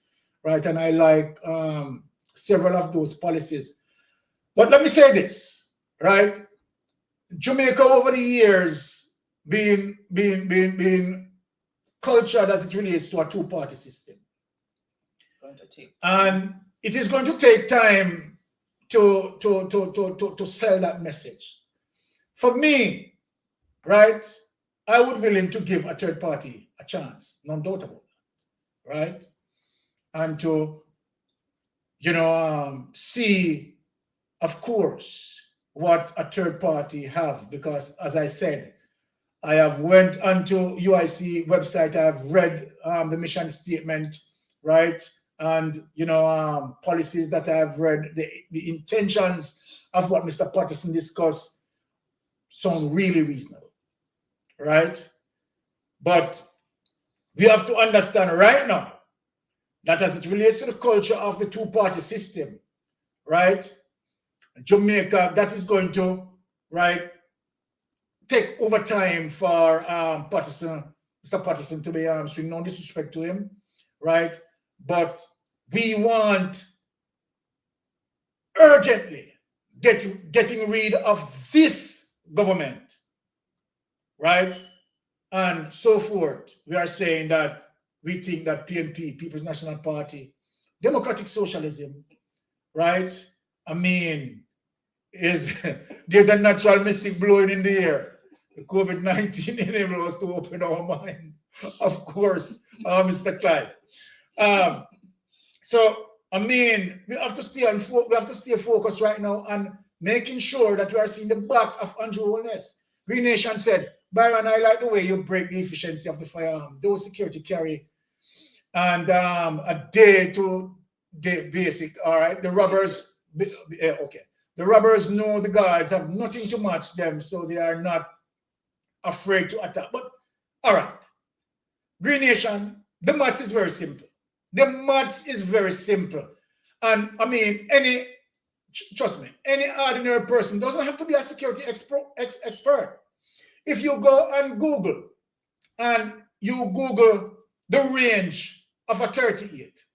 A: right, and I like several of those policies. But let me say this, right? Jamaica over the years being cultured as it relates to a two-party system, and it is going to take time to sell that message. For me, right, I would be willing to give a third party a chance, no doubt about that, right? And to, see, of course, what a third party have, because as I said, I have went onto UIC website, I have read the mission statement, right? And, policies that I have read, the intentions of what Mr. Patterson discussed sound really reasonable, right? But we have to understand right now that as it relates to the culture of the two-party system, right? Jamaica, that is going to, right, take over time for Mr. Patterson to be showing no disrespect to him, right? But we want urgently getting rid of this government, right? And so forth. We are saying that we think that PNP, People's National Party, democratic socialism, right? I mean, there's a natural mystic blowing in the air. The COVID-19 enabled us to open our mind, of course, Mr. Clive. So I mean, we have to stay focused right now on making sure that we are seeing the back of Andrew Holness. Green Nation said, Byron, I like the way you break the efficiency of the firearm. Those security carry and a day to day basic. All right, the robbers. Okay, the robbers know the guards have nothing to match them, so they are not afraid to attack. But all right, Green Nation, the maths is very simple. The maths is very simple. And I mean, trust me, any ordinary person doesn't have to be a security expert. If you go and Google, and you Google the range of a 38,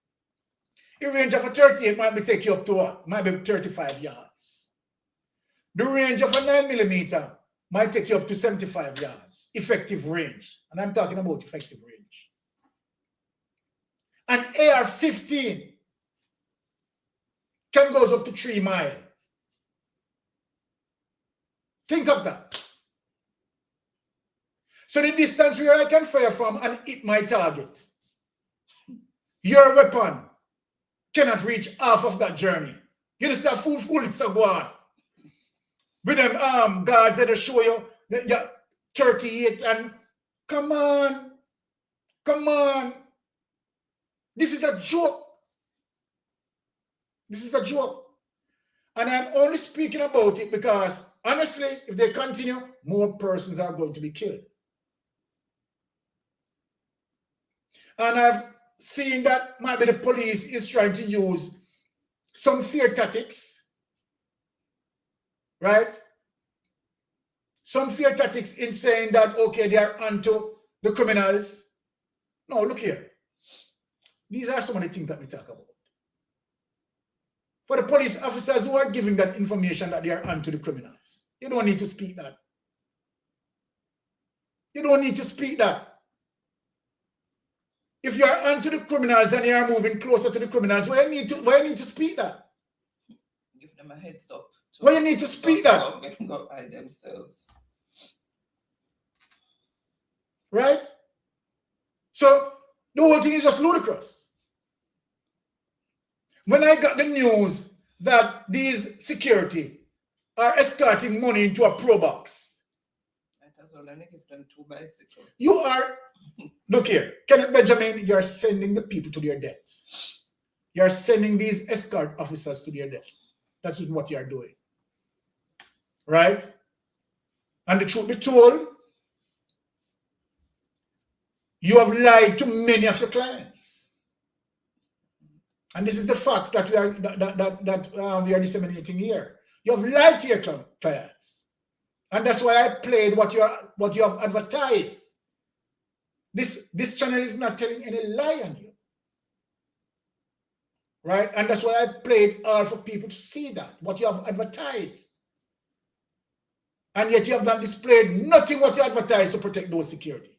A: the range of a 38 might be take you up to what? Might be 35 yards. The range of a 9mm might take you up to 75 yards, effective range. And I'm talking about effective range. An AR-15 can go up to 3 miles. Think of that. So the distance where I can fire from and hit my target, your weapon cannot reach half of that journey. You just have full to go on. With them guards that show you that you're 38 and come on. This is a joke. This is a joke. And I'm only speaking about it because, honestly, if they continue, more persons are going to be killed. And I've seen that maybe the police is trying to use some fear tactics, right? Some fear tactics in saying that, okay, they are onto the criminals. No, look here. These are some of the things that we talk about. For the police officers who are giving that information that they are onto the criminals, you don't need to speak that. You don't need to speak that. If you are onto the criminals and you are moving closer to the criminals, why you need to speak that?
B: Give them a heads up.
A: Why you need to speak that?
B: Go by themselves.
A: Right? So the whole thing is just ludicrous. When I got the news that these security are escorting money into a pro box,
B: give them 2 bicycles.
A: You are, look here, Kenneth Benjamin, you are sending the people to their death. You are sending these escort officers to their death. That's what you are doing. Right? And the truth be told, you have lied to many of your clients. And this is the facts that we are disseminating here. You have lied to your clients. And that's why I played what you have advertised. This channel is not telling any lie on you. Right? And that's why I played all for people to see that, what you have advertised. And yet you have not displayed nothing what you advertised to protect those security.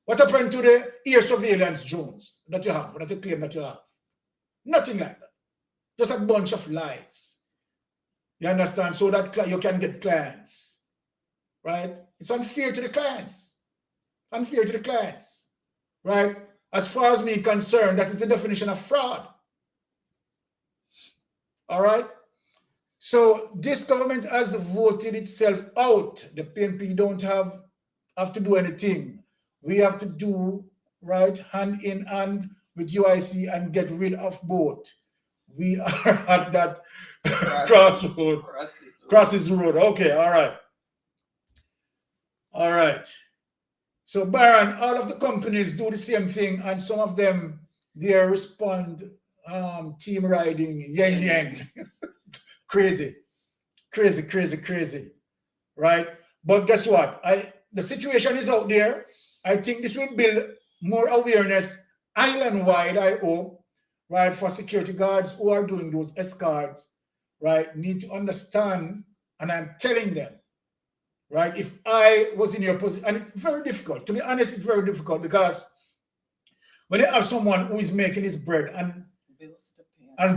A: What happened to the ear surveillance drones that you have, that you claim that you have? Nothing like that. Just a bunch of lies. You understand? So that you can get clients. Right? It's unfair to the clients. Unfair to the clients. Right? As far as me concerned, that is the definition of fraud. All right? So this government has voted itself out. The PNP don't have to do anything. We have to do, right, hand in hand with UIC and get rid of both. We are at that crosses road. Okay, all right. All right. So, Baron, all of the companies do the same thing, and some of them, they respond team riding, yang. Crazy. Right? But guess what? The situation is out there. I think this will build more awareness island-wide, I hope, right, for security guards who are doing those escorts, right, need to understand, and I'm telling them, right, if I was in your position, and it's very difficult, to be honest, it's very difficult, because when you have someone who is making his bread and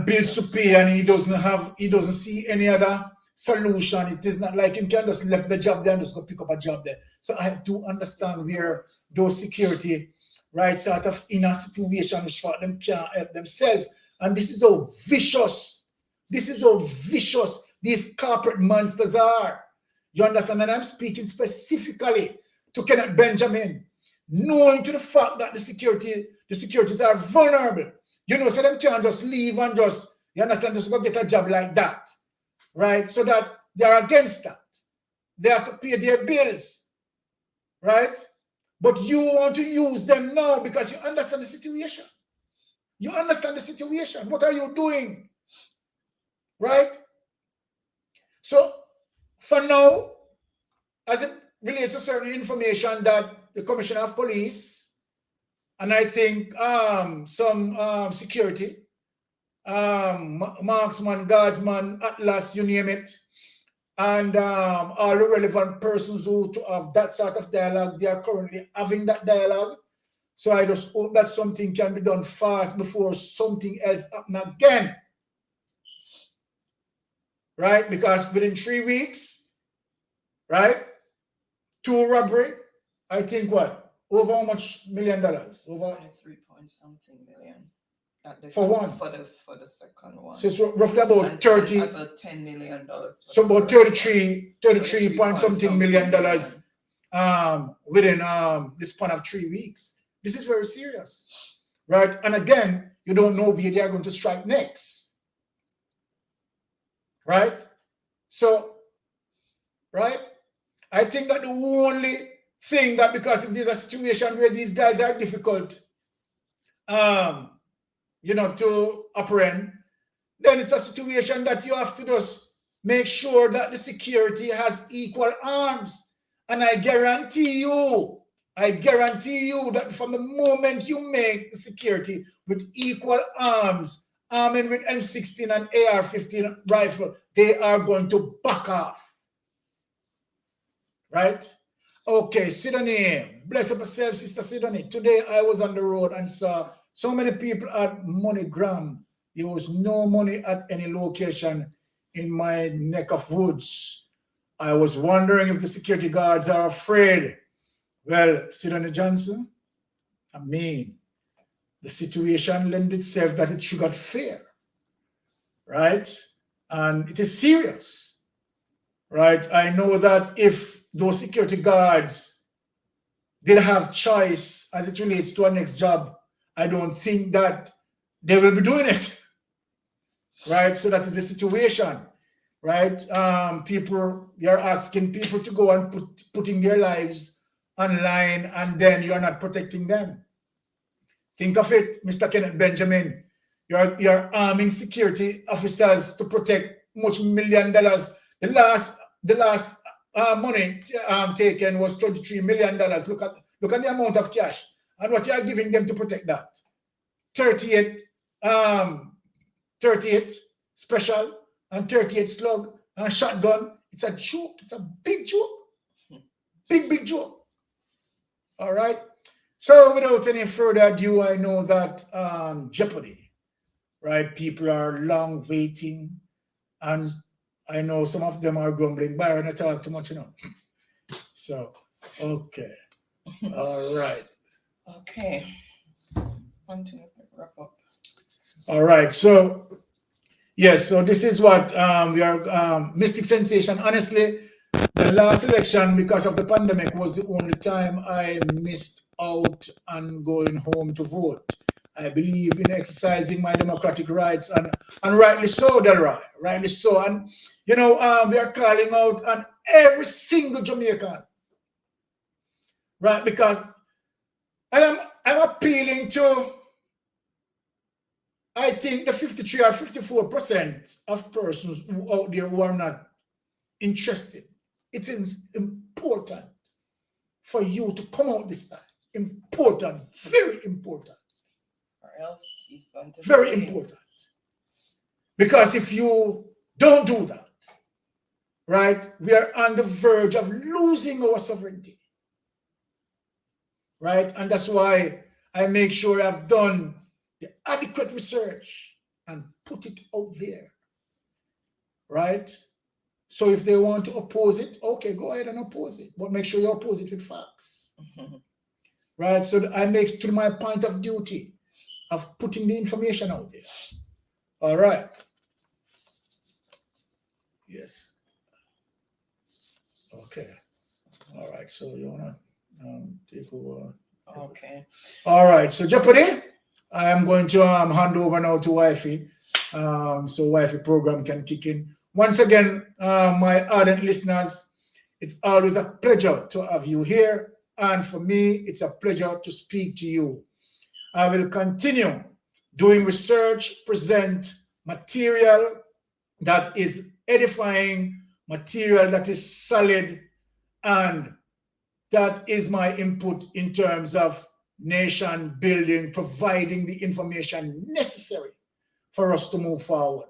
A: bills to pay, and he doesn't see any other solution, it is not like him can just left the job there and just go pick up a job there. So I do understand where those security, right, sort of in a situation which for them can't help themselves. And this is how vicious these corporate monsters are. You understand? And I'm speaking specifically to Kenneth Benjamin, knowing to the fact that the securities are vulnerable. You know, so them can't just leave and just, you understand, just go get a job like that. Right? So that they are against that. They have to pay their bills. Right? But you want to use them now because you understand the situation. You understand the situation. What are you doing? Right? So, for now, as it relates to certain information that the Commissioner of Police, and I think some security, marksman, guardsman, atlas, you name it, and all the relevant persons who have that sort of dialogue, they are currently having that dialogue. So I just hope that something can be done fast before something else happens again. Right? Because within 3 weeks, right? 2 robbery, I think what? Over how much $1 million? Over
B: 23 point something million.
A: For one.
B: For the second one.
A: So it's roughly about
B: And
A: 30.
B: About $10 million.
A: So about 33 point something million dollars within the span of 3 weeks. This is very serious, right? And again, you don't know where they are going to strike next, right? So, right? I think that the only thing that, because if there's a situation where these guys are difficult, you know, to apprehend, then it's a situation that you have to just make sure that the security has equal arms. And I guarantee you that from the moment you make the security with equal arms, arming with M16 and AR-15 rifle, they are going to back off. Right? Okay, Sidonie. Bless up yourself, Sister Sidonie. Today I was on the road and saw so many people at MoneyGram. There was no money at any location in my neck of woods. I was wondering if the security guards are afraid. Well, Sidonie Johnson, I mean, the situation lends itself that it should get fair, right? And it is serious, right? I know that if those security guards did have choice as it relates to our next job, I don't think that they will be doing it, right? So that is the situation, right? People, you're asking people to go and putting their lives online, and then you're not protecting them. Think of it, Mr. Kenneth Benjamin. You're arming security officers to protect much $1 million. The last money taken was $23 million. Look at the amount of cash and what you are giving them to protect that. 38 special and 38 slug and shotgun. It's a joke. It's a big joke. Big joke. All right. So without any further ado, I know that Jeopardy, right? People are long waiting, and I know some of them are grumbling. Byron, I talk too much, you know. So, okay. All right.
B: Okay. Continue to wrap up.
A: All right. So, yes. So this is what we are. Mystic Sensation. Honestly, the last election, because of the pandemic, was the only time I missed out on going home to vote. I believe in exercising my democratic rights, and rightly so, Delroy. Rightly so. And you know, we are calling out on every single Jamaican, right? Because I'm appealing to, I think, the 53 or 54% of persons who out there who are not interested. It is important for you to come out this time. Important, very important.
B: Or else he's going to
A: very important. Because if you don't do that, right, we are on the verge of losing our sovereignty. Right? And that's why I make sure I've done the adequate research and put it out there. Right? So if they want to oppose it, okay, go ahead and oppose it. But make sure you oppose it with facts. Right? So that I make it to my point of duty of putting the information out there. All right. Yes. Okay. All right. So you want to take over?
B: Okay.
A: All right. So Jeopardy, I am going to hand over now to Wifey. So Wifey program can kick in. Once again, my ardent listeners, it's always a pleasure to have you here. And for me, it's a pleasure to speak to you. I will continue doing research, present material that is edifying, material that is solid, and that is my input in terms of nation building, providing the information necessary for us to move forward.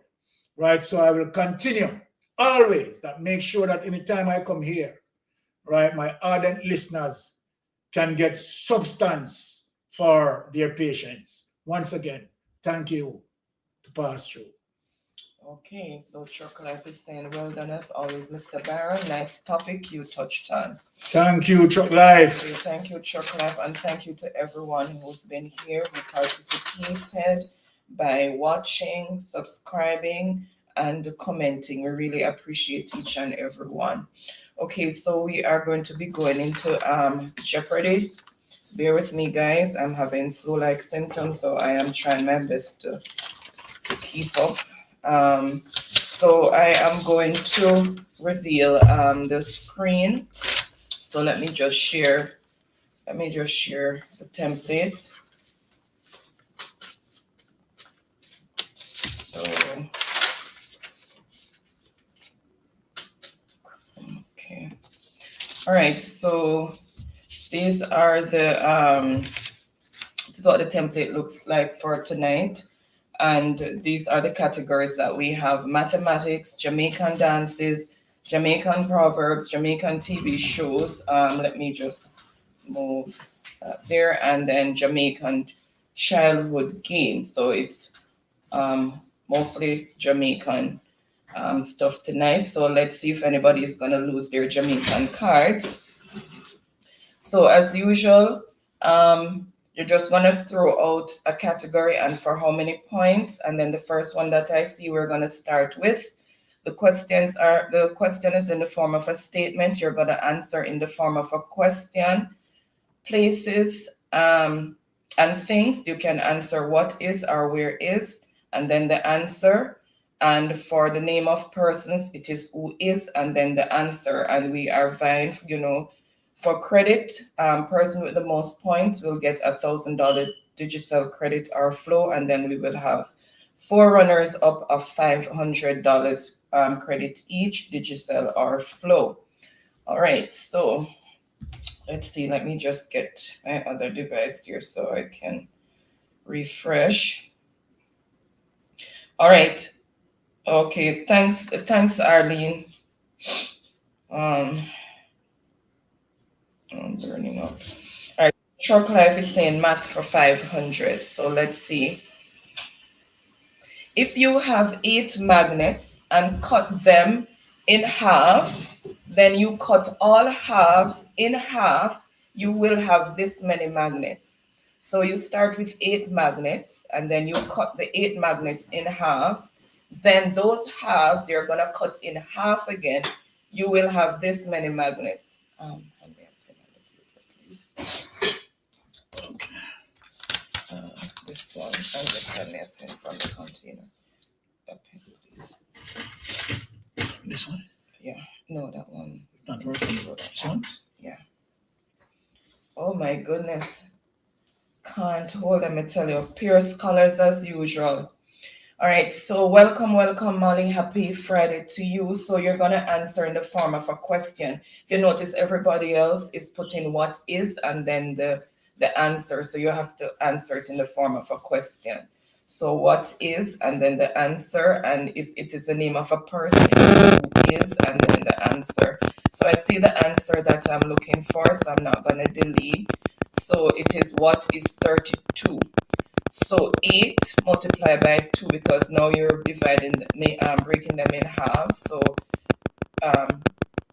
A: Right, so I will continue always that make sure that anytime I come here, right, my ardent listeners can get substance for their patience. Once again, thank you to pass through.
B: Okay, so Truck Life is saying, well done as always, Mr. Barron. Nice topic you touched on.
A: Thank you, Truck Life.
B: Okay, thank you, Truck Life, and thank you to everyone who's been here, who participated by watching, subscribing, and commenting. We really appreciate each and every one. Okay, so we are going to be going into Jeopardy. Bear with me, guys. I'm having flu-like symptoms, so I am trying my best to keep up. So I am going to reveal the screen. So let me just share the template. So okay. All right, so these are the this is what the template looks like for tonight. And these are the categories that we have: mathematics, Jamaican dances, Jamaican proverbs, Jamaican TV shows. Let me just move there, and then Jamaican childhood games. So it's mostly Jamaican stuff tonight. So let's see if anybody is going to lose their Jamaican cards. So as usual, you're just going to throw out a category and for how many points. And then the first one that I see, we're going to start with. The question is in the form of a statement. You're going to answer in the form of a question. Places and things, you can answer what is or where is, and then the answer. And for the name of persons, it is who is, and then the answer. And we are vying, for credit. Person with the most points will get $1,000 Digicel credit or flow, and then we will have 4 runners up of $500 credit each, Digicel or flow. All right, so let's see. Let me just get my other device here so I can refresh. All right. Okay. Thanks, Arlene. I'm burning up. All right. Truck Life is saying math for 500. So let's see. If you have 8 magnets and cut them in halves, then you cut all halves in half, you will have this many magnets. So you start with 8 magnets, and then you cut the 8 magnets in halves. Then those halves you're going to cut in half again. You will have this many magnets. Okay. This one, I'll just hand me a pen from the container. A pen, please.
A: This one?
B: Yeah. No, that one.
A: It's not working. This one?
B: Yeah. Oh my goodness. Can't hold, let me tell you. Pierce colors as usual. All right, so welcome, Molly. Happy Friday to you. So you're going to answer in the form of a question. If you notice, everybody else is putting what is and then the answer. So you have to answer it in the form of a question. So what is and then the answer. And if it is the name of a person, who is and then the answer. So I see the answer that I'm looking for, so I'm not going to delete. So it is what is 32. So 8 multiplied by 2, because now you're dividing, breaking them in half. So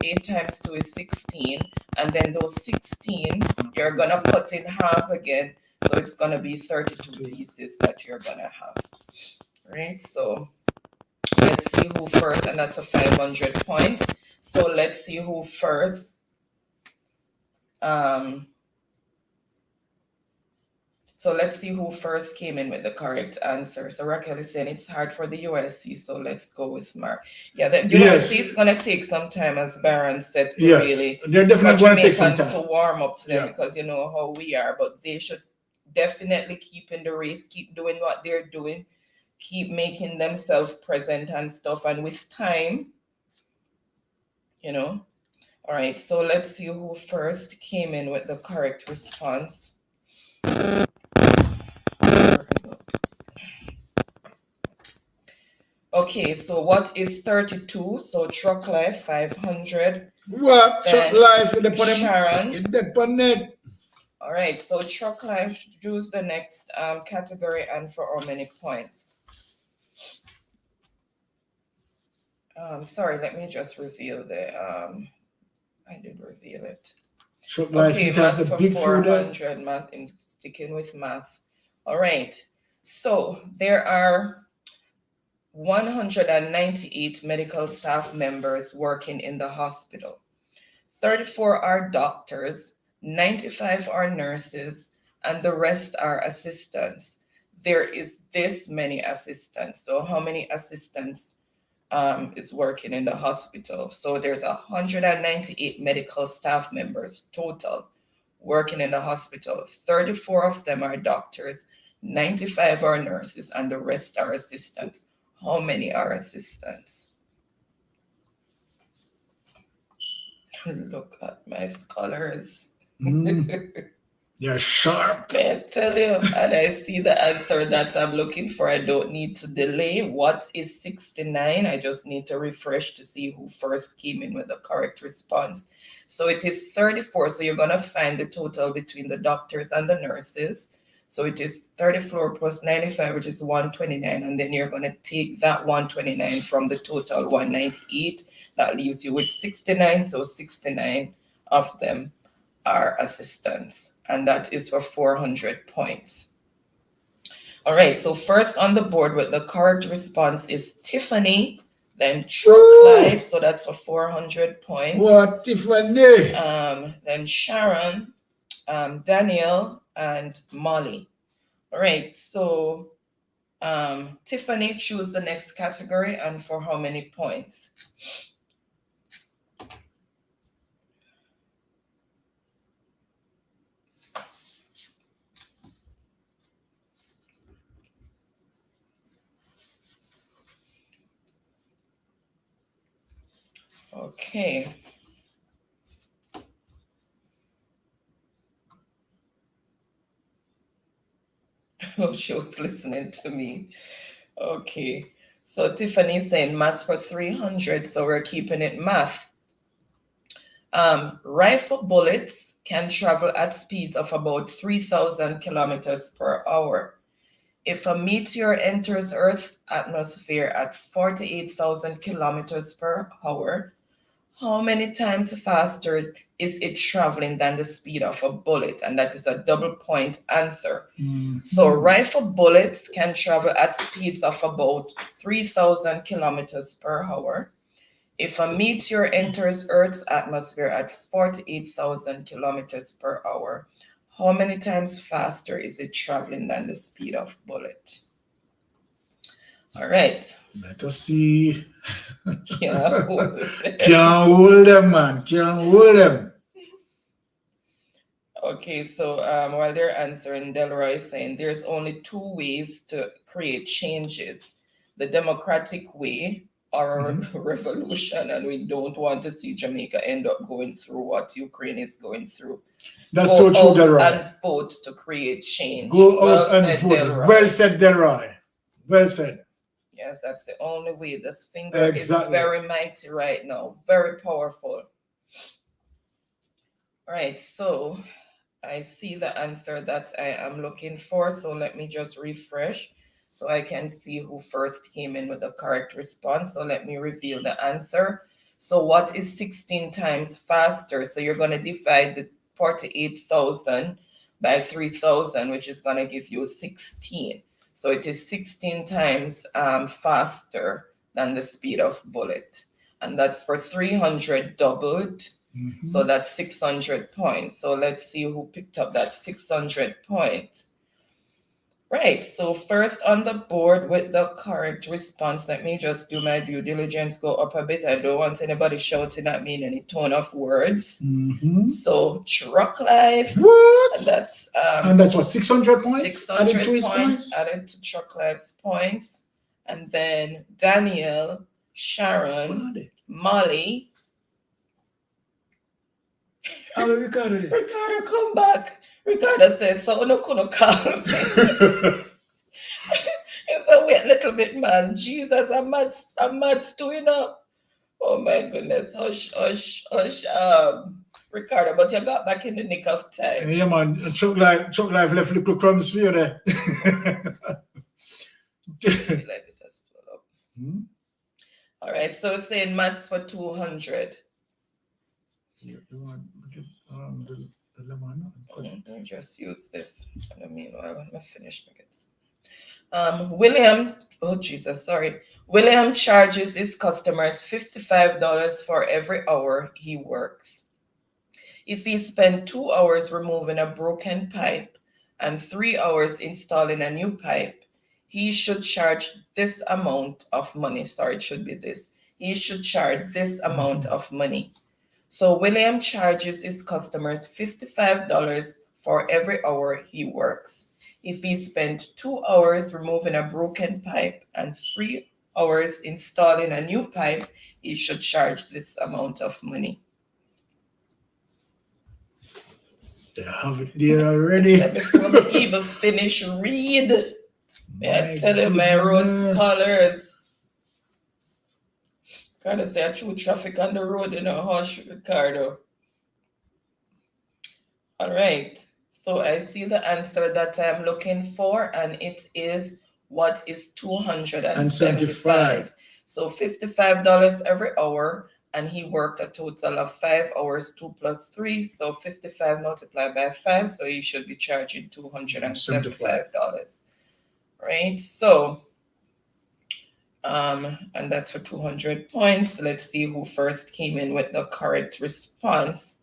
B: 8 times 2 is 16. And then those 16, you're going to cut in half again. So it's going to be 32 pieces that you're going to have. Right? So let's see who first, and that's a 500 points. So let's see who first. So let's see who first came in with the correct answer. So Raquel is saying it's hard for the USC, so let's go with Mark. Yeah, the USC is going to take some time, as Baron said, to really
A: they're definitely going to take some time
B: to warm up to them, because you know how we are. But they should definitely keep in the race, keep doing what they're doing, keep making themselves present and stuff. And with time, All right, so let's see who first came in with the correct response. Okay, so what is 32? So Truck Life 500.
A: What? Truck Life in the
B: Sharon.
A: In the
B: All right, so Truck Life, choose the next category and for how many points? Sorry, let me just reveal the I did reveal it.
A: Okay,
B: math
A: the
B: for
A: big
B: 400, math in sticking with math. All right. So there are 198 medical staff members working in the hospital. 34 are doctors, 95 are nurses, and the rest are assistants. There is this many assistants. So how many assistants is working in the hospital? So there's 198 medical staff members total working in the hospital. 34 of them are doctors, 95 are nurses, and the rest are assistants. How many are assistants? Look at my scholars.
A: You're sharp.
B: I tell you, and I see the answer that I'm looking for. I don't need to delay. What is 69? I just need to refresh to see who first came in with the correct response. So it is 34. So you're going to find the total between the doctors and the nurses. So it is 34 plus 95, which is 129. And then you're going to take that 129 from the total 198. That leaves you with 69. So 69 of them are assistants. And that is for 400 points. All right. So first on the board with the correct response is Tiffany, then Truck. So that's for 400 points.
A: What, Tiffany?
B: Then Sharon, Daniel, and Molly. All right, so Tiffany, choose the next category and for how many points? Okay. Oh, she was listening to me. Okay. So Tiffany's saying maths for 300, so we're keeping it math. Rifle bullets can travel at speeds of about 3,000 kilometers per hour. If a meteor enters Earth's atmosphere at 48,000 kilometers per hour, how many times faster is it traveling than the speed of a bullet? And that is a double point answer. So rifle bullets can travel at speeds of about 3,000 kilometers per hour. If a meteor enters Earth's atmosphere at 48,000 kilometers per hour, how many times faster is it traveling than the speed of bullet? All right.
A: Let us see.
B: Can't hold them.
A: Can't hold them, man. Can't hold them.
B: Okay, so while they're answering, Delroy is saying there's only two ways to create changes: the democratic way or a revolution, and we don't want to see Jamaica end up going through what Ukraine is going through.
A: That's so true, Delroy.
B: And vote to create change.
A: Go out and vote.
B: Delroy.
A: Well said, Delroy. Well said.
B: Yes, that's the only way. This finger is very mighty right now, very powerful. All right, so I see the answer that I am looking for. So let me just refresh so I can see who first came in with the correct response. So let me reveal the answer. So what is 16 times faster? So you're going to divide the 48,000 by 3,000, which is going to give you 16. So it is 16 times faster than the speed of bullet. And that's for 300 doubled. So that's 600 points. So let's see who picked up that 600 points. Right, so first on the board with the correct response, let me just do my due diligence, go up a bit. I don't want anybody shouting at me in any tone of words. So Truck Life.
A: What?
B: And
A: that's what, 600 points?
B: 600
A: added to his
B: points added to Truck Life's points. And then Daniel, Sharon, Molly.
A: Ricardo,
B: come back. Ricardo says, so no couldn't call me. It's a wait little bit, man. Jesus, I'm mad too, you know. Oh my goodness. Hush. Ricardo, but you got back in the nick of time.
A: Yeah, man. Chuck Life left little crumbs for you there.
B: All right, so it's saying maths for 200.
A: You want the lemon?
B: Just use this. In the meanwhile, when I finish, William, oh Jesus, sorry. William charges his customers $55 for every hour he works. If he spent 2 hours removing a broken pipe and 3 hours installing a new pipe, he should charge this amount of money. Sorry, it should be this. He should charge this amount of money. So William charges his customers $55 for every hour he works. If he spent 2 hours removing a broken pipe and 3 hours installing a new pipe, he should charge this amount of money.
A: They have it there already.
B: Before we even finish read, I tell you my road scholars. Kind of say a true traffic on the road in a hush, Ricardo. All right. So I see the answer that I'm looking for, and it is what is 275. So $55 every hour, and he worked a total of 5 hours, 2 plus 3, so 55 multiplied by 5, so he should be charging $275. Right? So, and that's for 200 points. Let's see who first came in with the correct response.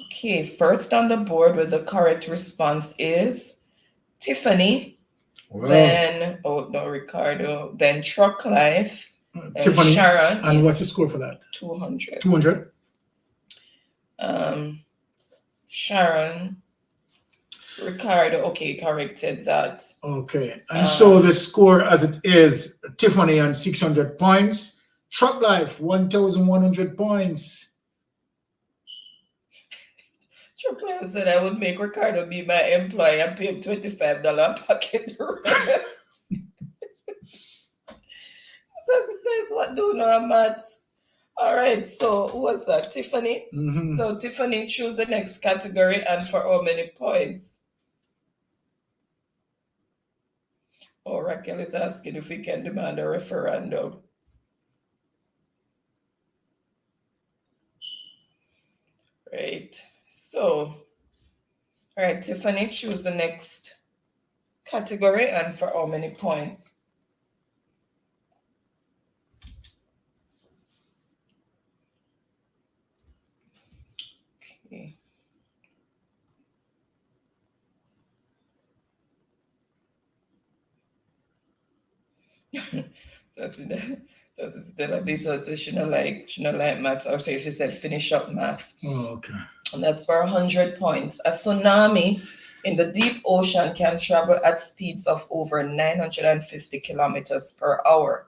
B: Okay, first on the board with the correct response is Tiffany. Wow. Then, Ricardo. Then Truck Life.
A: Tiffany.
B: Sharon.
A: And what's the score for that?
B: 200.
A: 200.
B: Sharon. Ricardo, okay, corrected that.
A: Okay, and so the score as it is, Tiffany on 600 points. Truck Life, 1,100 points.
B: Truck Life said I would make Ricardo be my employee and pay him $25 pocket rest. So it says what do no maths. All right, so who was that? Tiffany?
A: Mm-hmm.
B: So Tiffany, choose the next category and for how many points? Oh, Raquel is asking if we can demand a referendum. Right. So, all right, Tiffany, choose the next category and for how many points? Okay. That's still a bit of she not like math. Or so she said finish up math.
A: Oh, okay.
B: And that's for 100 points. A tsunami in the deep ocean can travel at speeds of over 950 kilometers per hour.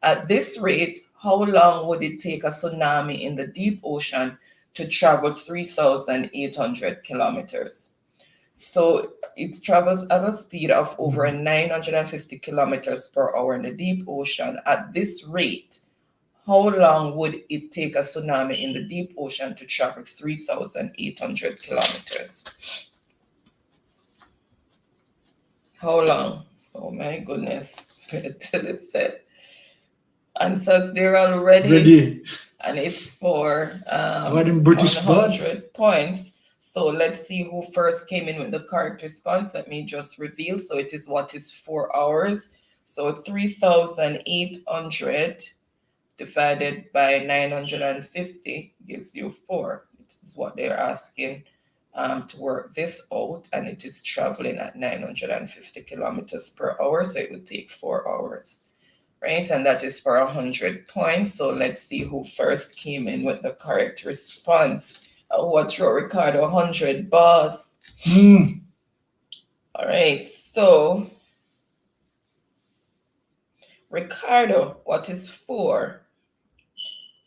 B: At this rate, how long would it take a tsunami in the deep ocean to travel 3,800 kilometers? So it travels at a speed of over 950 kilometers per hour in the deep ocean. At this rate, how long would it take a tsunami in the deep ocean to travel 3,800 kilometers? How long? Oh my goodness. Till it said. Answers there already.
A: Ready.
B: And it's for
A: British
B: 100 points. So let's see who first came in with the correct response. Let me just reveal. So it is what is 4 hours. So 3,800 divided by 950 gives you 4. This is what they're asking to work this out. And it is traveling at 950 kilometers per hour. So it would take 4 hours. Right? And that is for 100 points. So let's see who first came in with the correct response. What's your Ricardo? 100 boss. All right, so Ricardo, what is 4?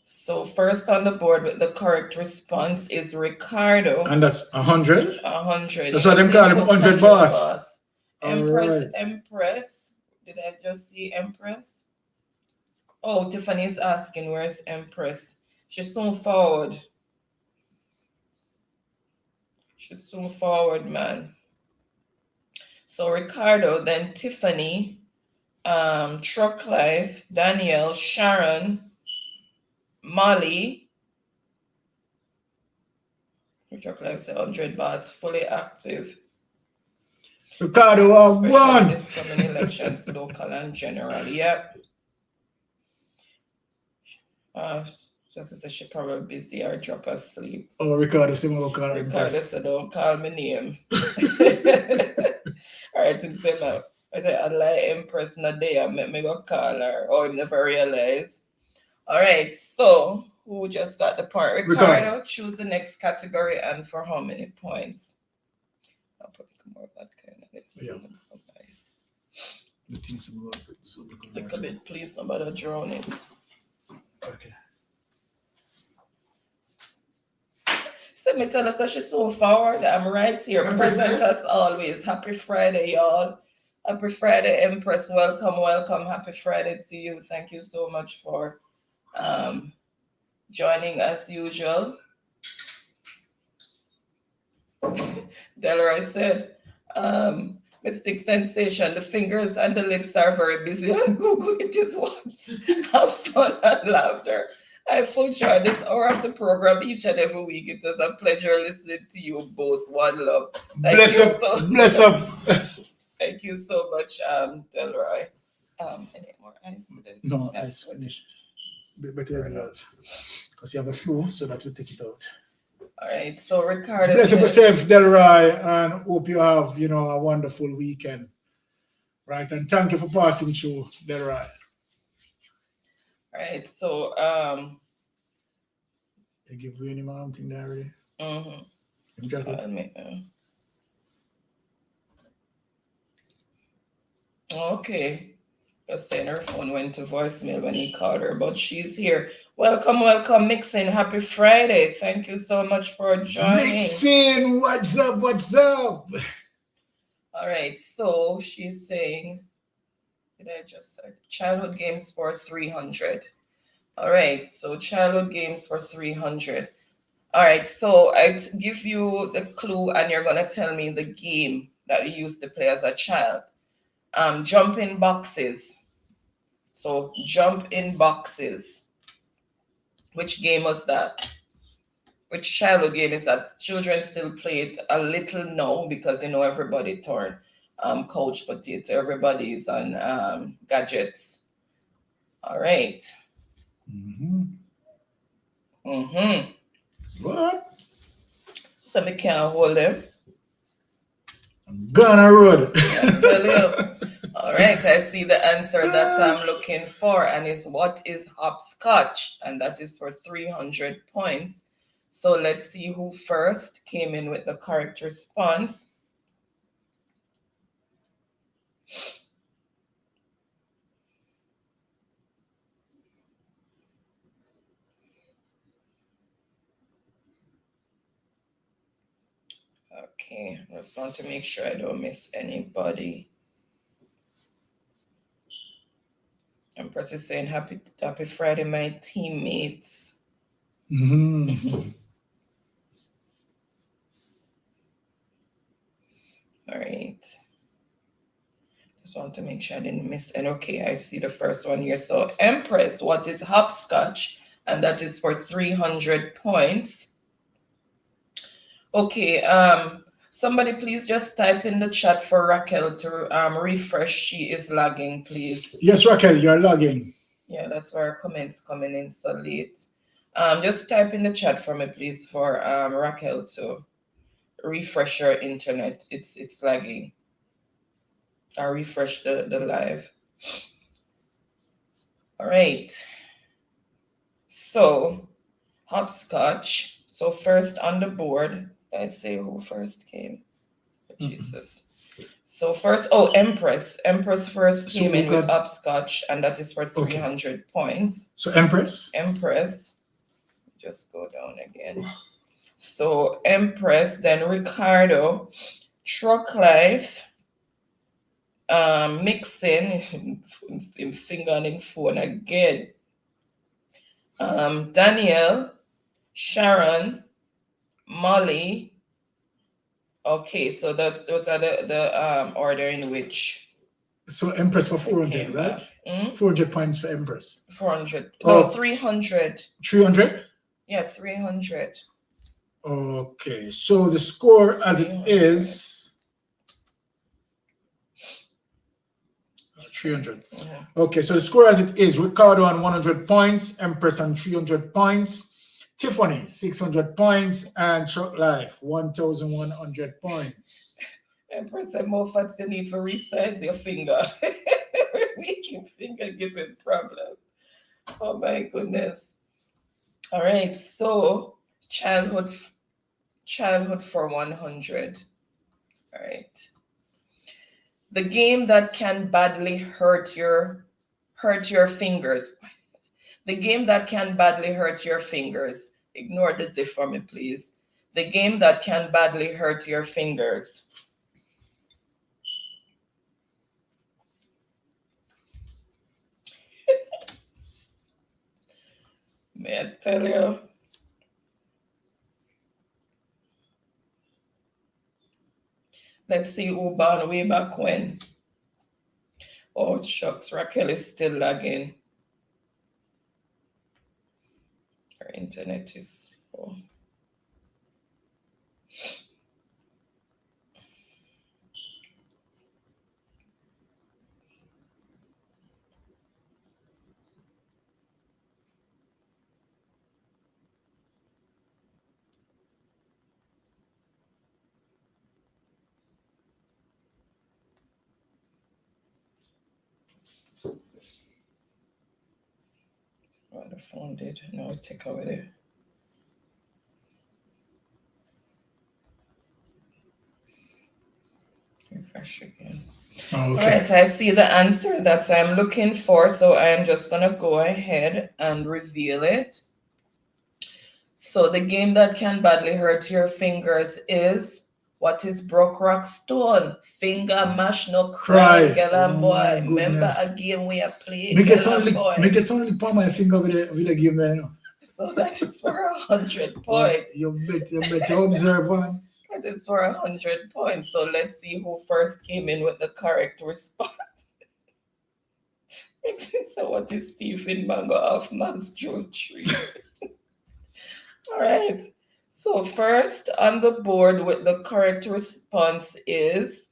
B: So first on the board with the correct response is Ricardo.
A: And that's 100?
B: 100.
A: That's what I'm calling 100 boss.
B: Empress,
A: right.
B: Empress. Did I just see Empress? Oh, Tiffany's asking where's Empress. She's soon forward. She's soon forward, man. So Ricardo, then Tiffany, Truck Life, Daniel, Sharon, Molly. Truck Life said 100 bars, fully active.
A: Ricardo, one.
B: This coming elections, local and general. Yep. Sister said she probably busy or drop asleep.
A: Oh, Ricardo, say more call
B: Ricardo said, don't call me name. All right, and say now, I lie Empress in a day, I make me go call her, or I never realize. All right, so who just got the point? Ricardo, choose the next category and for how many points? I'll put more of that kind of this.
A: Yeah.
B: So nice. Look a bit, please, somebody drown it.
A: Okay.
B: So me tell us that she's so forward. I'm right here. Present as always. Happy Friday, y'all. Happy Friday, Empress. Welcome, welcome. Happy Friday to you. Thank you so much for joining as usual. Delroy said, Mystic Sensation, the fingers and the lips are very busy on Google. It is once. Have fun and laughter. I full joy this hour of the program each and every week. It was a pleasure listening to you both. One love.
A: Bless up. Bless up.
B: Thank you so much, Delroy. Any more ice?
A: No, ice finished. Better than that. Because you have the flu, so that will take it out.
B: All right, so Ricardo.
A: Bless up yourself, Delroy, and hope you have, a wonderful weekend. Right, and thank you for passing through, Delroy.
B: All right, so
A: they give you any more thing there already?
B: Okay. Just saying her phone went to voicemail when he called her, but she's here. Welcome, welcome, Mixin. Happy Friday. Thank you so much for joining.
A: Mixin, what's up, what's up?
B: All right, so she's saying, did I just say childhood games for 300? All right, so childhood games for 300. All right, so I give you the clue and you're going to tell me the game that you used to play as a child. Jump in boxes. So jump in boxes. Which game was that? Which childhood game is that? Children still play it a little now because everybody turned couch potato. Everybody's on gadgets. All right.
A: What?
B: So me can't hold them.
A: I'm gonna roll.
B: Yeah, tell you. All right, I see the answer that I'm looking for, and it's what is hopscotch, and that is for 300 points. So let's see who first came in with the correct response. Okay, I just want to make sure I don't miss anybody. Empress is saying happy Friday, my teammates. All right. Just want to make sure I didn't miss any. Okay, I see the first one here. So Empress, what is hopscotch? And that is for 300 points. Okay, somebody please just type in the chat for Raquel to refresh. She is lagging, please.
A: Yes, Raquel, you're lagging.
B: Yeah, that's why our comments coming in so late. Just type in the chat for me, please, for Raquel to refresh your internet. It's lagging. I'll refresh the live. All right. So, hopscotch. So first on the board, I say who first came. Jesus. So first, Empress. Empress first came in with hopscotch, and that is for 300 points.
A: So Empress?
B: Empress. Just go down again. So Empress, then Ricardo, Truck Life, Mixin, in finger and in phone again. Daniel, Sharon, Molly, Okay, so those are the order in which.
A: So Empress for 400, right? 400 points for Empress.
B: 400. No, 300.
A: 300?
B: Yeah, 300.
A: Okay, so the score as it is 300. Okay, so the score as it is: Ricardo on 100 points, Empress on 300 points, Tiffany 600 points, and Short Life 1,100 points.
B: Empress and Moffat, you need to resize your finger. Making finger giving problem. Oh my goodness. All right, so childhood for 100. All right. The game that can badly hurt your fingers. The game that can badly hurt your fingers. Ignore the Z for me, please. The game that can badly hurt your fingers. May I tell you? Let's see who born way back when. Oh, shucks, Raquel is still lagging. Her internet is full. Oh, the phone did. No, I take over there. Refresh again.
A: Okay.
B: All right, I see the answer that I'm looking for, so I'm just gonna go ahead and reveal it. So the game that can badly hurt your fingers is what is broke rock stone? Finger mash no cry, girl and boy. Remember a game we are playing?
A: Make it only palm my finger with a game there. No?
B: So that is for 100 points.
A: You bet observe one.
B: That is for 100 points. So let's see who first came in with the correct response. So what is Stephen Mango of Man's Joe Tree? All right. So first on the board with the correct response is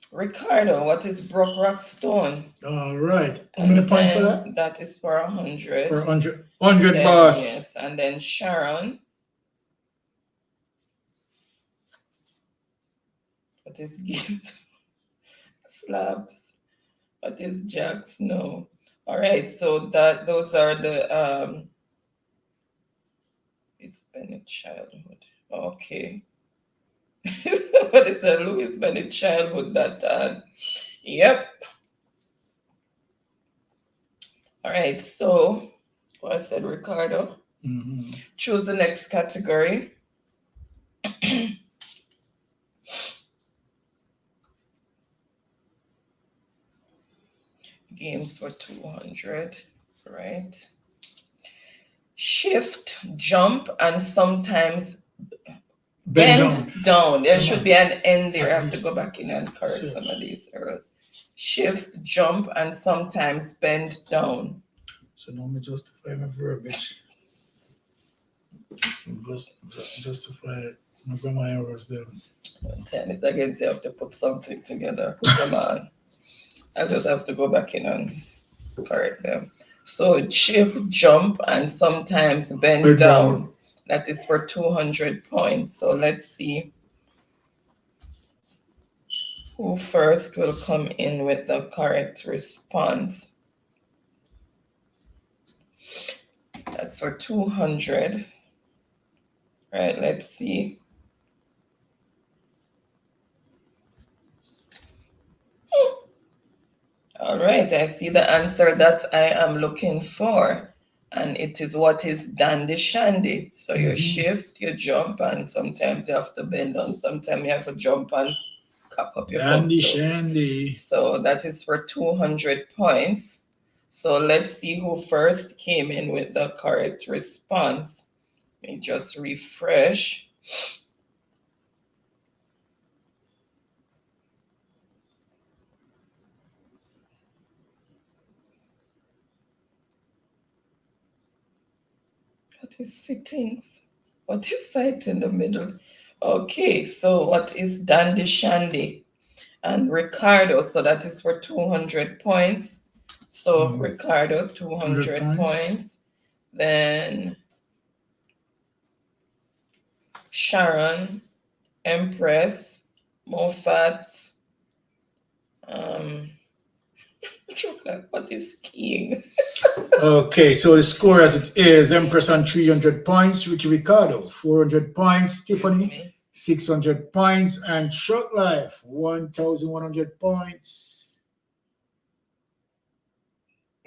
B: Ricardo. What is broke rock stone?
A: All right. How many points for that?
B: That is for 100.
A: For 100. 100 boss.
B: Yes, and then Sharon. What is gift? Slabs. What is Jacks? No. All right, so those are the it's Bennett childhood. Okay. What is a Louis Bennett childhood that yep. All right, so what I said, Ricardo. Choose the next category. Games for 200, right? Shift, jump, and sometimes bend down. There should be an end there. I have to go back in and correct some of these errors. Shift, jump, and sometimes bend down.
A: So now me justify my verbiage. Justify my grammar errors there.
B: 10 is against you have to put something together. Come on. I just have to go back in and correct them. So shift, jump, and sometimes bend down. That is for 200 points. So let's see who first will come in with the correct response. That's for 200. All right, let's see. All right, I see the answer that I am looking for. And it is what is dandy shandy. So you shift, you jump, and sometimes you have to bend down. Sometimes you have to jump and cock up your
A: Dandy
B: foot.
A: Shandy.
B: So that is for 200 points. So let's see who first came in with the correct response. Let me just refresh. What is sittings? What is sight in the middle? Okay, so what is Dandy Shandy? And Ricardo, so that is for 200 points. So Ricardo, 200 points. Then Sharon, Empress, Moffat, what is skiing?
A: Okay, so the score as it is: Empress on 300 points, Ricky Ricardo 400 points, Tiffany 600 points, and Short Life 1,100 points.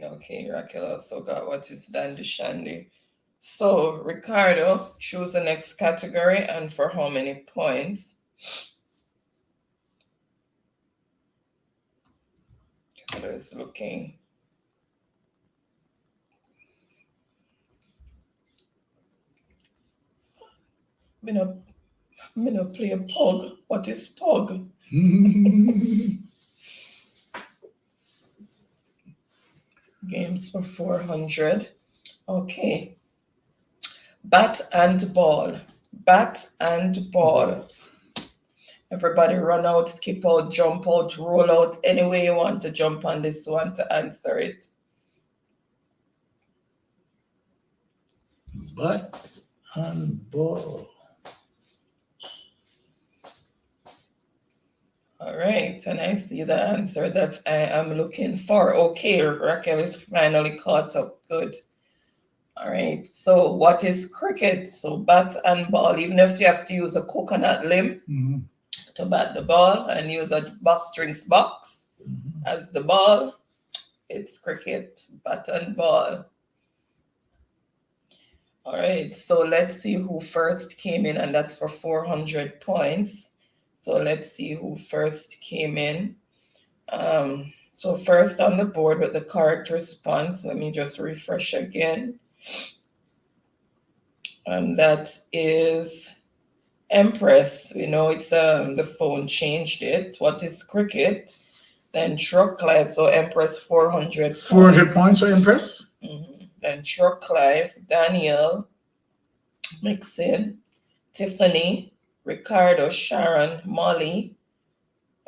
B: Okay, Raquel also got what is Dandy Shandy. So Ricardo, choose the next category and for how many points? Ricardo is looking. Me no play Pog. What is Pog? Games for 400. Okay. Bat and ball. Bat and ball. Everybody run out, skip out, jump out, roll out, any way you want to jump on this one to answer it.
A: Bat and ball.
B: All right, and I see the answer that I am looking for. Okay, Raquel is finally caught up. Good. All right, so what is cricket? So bat and ball, even if you have to use a coconut limb to bat the ball and use a box drinks box as the ball, it's cricket, bat and ball. All right, so let's see who first came in, and that's for 400 points. So let's see who first came in. So first on the board with the correct response, let me just refresh again. And that is Empress. We know it's the phone changed it. What is cricket? Then Truck Life. So Empress 400 points.
A: 400 points for Empress?
B: Then Truck Life, Daniel, Mixin, Tiffany, Ricardo, Sharon, Molly.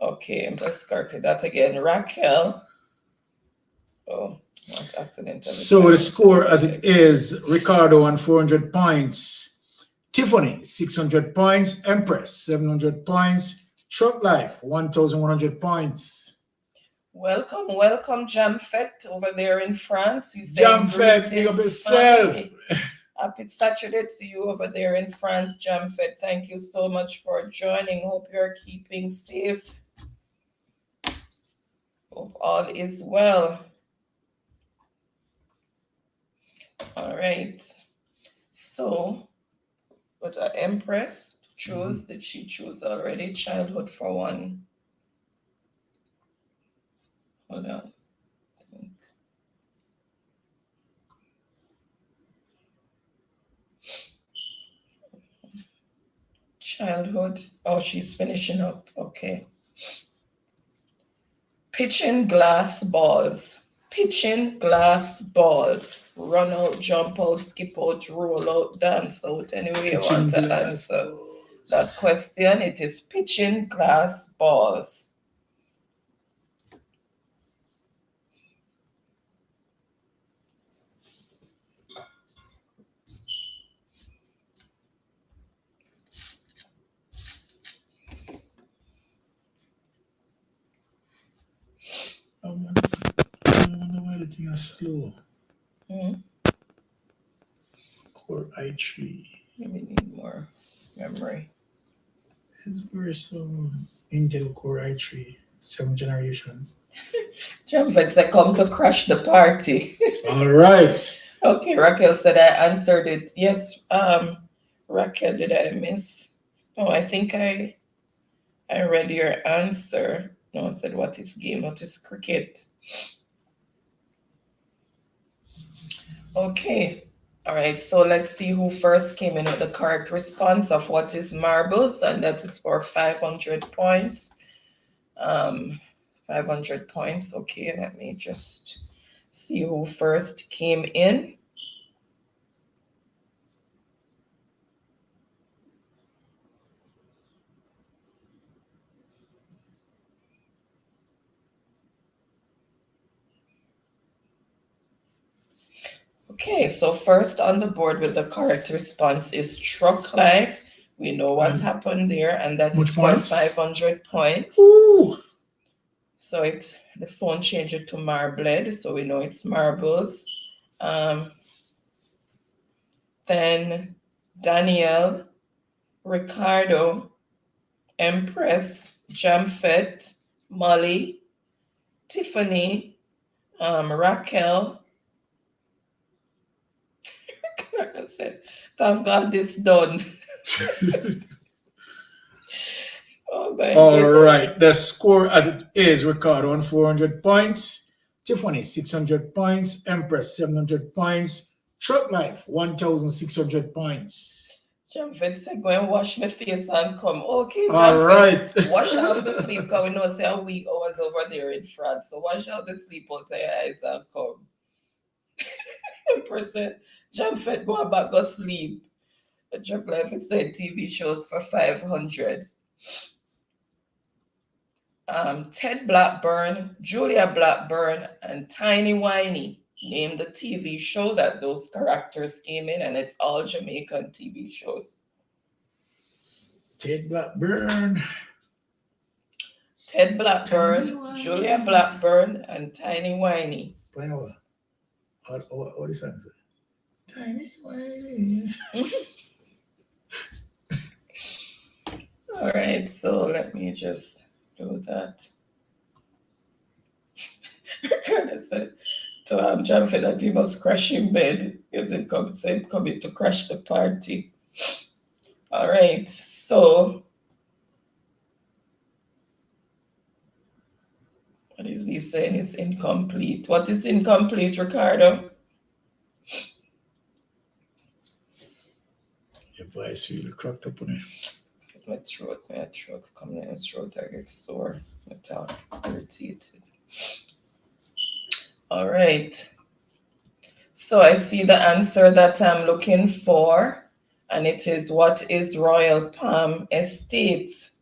B: Okay, Empress corrected that again. Raquel. Oh, not accident.
A: So the score as it is: Ricardo on 400 points, Tiffany 600 points, Empress 700 points, Short Life 1,100 points.
B: Welcome, welcome, Jamfet over there in France.
A: Jamfet, big up yourself.
B: Happy Saturday to you over there in France, Jamfet. Thank you so much for joining. Hope you're keeping safe. Hope all is well. All right. So, what Empress chose? Did she choose already? Childhood for one. Hold on. Childhood. Oh, she's finishing up. Okay. Pitching glass balls. Pitching glass balls. Run out, jump out, skip out, roll out, dance out. Anyway, you want to answer that question. It is pitching glass balls.
A: I wonder why the thing is slow. Core i3.
B: We need more memory.
A: This is very slow. Intel Core i3, 7th generation.
B: Jamfet said, come to crash the party.
A: All right.
B: Okay, Raquel said I answered it. Yes, Raquel, did I miss? Oh, I think I I read your answer. No, I said, what is game? What is cricket? Okay. All right. So let's see who first came in with the correct response of what is marbles, and that is for 500 points. 500 points. Okay. Let me just see who first came in. Okay, so first on the board with the correct response is truck life. We know what happened there, and that is for 500 points.
A: Ooh.
B: So the phone changed it to marbled, so we know it's marbles. Then Danielle, Ricardo, Empress, Jamfet, Molly, Tiffany, Raquel. I said, thank God this done. Oh my
A: All
B: goodness.
A: right, the score as it is: Ricardo on 400 points, Tiffany 600 points, Empress 700 points, Truck Life 1,600 points.
B: Jamfet said, go and wash my face and come. Okay, Jamfet.
A: All right.
B: Wash off the sleep, because we know say a week hours over there in France. So wash out the sleep out of your eyes and come. Empress said, Jamfet, go back, go sleep. The Truck Life is saying TV shows for 500. Ted Blackburn, Julia Blackburn, and Tiny Whiny named the TV show that those characters came in, and it's all Jamaican TV shows.
A: Ted Blackburn,
B: Julia Blackburn, and Tiny Whiny.
A: what is that? Tiny Whiny.
B: All right, so let me just do that. I said to Jamfet that he must crash in bed because it coming to crash the party. All right, so what is he saying? It's incomplete. What is incomplete, Ricardo?
A: Your voice really cracked up on it.
B: My throat coming in my throat, I get sore. My tongue is irritated. All right. So I see the answer that I'm looking for, and it is, what is Royal Palm Estates?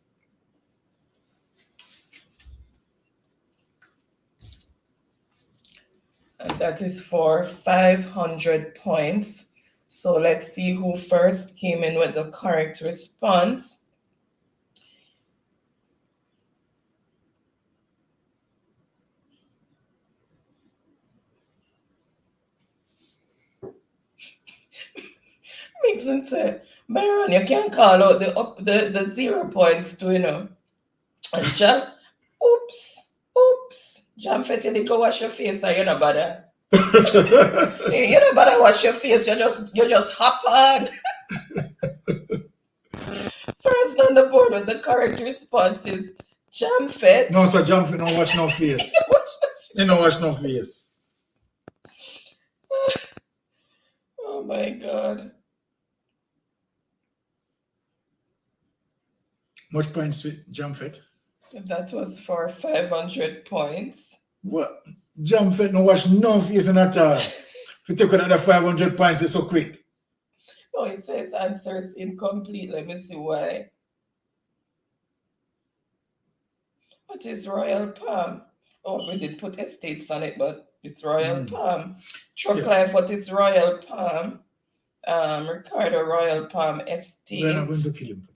B: And that is for 500 points. So let's see who first came in with the correct response. Mixon said, Byron, you can't call out the 0 points too, you know. And Jam, oops. Jamfet, you need to wash your face, or you know bother. You know bother wash your face, you just hop on. First on the board with the correct response is Jamfet.
A: No, sir, Jamfet, don't wash no face. You don't wash no face.
B: Oh my God.
A: Much points with Jamfet?
B: That was for 500 points.
A: What? Jamfet no wash no face in at all. If you take another 500 points, it's so quick.
B: No, it says answer is incomplete. Let me see why. What is Royal Palm? Oh, we did put estates on it, but it's Royal Palm. Truck Life, what is Royal Palm? Ricardo, Royal Palm Estate.
A: We're not going to kill him for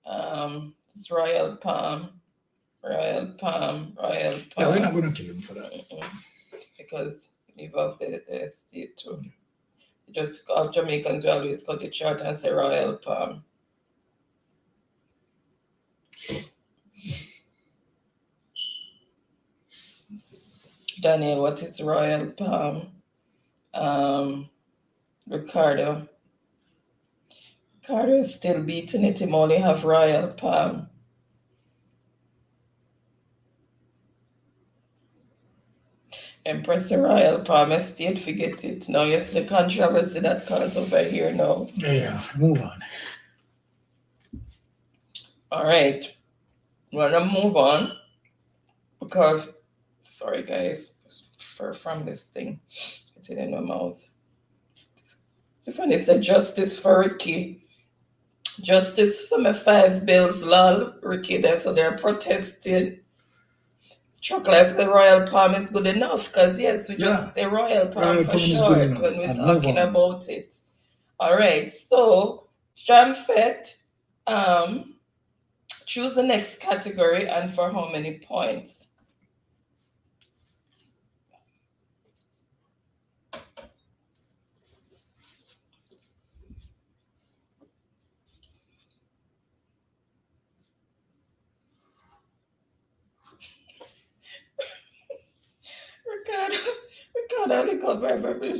B: that. It's Royal Palm. Yeah,
A: we're not going to kill him for that.
B: Because leave off the estate too. Just all Jamaicans will always cut it short and say Royal Palm. Daniel, what is Royal Palm? Ricardo is still beating it. Him only have Royal Palm. Empress Royal Palm Estate, forget it. Now, yes, the controversy that comes over here now.
A: Yeah, move on.
B: All right. We're going to move on because, sorry guys, from this thing. It's in my mouth. Tiffany said, justice for Ricky. Justice for my 5 bills, lol. Ricky, so they're protesting. Truck life, the Royal Palm is good enough because, yes, we just say Royal Palm for short when we're talking about it. All right, so Jamfet, choose the next category and for how many points?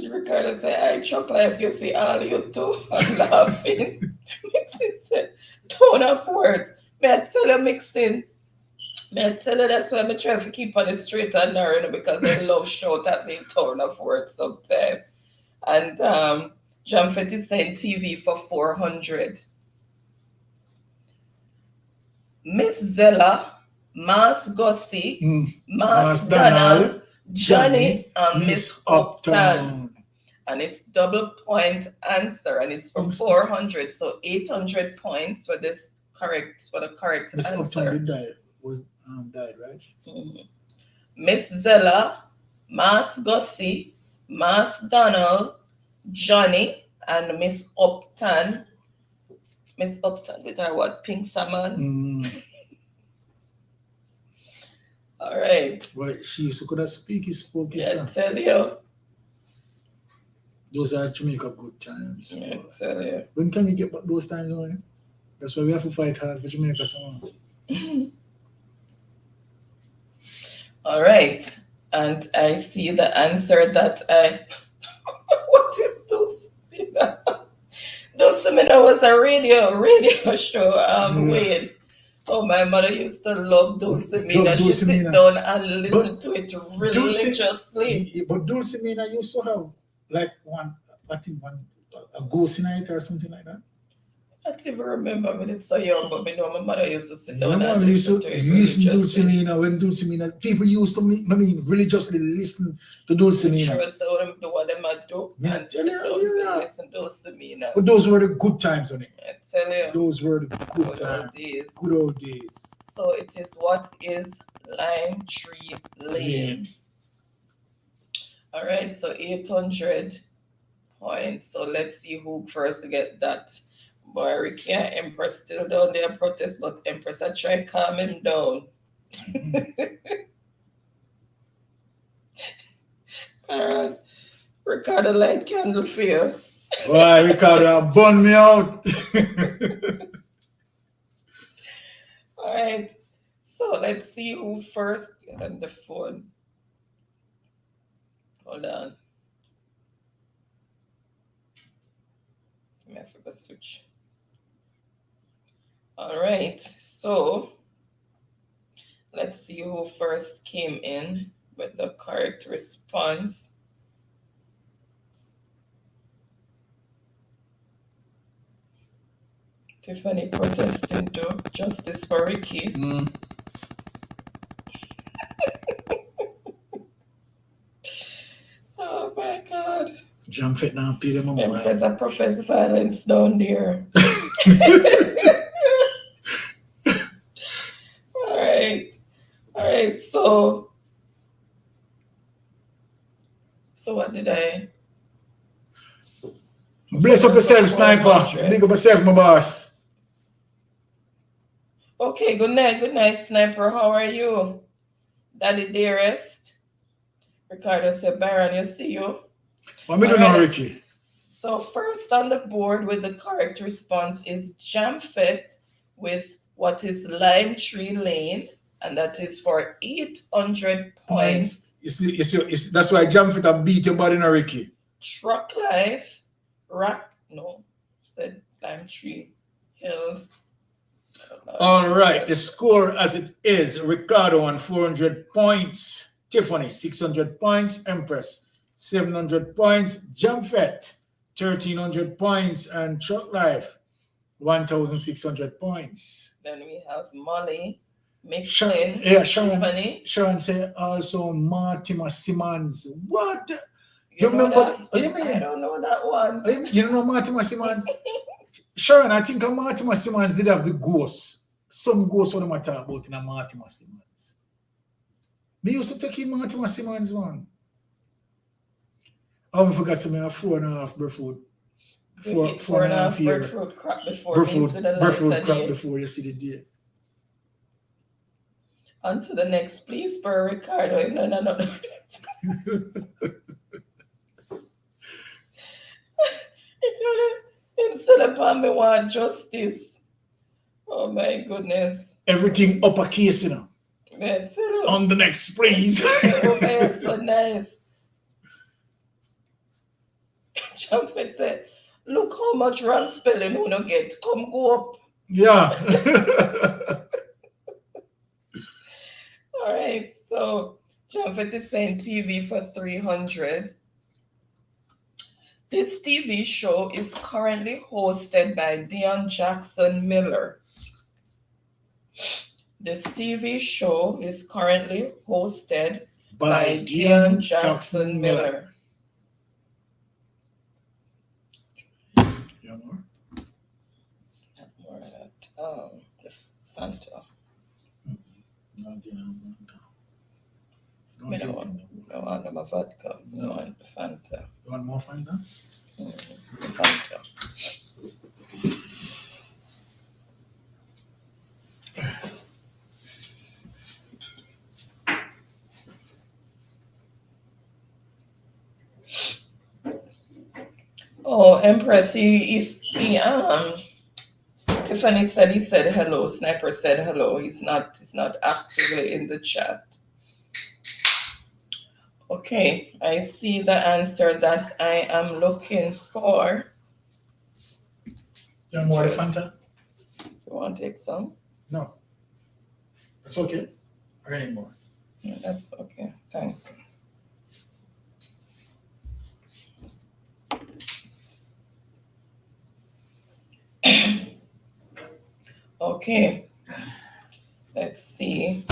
B: Ricardo said, I chuck life, you see all you too. I'm laughing. Mixing said, tone of words. May I tell you mixing? May I tell you that's why I'm trying to keep on the straight and narrow because I love shout at me tone of words sometimes. And Jamfet is saying TV for 400. Miss Zella, Mas Gussie, Mas Donald, Johnny, and Miss Upton. And it's double point answer, and it's for 400, so 800 points for the correct
A: Miss
B: answer.
A: Upton died, right?
B: Miss Zella, Mas Gussie, Mas Donald, Johnny, and Miss Upton. Miss Upton with her what? Pink salmon. All right.
A: Well, she used to could have spoke his
B: I tell you.
A: Those are Jamaica good times.
B: Yeah, I tell you.
A: When can we get back those times on? That's why we have to fight hard for Jamaica someone. All
B: right. And I see the answer that I what is Dulcimina? Dulcimina was a radio show. Wait. Oh, my mother used to love Dulcimina. She sit down and listen to it religiously.
A: But Dulcimina used to have like a ghost night or something like that.
B: I don't even remember when it's so young, but I know my mother used to sit down and
A: listen
B: to it.
A: Listen to Dulcimina when Dulcimina, people used to, religiously listen to Dulcimina.
B: Sure, so them do what they might do and sit down and listen to Dulcimina.
A: But those were the good times, honey.
B: I tell you.
A: Those were the good times. Good old days.
B: So it is what is Lime Tree Lane. All right, so 800 points. So let's see who first to get that. Boy, Ricky and Empress still down there protest, but Empress I try calm him down. Ricardo light candle for you.
A: Why, Ricardo, burn me out.
B: All right, so let's see who first get on the phone. Hold on. I forgot to switch. All right, so let's see who first came in with the correct response. Tiffany protesting to justice for Ricky. Oh my God.
A: Jamfet now, pay them up.
B: Empress and profess violence down there. All right, so what did I?
A: Bless up yourself, sniper. Big up yourself, my boss.
B: Okay, good night, sniper. How are you? Daddy dearest. Ricardo said, Baron, you see you.
A: What me do now, Ricky?
B: So first on the board with the correct response is Jamfet with what is Lime Tree Lane, and that is for 800 points.
A: You see, that's why Jamfet beat your body now, Ricky.
B: Truck Life, said Lime Tree Hills.
A: All right, the score as it is, Ricardo on 400 points. Tiffany, 600 points. Empress, 700 points. Jamfet, 1,300 points. And Truck Life, 1,600 points.
B: Then we have Molly,
A: Sharon,
B: Mixin,
A: Sharon,
B: Tiffany.
A: Sharon said also Mortimer Simmons. What?
B: You
A: remember?
B: that? I don't know that one.
A: You don't know Mortimer Simmons? Sharon, I think Mortimer Simmons did have the ghost. Some ghost what am I talking about in a Mortimer Simmons? Me used to take him Mortimer Simmons one. I forgot to make a 4.5 bird food. 4.5 year.
B: Bird fruit crop before
A: Bird food crop before you see the day.
B: On to the next, please, for Ricardo. No. Instead upon me want justice. Oh my goodness.
A: Everything uppercase, you know. On the next, please.
B: Okay, so nice. Jumpet said, look how much wrong spelling we don't get. Come go up.
A: Yeah.
B: All right, so Jumpet is saying TV for 300. This TV show is currently hosted by Dion Jackson Miller. This TV show is currently hosted by Dion Jackson Miller. The Fanta. I don't want my vodka. I want the Fanta.
A: You want more Fanta?
B: The Fanta. Oh, Empress, Tiffany said he said hello. Sniper said hello. He's not actively in the chat. Okay, I see the answer that I am looking for.
A: You want more of the Fanta?
B: You want to take some?
A: No. That's okay. I need more.
B: Yeah, that's okay. Thanks. Okay, let's see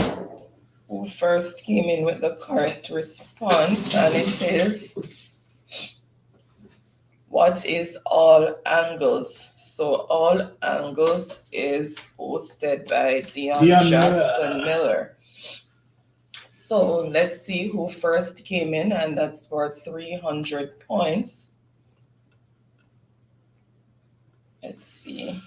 B: who first came in with the correct response, and it is, what is All Angles? So All Angles is hosted by Dion Jackson Miller. So let's see who first came in, and that's for 300 points. Let's see.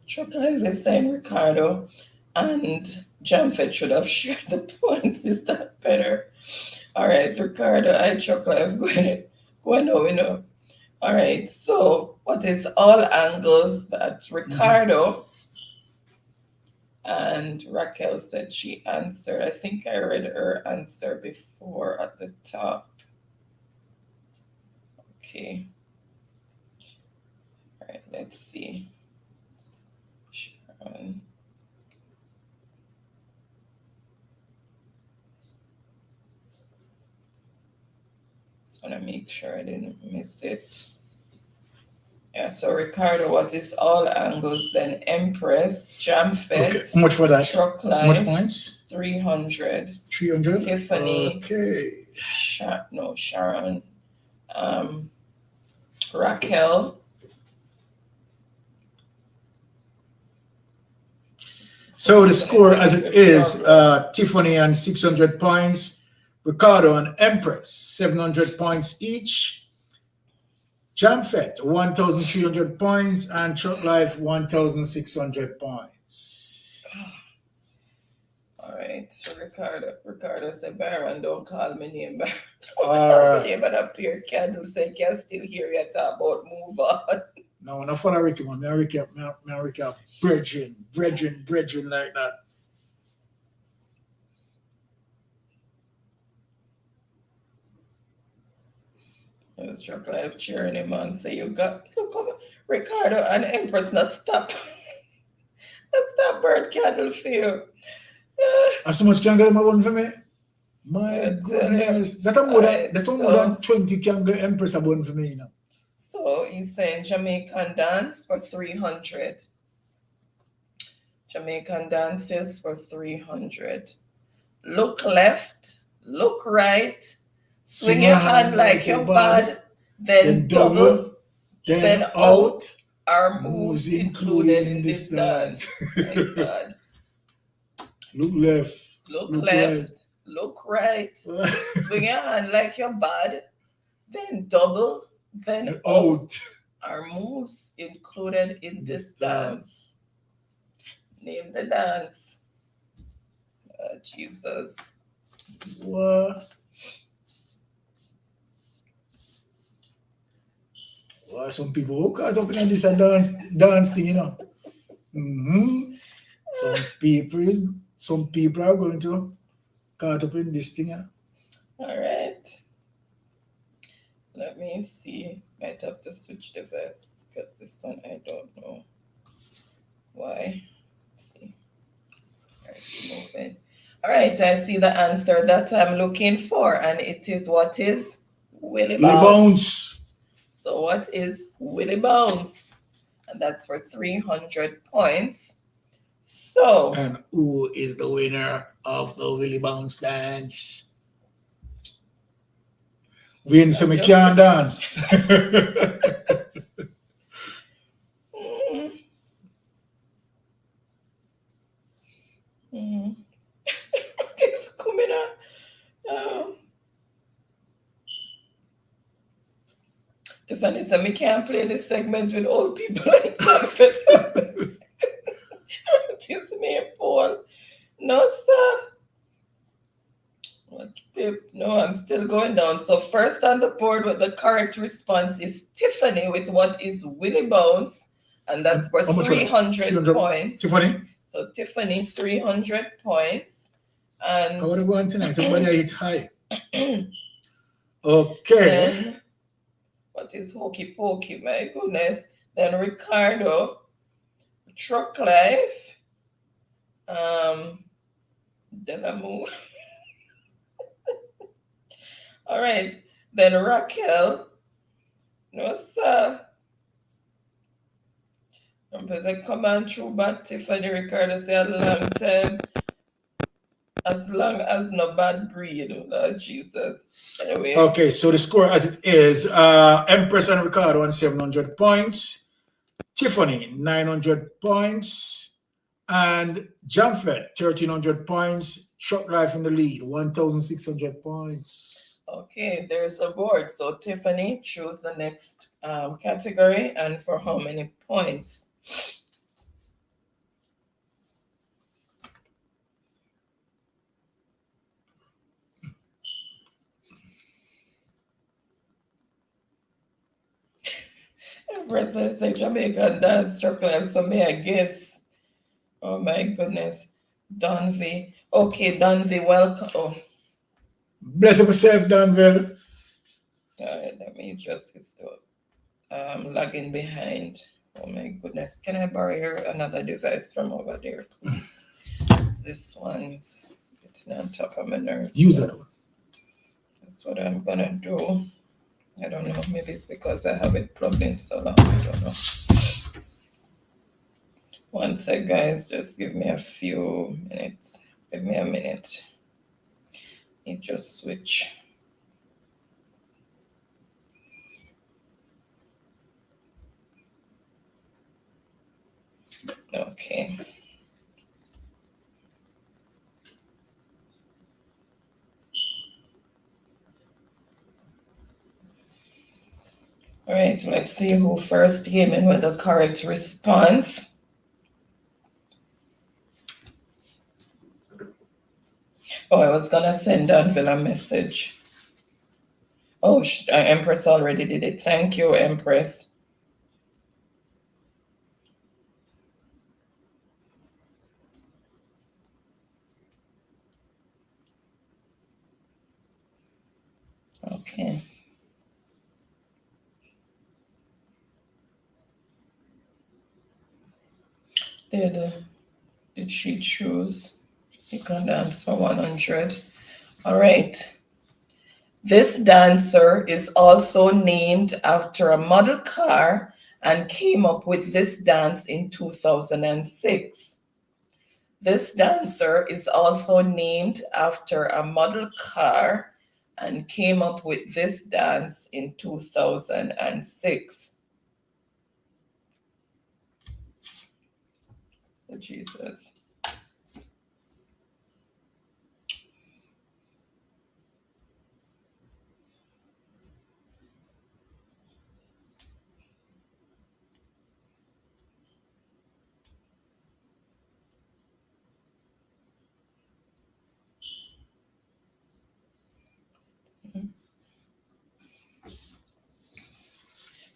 B: Chocolate is saying Ricardo and Jamfet should have shared the points. Is that better? All right, Ricardo, I Chocolate going over, you know. All right, so what is All Angles? That's Ricardo. And Raquel said she answered. I think I read her answer before at the top. Okay. All right, let's see. Sharon. Just want to make sure I didn't miss it. Yeah, so Ricardo, what is All Angles? Then Empress, Jamfet.
A: Okay. How much for that?
B: Truck Life.
A: How much points?
B: 300.
A: 300?
B: Tiffany.
A: Okay.
B: Sharon. Raquel.
A: So the score as it is, Tiffany on 600 points, Ricardo and Empress, 700 points each. Jamfet, 1,300 points, and Truck Life, 1,600 points.
B: All right, so Ricardo said, Baron, don't call me name, Baron. But up here, Candle say, can still hear you talk about move on.
A: No, not for Ricky, man. Ricky, brethren like that.
B: Chuck Live cheering him on. Say you got look come Ricardo and Empress not stop. That's that bird candle for you.
A: As much candle I want for me. My
B: Yeah,
A: goodness. That's more than 20 candle Empress I want for me, you know.
B: So he's saying Jamaican dance for 300. Jamaican dances for 300. Look left, look right, swing your hand like you're bad, then double, then out, our moves included in this dance. My God.
A: Look left.
B: Look left, look right, swing your hand like you're bad, then double, then out. Our moves included in this dance. Name the dance. Jesus.
A: What? Well, some people who caught up in this dance thing, you know. Some people are going to caught up in this thing.
B: All right. Let me see. Might have to switch device because this one I don't know why. Let's see. All right, moving. All right, I see the answer that I'm looking for, and it is what is Willie Bounce. So what is Willie Bounce? And that's for 300 points. So.
A: And who is the winner of the Willie Bounce dance? Win so we can't dance.
B: What is coming up? Tiffany said, we can't play this segment with old people like that. It is me, Paul. No, sir. No, I'm still going down. So first on the board with the correct response is Tiffany with what is Willie Bounce, and that's for 300 points.
A: Tiffany?
B: So Tiffany, 300 points. And
A: I want to go on tonight. Everybody hit high. Okay.
B: Then, what is Hokey Pokey? My goodness. Then Ricardo, Truck Life, Delamu. All right. Then Raquel. No, sir. Come on through back Tiffany Ricardo say a long time. As long as no bad breed, Lord Jesus. Anyway.
A: Okay, so the score as it is, Empress and Ricardo on 700 points, Tiffany 900 points, and Jamfet 1300 points, Short Life in the lead, 1,600 points.
B: Okay, there's a board. So Tiffany, choose the next category and for how many points. President say Jamaican dance structure, so may I guess. Oh my goodness. Donvi. Okay, Donvi, welcome. Oh.
A: Bless yourself, Danville.
B: All right, let me just lagging behind. Oh my goodness. Can I borrow another device from over there, please? This one's it's on top of my nerves.
A: Use that one.
B: That's what I'm gonna do. I don't know. Maybe it's because I have it plugged in so long. I don't know. One sec, guys. Just give me a few minutes. Give me a minute. It just switch. Okay. All right, let's see who first came in with the correct response. Oh, I was gonna send Danville a message. Oh, Empress already did it. Thank you, Empress. Okay. Did she choose? You can dance for 100. All right. This dancer is also named after a model car and came up with this dance in 2006. This dancer is also named after a model car and came up with this dance in 2006. Jesus.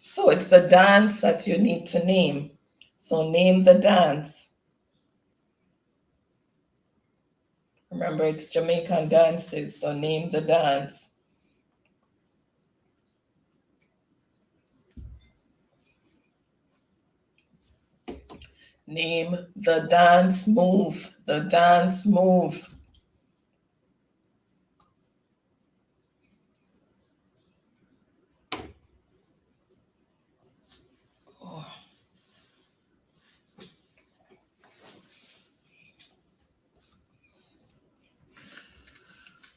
B: So it's the dance that you need to name. So name the dance. Remember, it's Jamaican dances, so name the dance. Name the dance move. The dance move.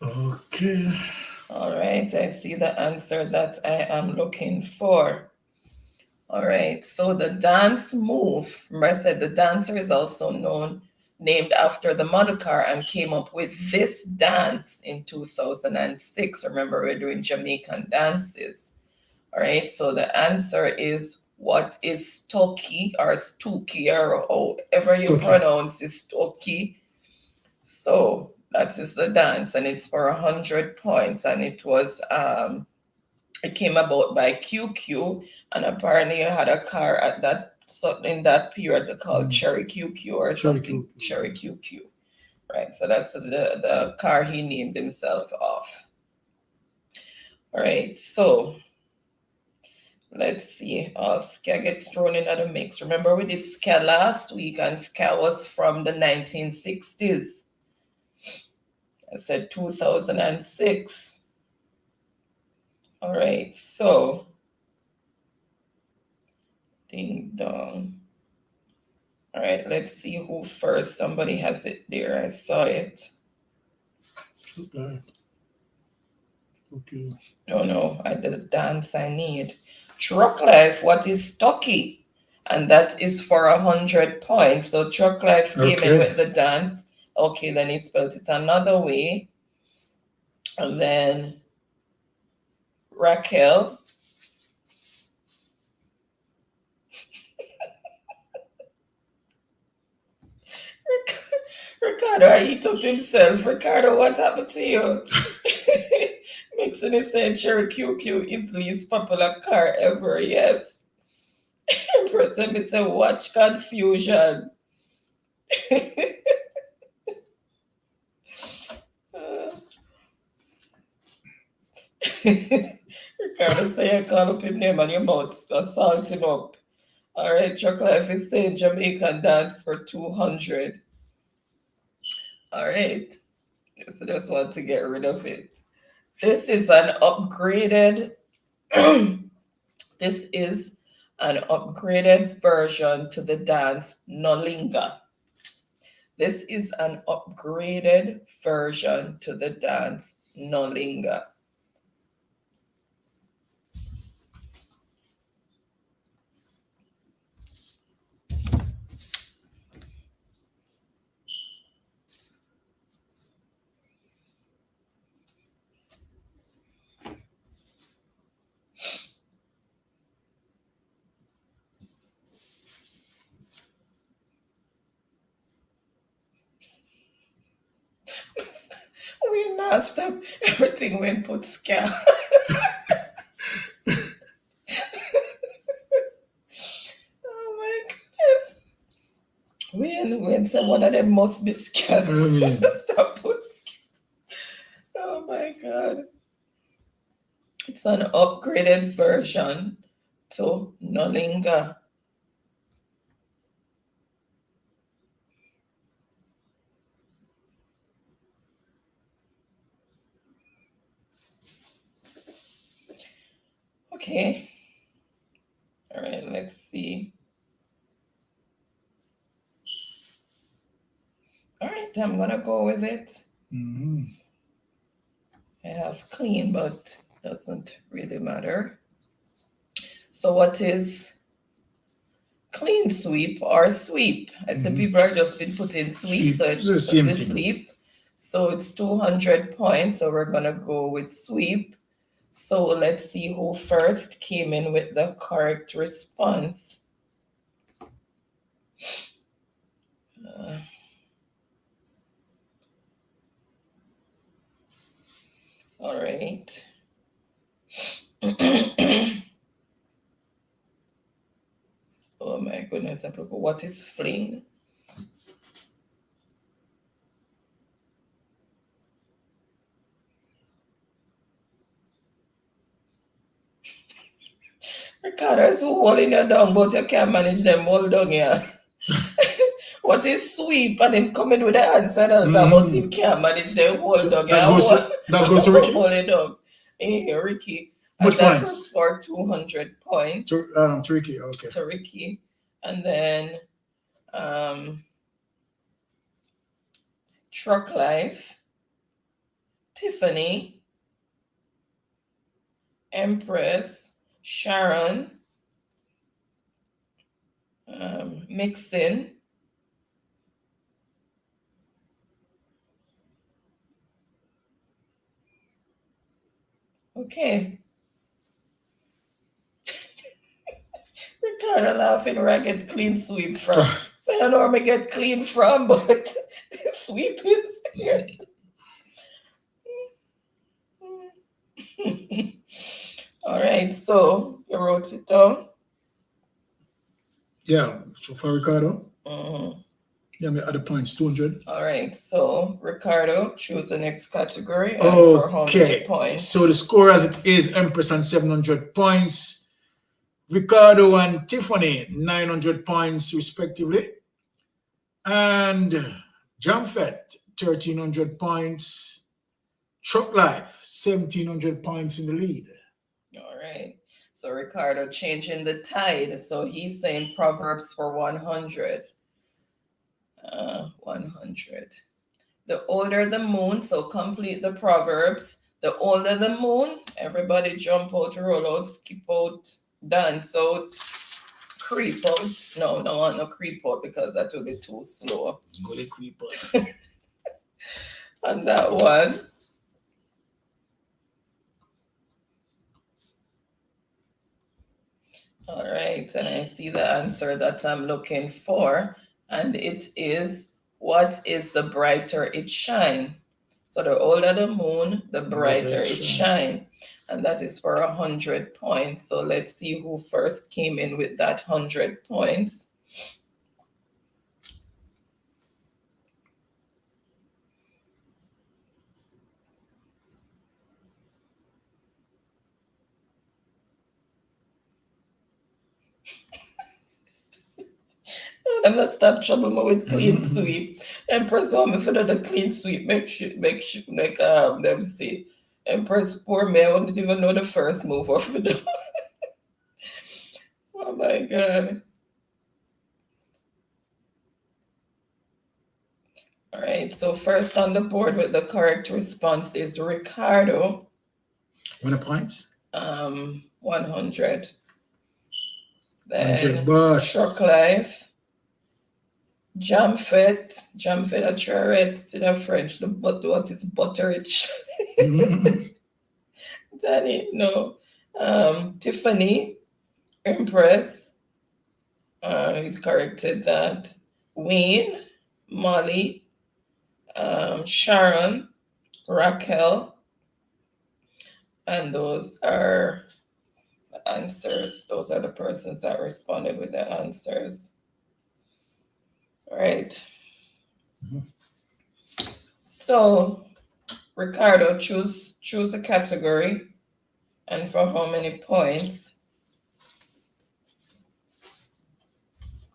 A: Okay.
B: All right, I see the answer that I am looking for. All right, so the dance move, remember I said the dancer is also named after the model car and came up with this dance in 2006. Remember, we're doing Jamaican dances. All right, so the answer is what is Stoki or Stuki or however you pronounce it, Stoki. So that is the dance, and it's for 100 points, and it was it came about by QQ, and apparently you had a car at that in that period called Cherry QQ or something. Cherry QQ, right? So that's the car he named himself off. All right, so let's see. Ska gets thrown in the mix. Remember we did Ska last week, and Ska was from the 1960s. I said 2006. All right, so ding dong. All right, let's see who first. Somebody has it there. I saw it.
A: Okay.
B: No, no, I did the dance I need. Truck Life, what is Stocky? And that is for 100 points. So Truck Life came in with the dance. Okay, then he spelled it another way. And then Raquel. Ricardo, he took himself. Ricardo, what happened to you? Mixing is saying Cherry QQ is least popular car ever. Yes. Person is saying watch confusion. Ricardo say I call up him name and your mouth assault him up. All right, Truck Life is saying Jamaican dance for 200. All right. So just want to get rid of it. This is an upgraded this is an upgraded version to the dance Nolinga. This is an upgraded version to the dance Nolinga. We not stop everything when put scam. Oh my goodness. When someone of them must be scammed. Stop put scam. Oh my god. It's an upgraded version to Nolinga. Okay. All right, let's see. All right, I'm gonna go with it. I have clean, but doesn't really matter. So what is clean sweep or sweep? I see people are just been putting sweep, so it's
A: the same
B: the
A: thing.
B: sleep. So it's 200 points, so we're gonna go with sweep. So let's see who first came in with the correct response. All right. Oh my goodness, what is fling? Ricardo is holding you down, but you can't manage them all down here. What is sweep? And him coming with the answer but him can't manage them all down here.
A: That goes to Ricky?
B: Hold it down. Hey, Ricky.
A: Much
B: And that
A: points?
B: was for 200 points.
A: To Ricky, okay.
B: To Ricky. And then Truck Life, Tiffany, Empress, Sharon, Mixin, okay. Ricardo laughing where I get clean sweep from. I don't know where I get clean from, but sweep is here. All right, so you wrote it down?
A: Yeah, so for Ricardo, yeah, me other points, 200.
B: All right, so Ricardo, choose the next category. And for how many points?
A: So the score as it is, Empress on 700 points, Ricardo and Tiffany 900 points respectively, and Jamfet 1300 points, Truck Life 1700 points in the lead.
B: All right, so Ricardo changing the tide, so he's saying Proverbs for 100. 100. The older the moon, so complete the Proverbs. The older the moon, everybody jump out, roll out, skip out, dance out, creep out. No, I want no creep out because that will be too slow.
A: Go to creep out.
B: On that one. All right, and I see the answer that I'm looking for, and it is, what is the brighter it shine? So the older the moon, the brighter it shine. And that is for 100 points. So let's see who first came in with that 100 points. I'm not stop trouble with clean sweep. Empress want me for the clean sweep. Make them see. Empress poor me, I wouldn't even know the first move of it. Oh my god. All right, so first on the board with the correct response is Ricardo.
A: How many points?
B: 100.
A: Then 100 bucks.
B: Truck Life. Jamfet a charrette to the French. What is butterich? Danny, no. Tiffany, Empress. He's corrected that. Wayne, Molly, Sharon, Raquel, and those are the answers. Those are the persons that responded with the answers. All right. So, Ricardo, choose a category, and for how many points?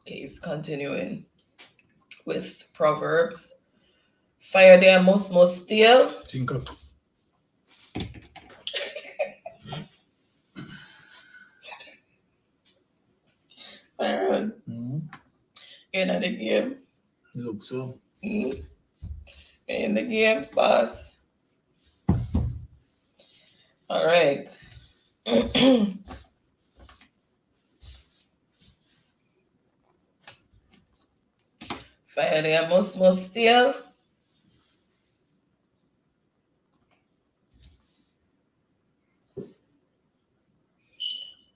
B: Okay, he's continuing with Proverbs. Fire there must steal.
A: Think up.
B: Byron, in the game.
A: Look so.
B: In the game, boss. All right. Friday, must steal.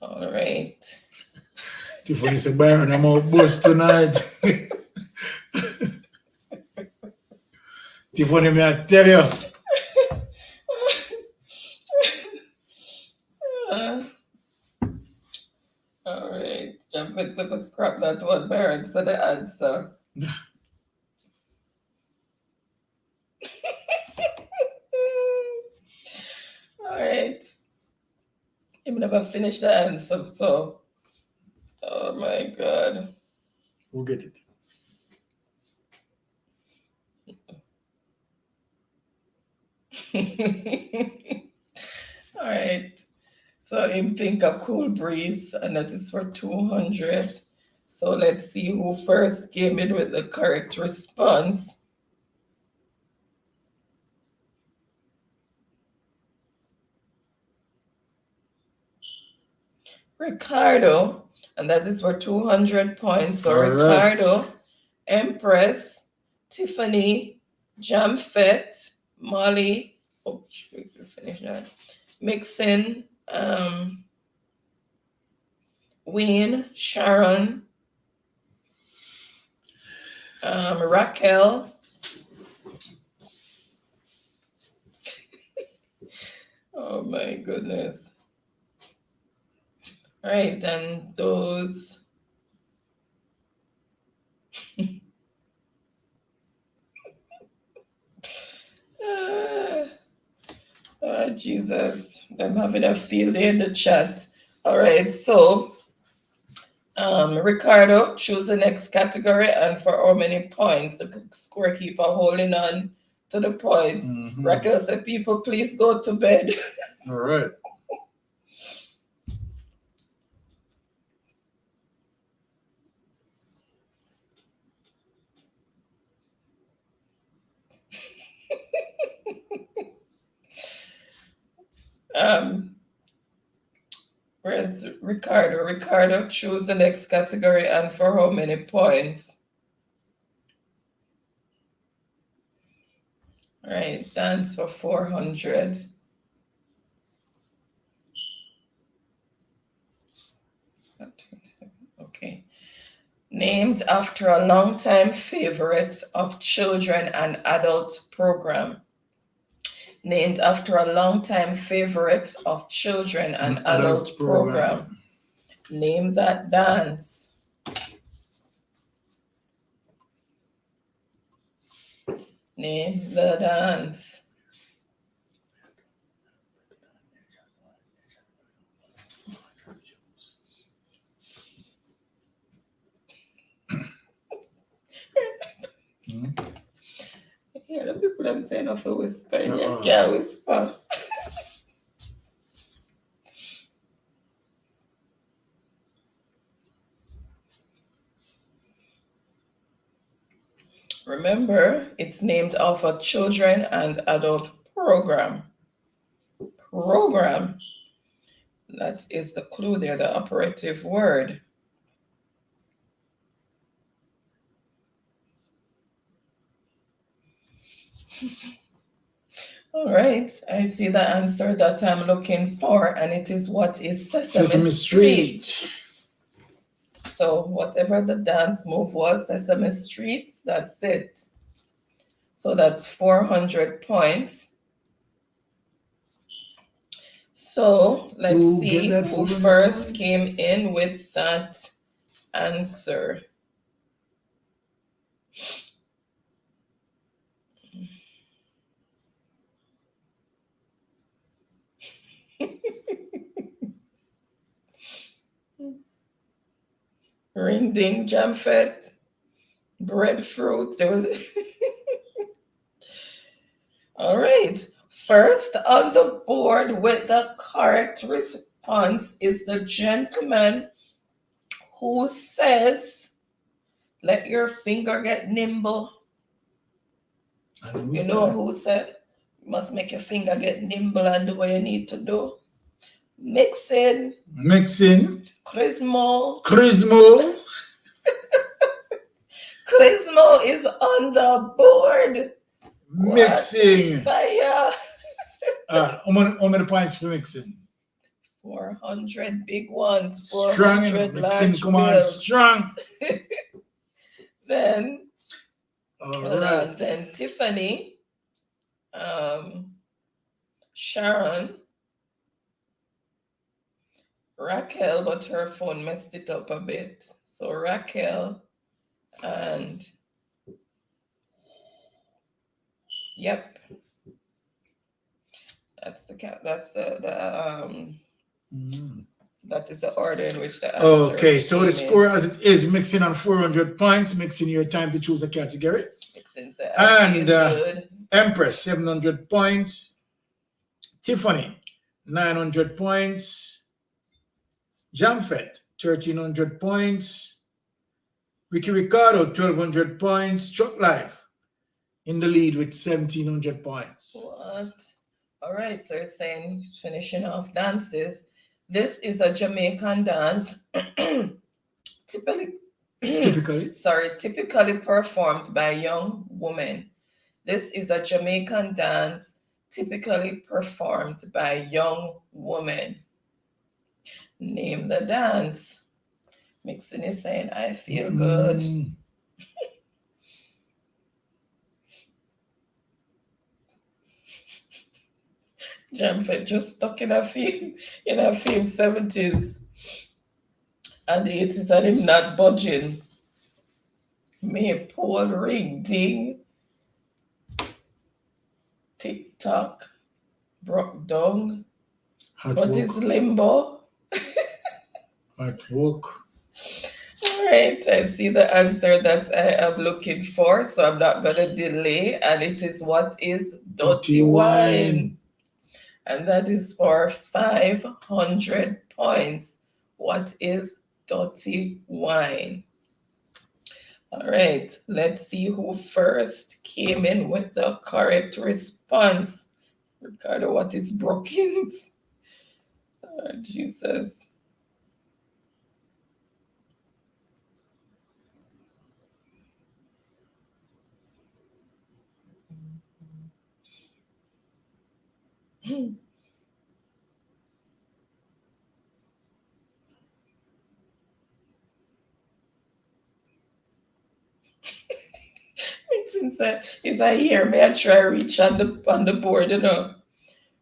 B: All right.
A: Tiffany said, Byron, I'm out bus tonight. Tiffany, may I tell you?
B: All right. Jump into scrap that one, Byron. So the answer. All right. You never finished the answer, so. Oh my God.
A: We'll get it.
B: All right. So him think a cool breeze, and that is for 200. So let's see who first came in with the correct response. Ricardo, and that is for 200 points. So
A: all
B: Ricardo,
A: right.
B: Empress, Tiffany, Jamfet, Molly, oh, we finish that. Mixin, Wayne, Sharon, Raquel. Oh my goodness. All right, then those. Oh, Jesus, I'm having a field day in the chat. All right, so Ricardo, choose the next category and for how many points. The scorekeeper holding on to the points. Raquel said, people, please go to bed.
A: All right.
B: Where's Ricardo? Ricardo, choose the next category and for how many points? All right, dance for 400. Okay. Named after a longtime favorite of children and adult program. Named after a longtime favorite of children and adult program. Name that dance. Name the dance. Yeah, the people I'm saying off a whisper, you can't whisper. Remember, it's named after children and adult program. Program. That is the clue there, the operative word. All right, I see the answer that I'm looking for, and it is what is Sesame Street. So whatever the dance move was, Sesame Street, that's it. So that's 400 points. So let's see who first came in with that answer. Ring ding Jamfet, breadfruit. There was all right. First on the board with the correct response is the gentleman Who says, let your finger get nimble? You know who said, you must make your finger get nimble and do what you need to do? Mixing. Crismo.
A: Crismo
B: is on the board.
A: mixing.
B: Fire.
A: How many points for mixing?
B: 400 big ones.
A: Strong,
B: 400
A: mixing,
B: large
A: come on,
B: bills.
A: strong.
B: Then,
A: All right.
B: then Tiffany, Sharon, Raquel, but her phone messed it up a bit. So Raquel and yep, that's that is the order in which the answer.
A: Okay, so the score as it is, mixing on 400 points, mixing your time to choose a category. And Empress 700 points, Tiffany 900 points, Jamfet 1300 points, Ricky Ricardo 1200 points, Chuck Life in the lead with 1700 points.
B: What? All right, so it's saying finishing off dances. This is a Jamaican dance, typically performed by young women. This is a Jamaican dance typically performed by young women. Name the dance. Mixing is saying, I feel good. Jamfet just stuck in a field 70s and the 80s and him not budging. May pole ring ding. Tick tock. Broke down. What is limbo?
A: Hard work.
B: All right, I see the answer that I am looking for, so I'm not gonna delay. And it is what is dirty wine. And that is for 500 points. What is dirty wine? All right, let's see who first came in with the correct response. Ricardo, what is Brookings? Oh, Jesus. Since is I here, may I try reach on the board, you know?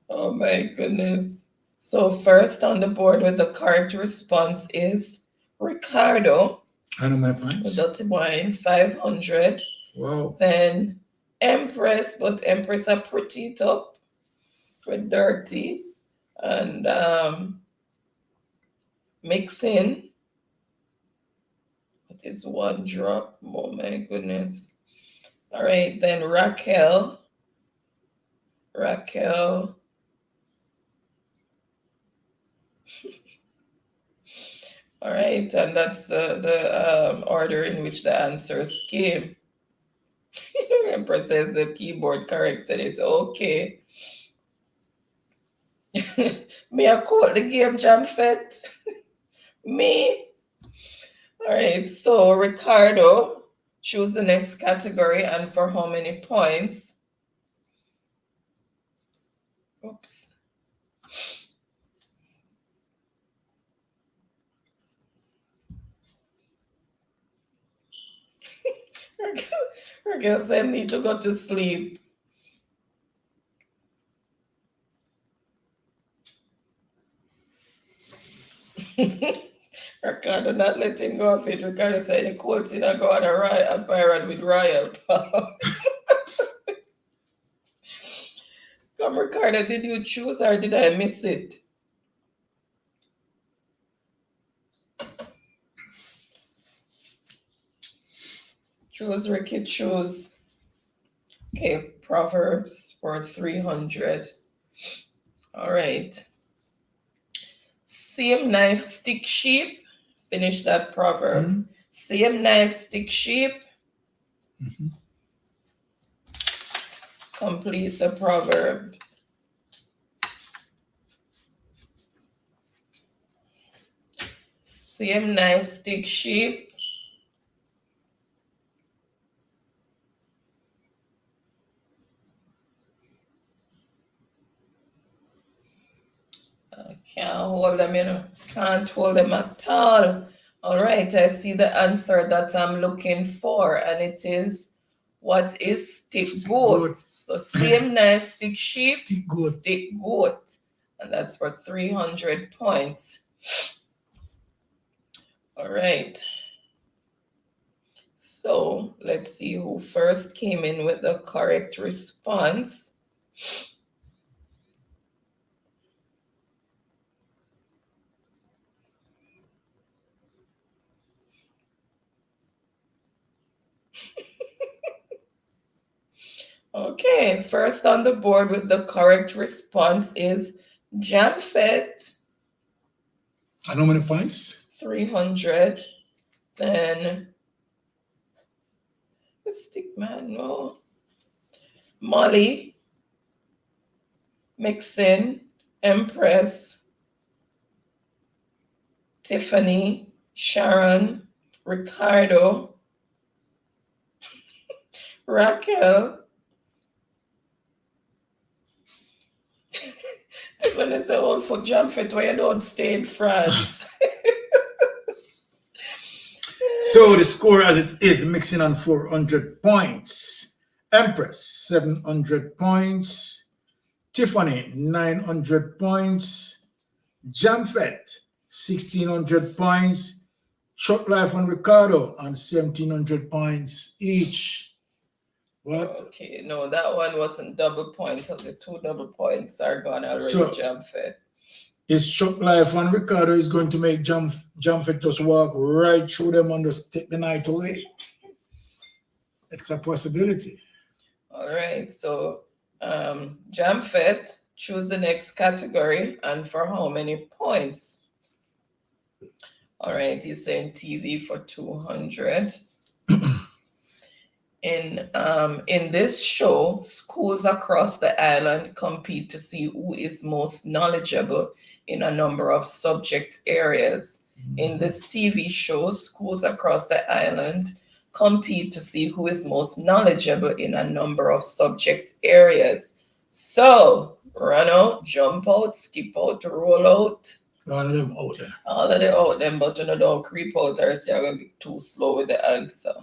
B: Oh my goodness. So first on the board with the correct response is Ricardo.
A: How many points?
B: Dirty wine, 500.
A: Wow.
B: Then Empress, but Empress are pretty it up with dirty. And mixing. It is one drop. Oh my goodness. All right, then Raquel. All right, and that's the order in which the answers came. Empress says the keyboard corrected it. Okay. Me I call the game, Jamfet. Me. All right, so Ricardo, choose the next category and for how many points? Oops. Raquel said need to go to sleep. Ricardo not letting go of it. Ricardo said the Colts in a go on a pirate with Royal. Come, Ricardo, did you choose or did I miss it? Choose, Ricky, choose. Okay, Proverbs for 300. All right. Same knife, stick sheep, finish that proverb.
A: Mm-hmm.
B: Same knife, stick sheep.
A: Mm-hmm.
B: Complete the proverb. Same knife, stick sheep. I can't hold them, you know. Can't hold them at all. All right, I see the answer that I'm looking for, and it is, what is stick goat? So same knife, stick sheep,
A: Stick goat.
B: stick goat. And that's for 300 points. All right. So let's see who first came in with the correct response. Okay, first on the board with the correct response is Jamfet.
A: And how many points?
B: 300. Then the stick man, no. Molly, Mixin, Empress, Tiffany, Sharon, Ricardo, Raquel. Tiffany said, "Old for Jamfet where you don't stay in France."
A: So the score as it is, Mixing on 400 points. Empress, 700 points. Tiffany, 900 points. Jamfet, 1,600 points. Short Life and Ricardo on 1,700 points each. What?
B: Okay, no, that one wasn't double points. So the 2 double points are gone already,
A: So-
B: Jamfet.
A: Is Chuck Life and Ricardo is going to make Jamfet just walk right through them and just take the night away? It's a possibility.
B: All right, so Jamfet, choose the next category and for how many points? All right, he's saying TV for 200. In this show, schools across the island compete to see who is most knowledgeable in a number of subject areas. In this TV show, schools across the island compete to see who is most knowledgeable in a number of subject areas. So, run out, jump out, skip out, roll out.
A: All of them out there.
B: All of them out them, but you know, don't creep out or else you're going to be too slow with the answer.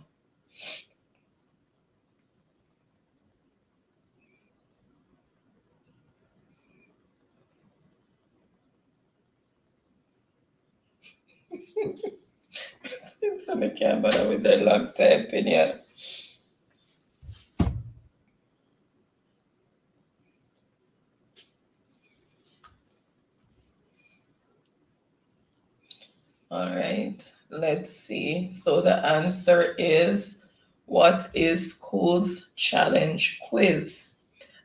B: Since I can't bother with the long typing here. All right, let's see. So the answer is, what is School's challenge quiz?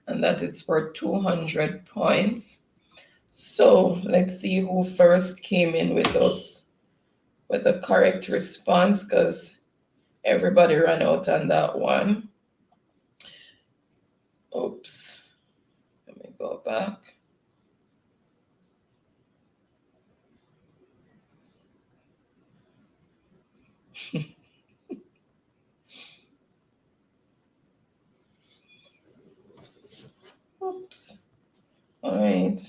B: And that is for 200 points. So let's see who first came in with those, with the correct response, because everybody ran out on that one. Oops. Let me go back. Oops. All right.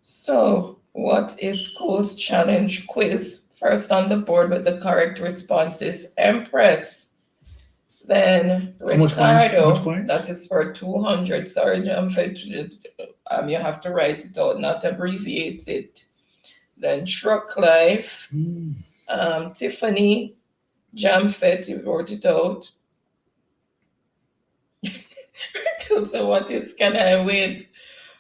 B: So, what is School's challenge quiz? First on the board with the correct response is Empress. Then Ricardo, that is for 200. Sorry, Jamfet, you have to write it out, not abbreviate it. Then Truck Life, Tiffany, Jamfet, you wrote it out. So what is Can I Win?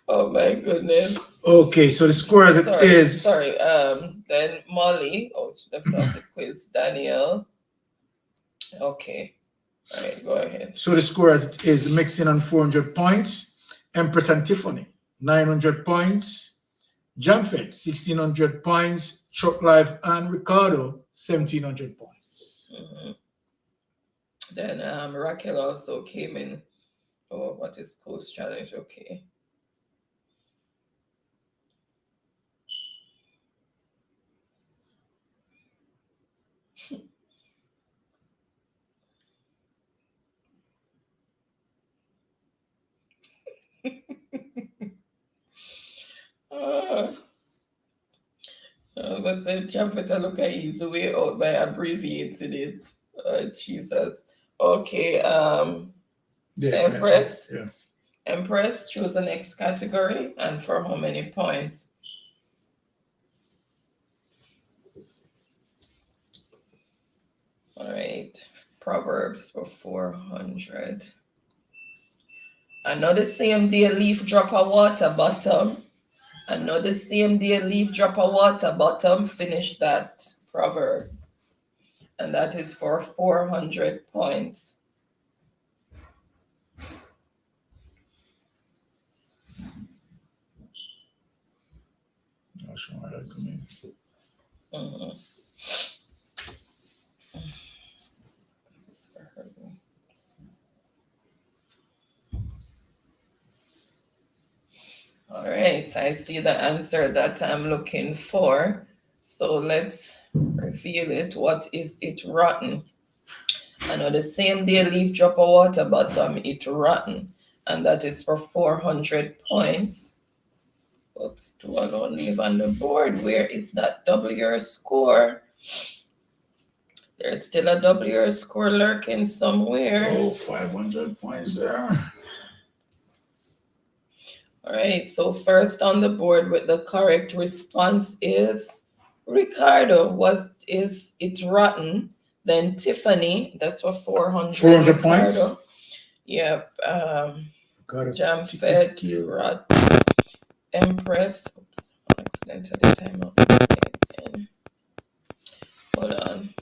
B: Oh my goodness.
A: Okay, so the score as it is.
B: Sorry, then Molly, left off the quiz. Daniel. Okay. All right, go ahead.
A: So the score as it is, Mixing on 400 points. Empress and Tiffany, 900 points. Jamfet, 1,600 points. Chuck Life and Ricardo, 1,700 points.
B: Then Raquel also came in. Oh, what is Coast Challenge? Okay. But the Jamfet look at easy way out by abbreviating it. Jesus. Okay. Empress.
A: Yeah.
B: Empress, choose the next category and for how many points? All right. Proverbs for 400. Another same day leaf drop a water bottom. Another same day leaf drop a water bottom. Finish that proverb. And that is for 400 points.
A: Not sure why that come in. All right, I see the answer that I'm looking for. So let's reveal it. What is it rotten? I know the same day leaf drop of water bottom, it rotten. And that is for 400 points. Oops, do I don't leave on the board? Where is that W score? There's still a W score lurking somewhere. Oh, 500 points there.
B: All right, so first on the board with the correct response is Ricardo. Is it rotten? Then Tiffany, that's for 400.
A: 400 points?
B: Yep. Jamfet, Rot, Empress. Oops, accidentally time out again. Hold on.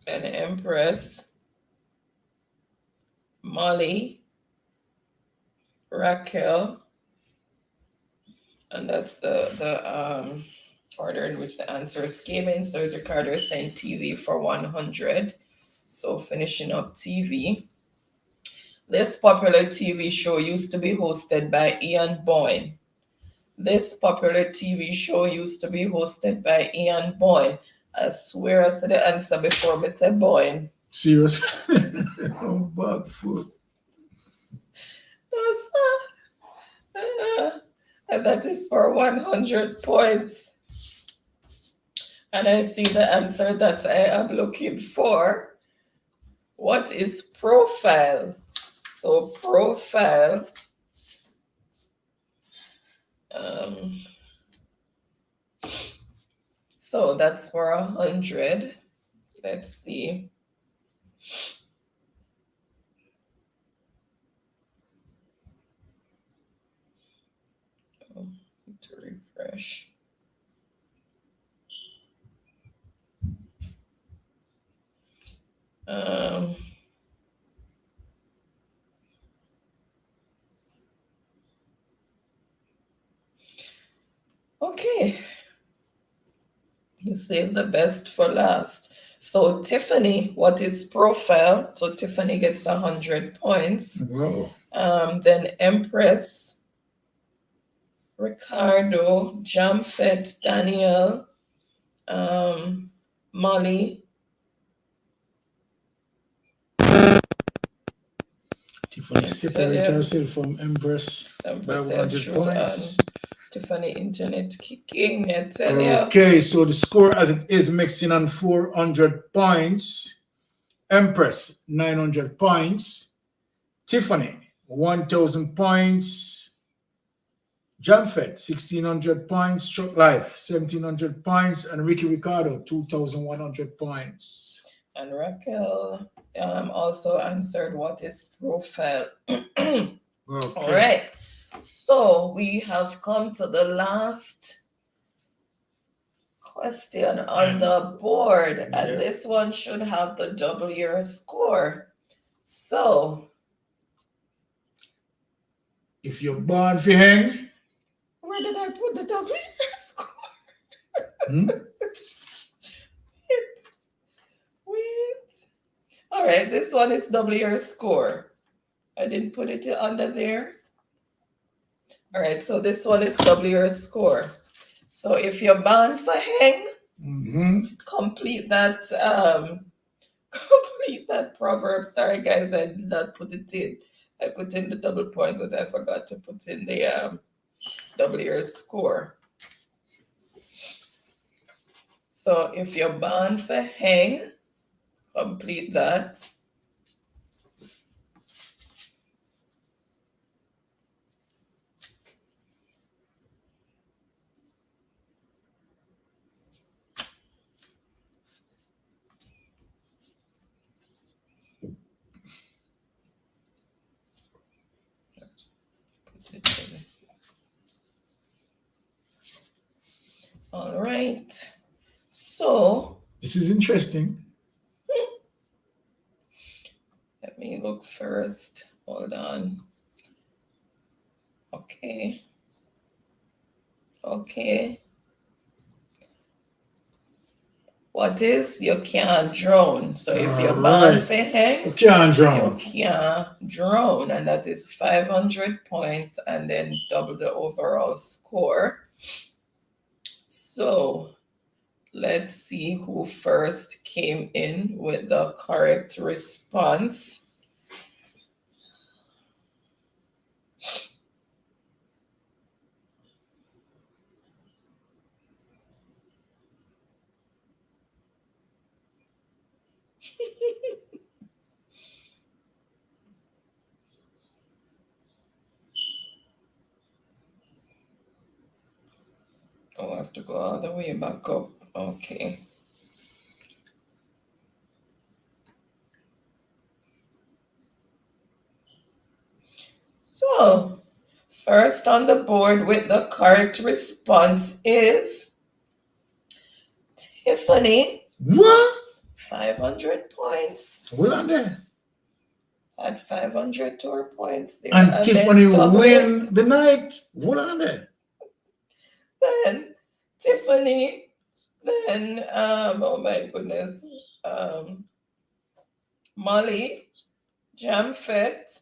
B: And Empress, Molly, Raquel, and that's the order in which the answers came in. So Ricardo sent TV for 100. So finishing up TV. This popular TV show used to be hosted by Ian Boyne. This popular TV show used to be hosted by Ian Boyne. I swear I said the answer before me said Boyne.
A: Serious? Oh, bad food.
B: And that is for 100 points. And I see the answer that I am looking for. What is profile? So profile. So that's for 100. Let's see. Need to refresh. Okay. Save the best for last. So Tiffany, what is profile? So Tiffany gets 100 points.
A: Whoa.
B: Then Empress, Ricardo, Jamfet, Daniel, Molly.
A: Tiffany separated herself from Empress by 100 points.
B: Tiffany internet kicking, I tell you.
A: Okay, so the score as it is mixing on 400 points. Empress, 900 points. Tiffany, 1,000 points. Jamfet, 1,600 points. Chuck Life, 1,700 points. And Ricky Ricardo, 2,100 points.
B: And Raquel also answered what is profile. Okay. All right. So we have come to the last question on the board, and this one should have the double year score. So,
A: if you're born for hang,
B: where did I put the double year score? Wait. All right, this one is double year score. I didn't put it under there. All right, so this one is double year score. So if you're born for hang, complete that proverb. Sorry guys, I did not put it in. I put in the double point, but I forgot to put in the double year score. So if you're born for hang, complete that. All right. So
A: this is interesting.
B: Let me look first. Hold on. Okay. What is you can't drone? So if you're born for hang,
A: you can't drone.
B: You can't drone, and that is 500 points, and then double the overall score. So let's see who first came in with the correct response. Oh, I have to go all the way back up. Okay. So, first on the board with the correct response is Tiffany.
A: What?
B: 500 points.
A: Hold on there.
B: Had 500 tour points there.
A: And Tiffany wins the night. Hold on there.
B: Then Tiffany, then oh my goodness, Molly, Jamfet,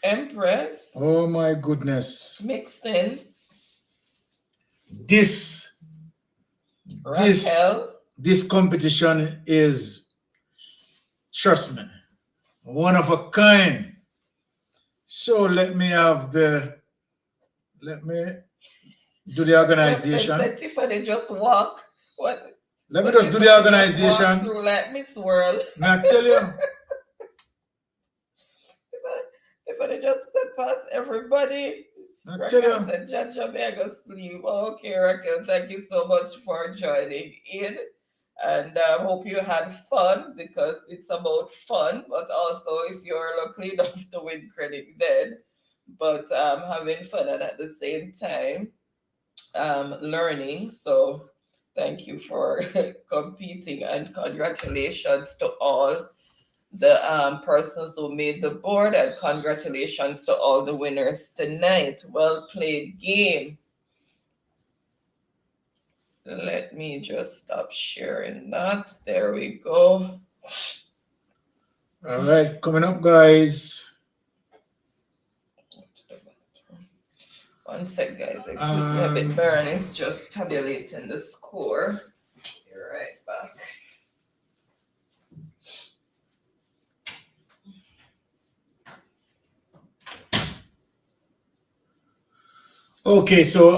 B: Empress.
A: Oh my goodness.
B: Mixin.
A: This competition is, trust me, one of a kind. So let me do the organization.
B: Tiffany just walk. What?
A: Let me just do the organization.
B: Through, let me swirl.
A: Now I tell you.
B: Tiffany just step past everybody. Raquel said, Jamaica sleep. Okay, Raquel, thank you so much for joining in. And I hope you had fun, because it's about fun, but also if you're lucky enough to win credit then. But having fun and at the same time learning. So thank you for competing, and congratulations to all the persons who made the board, and congratulations to all the winners tonight. Well played game. Let me just stop sharing that. There we go.
A: All right, coming up, guys.
B: One sec, guys. Excuse me a bit. Baron is just tabulating the score. Be right back.
A: Okay, so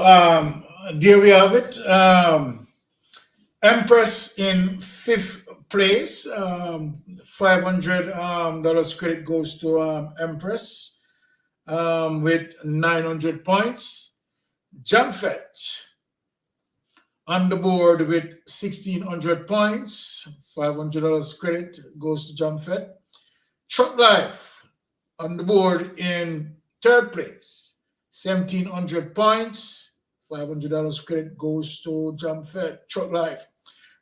A: there we have it. Empress in 5th place. $500 credit goes to Empress with 900 points. Jamfet on the board with 1,600 points. $500 credit goes to Jamfet. Truck Life on the board in 3rd place. 1,700 points. $500 credit goes to Jamfed Truck Life.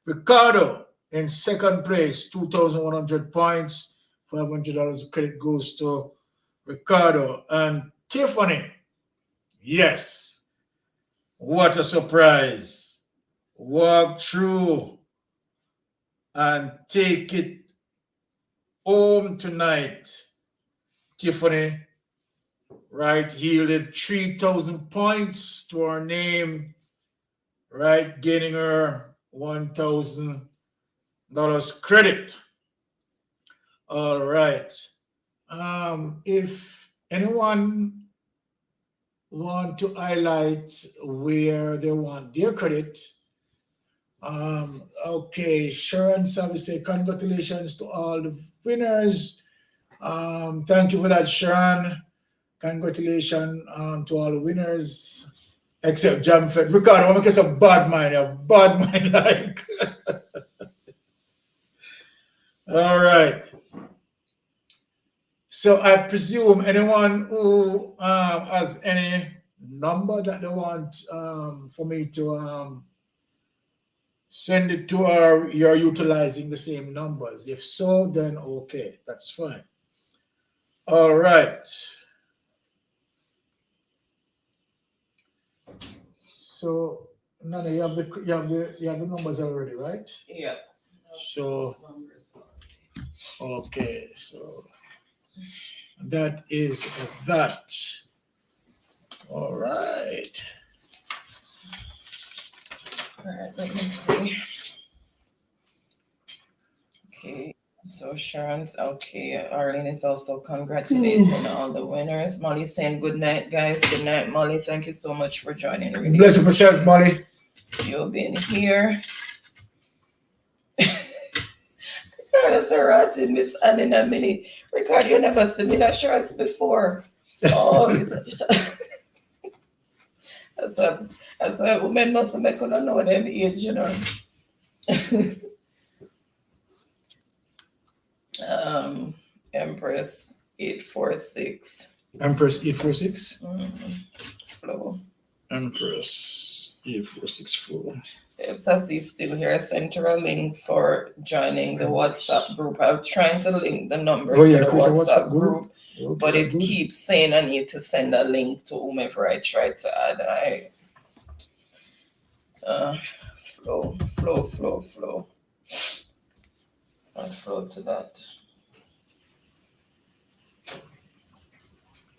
A: Ricardo in second place, 2,100 points. $500 credit goes to Ricardo. And Tiffany, yes, what a surprise. Walk through and take it home tonight. Tiffany, right, yielded 3,000 points to her name, right, gaining her $1,000 credit. All right. If anyone want to highlight where they want their credit, okay, Sharon Savvy said, congratulations to all the winners. Thank you for that, Sharon. Congratulations to all the winners, except Jamfed. Ricardo, I'm a bad mind like. All right. So I presume anyone who has any number that they want for me to send it to, or you're utilizing the same numbers. If so, then okay, that's fine. All right. So Nana, you have the numbers already, right?
B: Yeah.
A: So okay, so that is that. All right.
B: All right, let me see. Okay, so Sharon's okay. Arlene is also congratulating all the winners. Molly's saying good night, guys. Good night, Molly. Thank you so much for joining. Really
A: bless yourself, Molly.
B: You've been here. Ricardo Serrati, Miss Annie in a minute. Ricardo, you never seen me that shorts before. Oh, that's why women must make you know them age, you know. Empress 846.
A: Empress 846.
B: Flow.
A: Empress 8464.
B: If Sassy's still here, send her a link for joining the WhatsApp group. I'm trying to link the numbers to the WhatsApp group, okay, but it keeps saying I need to send a link to whomever I try to add. Flow. I'll flow to that.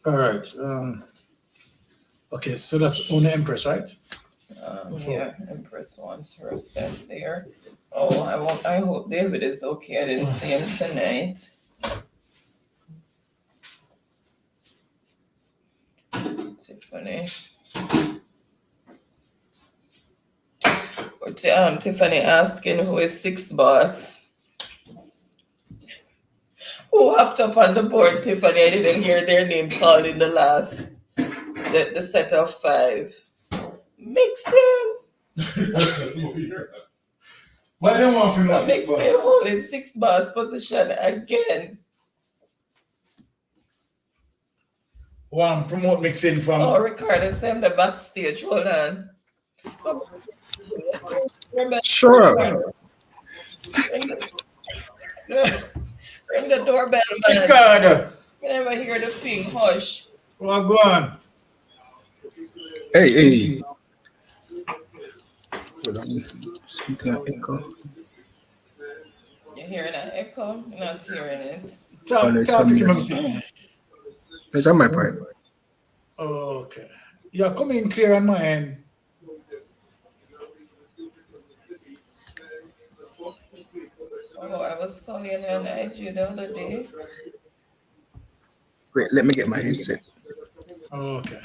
A: All right. Okay, so that's on Empress, right?
B: Yeah, Empress wants her sent there. Oh, I hope David is okay. I didn't see him tonight. Tiffany. Tiffany asking who is sixth boss. Who hopped up on the board, Tiffany? I didn't hear their name called in the last, the set of 5. Mixing.
A: Why don't want to know six boss?
B: Mixing holding 6 boss position again.
A: One promote mixing from.
B: Oh, Ricardo, send the backstage. Hold on.
N: Sure.
B: Ring the doorbell, man.
A: Ricardo.
B: You never hear the ping. Hush.
A: Well, go on.
N: Hey. Speaking of echo.
B: You hearing that echo? You're not hearing it.
N: It's on my part.
A: Oh, okay. Yeah, coming clear on my end.
B: Oh, I was calling you on IG the other day.
N: Wait, let me get my headset.
A: Oh, okay.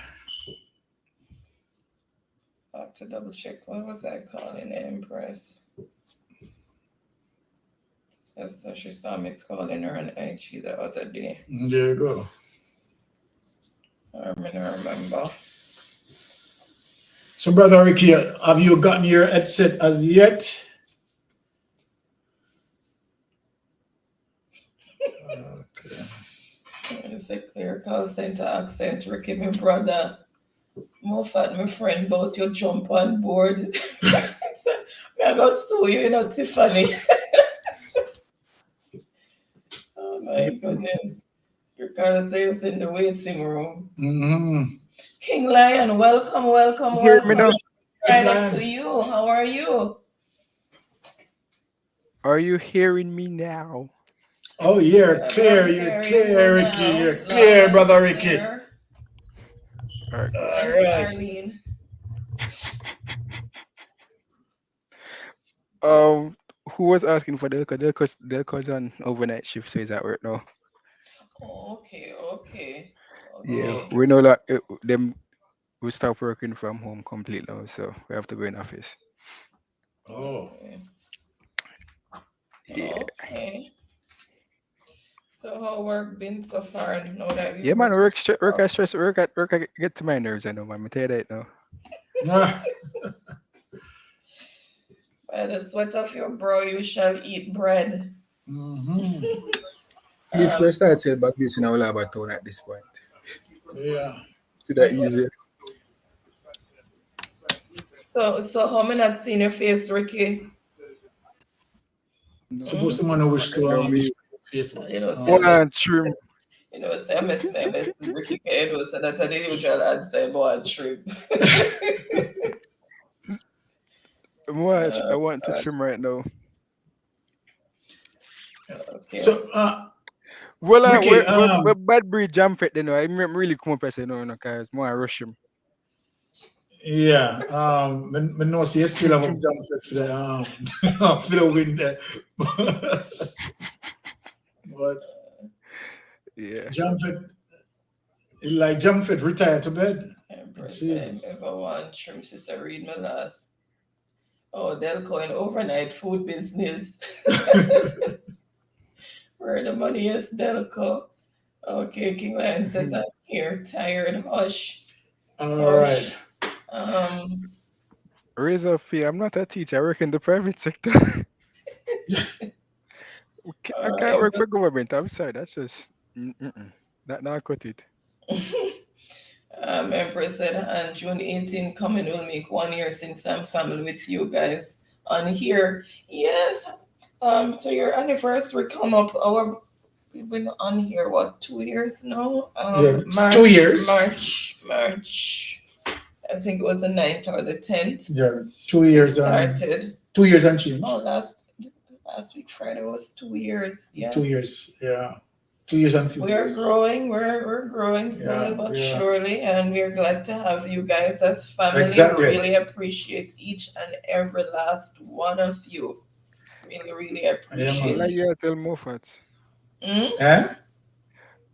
B: I have to double check. What was I calling Empress? So she saw me calling her on IG the other day.
A: There you go.
B: I remember.
A: So, Brother Ricky, have you gotten your headset as yet? Okay.
B: It's a clear call center accent, Ricky, my brother. Moffat, my friend, about your jump on board. I got sue you, you know, Tiffany. Oh my goodness. You're gonna say it's in the waiting room.
A: Mm-hmm.
B: King Lion, welcome, welcome,
O: Hear me
B: welcome.
O: now?
B: Friday to you. How are you?
O: Are you hearing me now?
A: Oh, you're clear, you're clear, Ricky. You're clear, brother Ricky.
O: All right.
A: All right.
B: Arlene.
O: Who was asking for Delco? Delco's on overnight shift, so he's at work now.
B: Oh, okay.
O: Yeah, we know that them we stop working from home completely now, so we have to go in office.
A: Oh.
O: Yeah.
B: Okay. So how work been so far? And know that
O: Yeah, man, work I get to my nerves, I know, man. I tell you that now.
B: By the sweat of your brow, you shall eat bread.
N: Mm-hmm. If we start saying back this in our laboratory at this point.
A: Yeah.
N: To that easy.
B: So how many not seen your face, Ricky?
A: No. Supposed to man wish to face.
B: You know,
O: trim.
B: You know, say I miss Ricky Kane so that's the usual answer about trim.
O: I want to trim right now.
B: Okay.
A: So
O: well,
A: Ricky,
O: we're bad breed jump it, you know. I really come up and say no, cause more I rush him.
A: Yeah, me know see you still have a jump for the for the win there. But
O: yeah,
A: Jumfit retired to bed.
B: Ever want trim, sister read my last. Oh, Delco in overnight food business. Where the money is, Delco. Okay, King Lion says I'm here, tired, hush.
A: All right.
O: Raise up fee. I'm not a teacher. I work in the private sector. I can't work for government. I'm sorry. That's just not now cut it.
B: Empress said on June 18 coming will make 1 year since I'm family with you guys on here. Yes. So your anniversary come up. We've been on here 2 years now?
A: March, 2 years.
B: March. I think it was the 9th or the 10th.
A: Yeah, 2 years.
B: Started.
A: 2 years and change.
B: Oh, last week Friday was 2 years. Yes.
A: 2 years. Yeah. 2 years and few
B: We're
A: years.
B: growing. We're growing slowly but surely, and we're glad to have you guys as family.
A: Exactly.
B: Really appreciate each and every last one of you. Really appreciate.
O: Like you tell Moffat.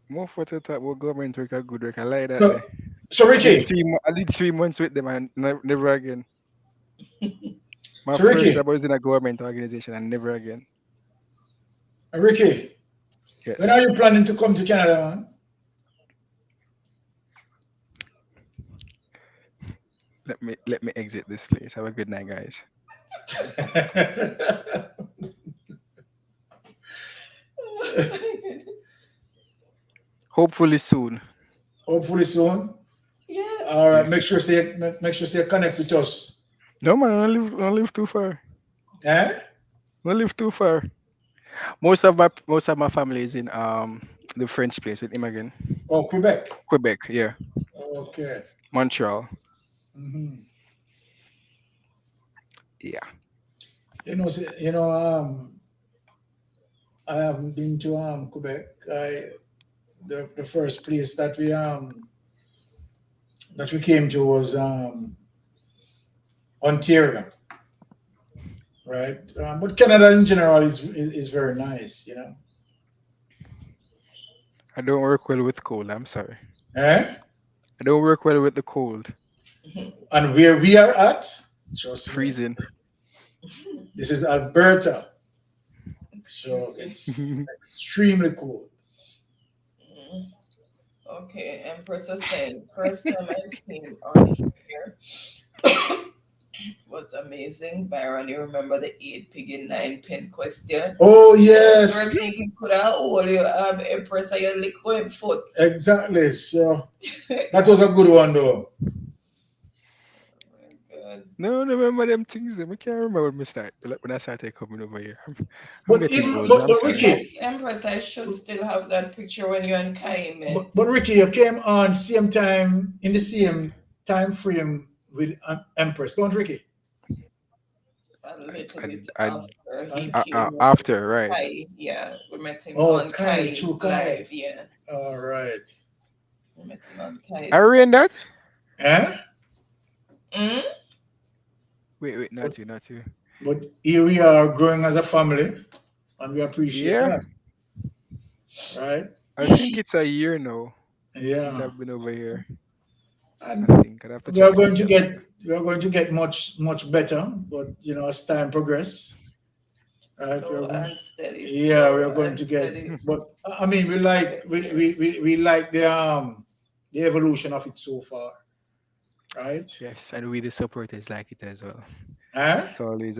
O: Moffat talk about government work, a good work. I like that.
A: So Ricky,
O: I did 3 months with them and never again. My
A: So
O: first
A: Ricky,
O: job was in a government organization and never again.
A: Ricky,
O: Yes.
A: when are you planning to come to Canada,
O: man? Let me exit this place. Have a good night, guys. Hopefully soon.
A: Hopefully soon.
B: Yes.
A: All right. Make sure you connect with us.
O: No man, I don't live too far.
A: Eh?
O: Don't live too far. Most of my family is in the French place with him again.
A: Oh, Quebec.
O: Quebec, yeah.
A: Okay.
O: Montreal.
A: Mm-hmm.
O: Yeah.
A: I haven't been to Quebec. The first place that we came to was Ontario, right? But Canada in general is very nice, you know.
O: I don't work well with cold. I'm sorry.
A: Eh?
O: I don't work well with the cold.
A: And where we are at, just
O: freezing.
A: This is Alberta, so it's extremely cold.
B: Okay, Empress is saying first time I came on here was amazing. Byron, you remember the 8 pig in 9 pen question?
A: Oh yes.
B: So I'm thinking could I hold you Empress of your liquid foot?
A: Exactly. So that was a good one though.
O: No, remember them things. I can't remember when I started coming over here. I'm
A: But
O: getting
A: even
O: old. I'm
A: but
O: sorry.
A: Ricky,
B: Yes, Empress, I should still have that picture when you and Kai met.
A: but Ricky, you came on same time in the same time frame with Empress, don't Ricky?
B: A little bit
O: I,
B: after he came
O: after, right?
B: Kai, yeah, we met him
A: Oh,
B: on
A: Kai,
B: Kai's
A: true Kai.
B: live, yeah.
A: All right.
B: We met him on Kai's.
O: I read that.
A: Eh?
O: Wait, not you.
A: But here we are growing as a family, and we appreciate that. Right?
O: I think it's a year now.
A: Yeah.
O: Since I've been over here.
A: And
O: I think I'd have to
A: we are
O: check.
A: going to get much better, but as time progress. Right?
B: Slow and steady.
A: Yeah, we are going to get. But I mean, we like the evolution of it so far, right?
O: Yes, and we the supporters like it as well.
A: Huh?
O: It's always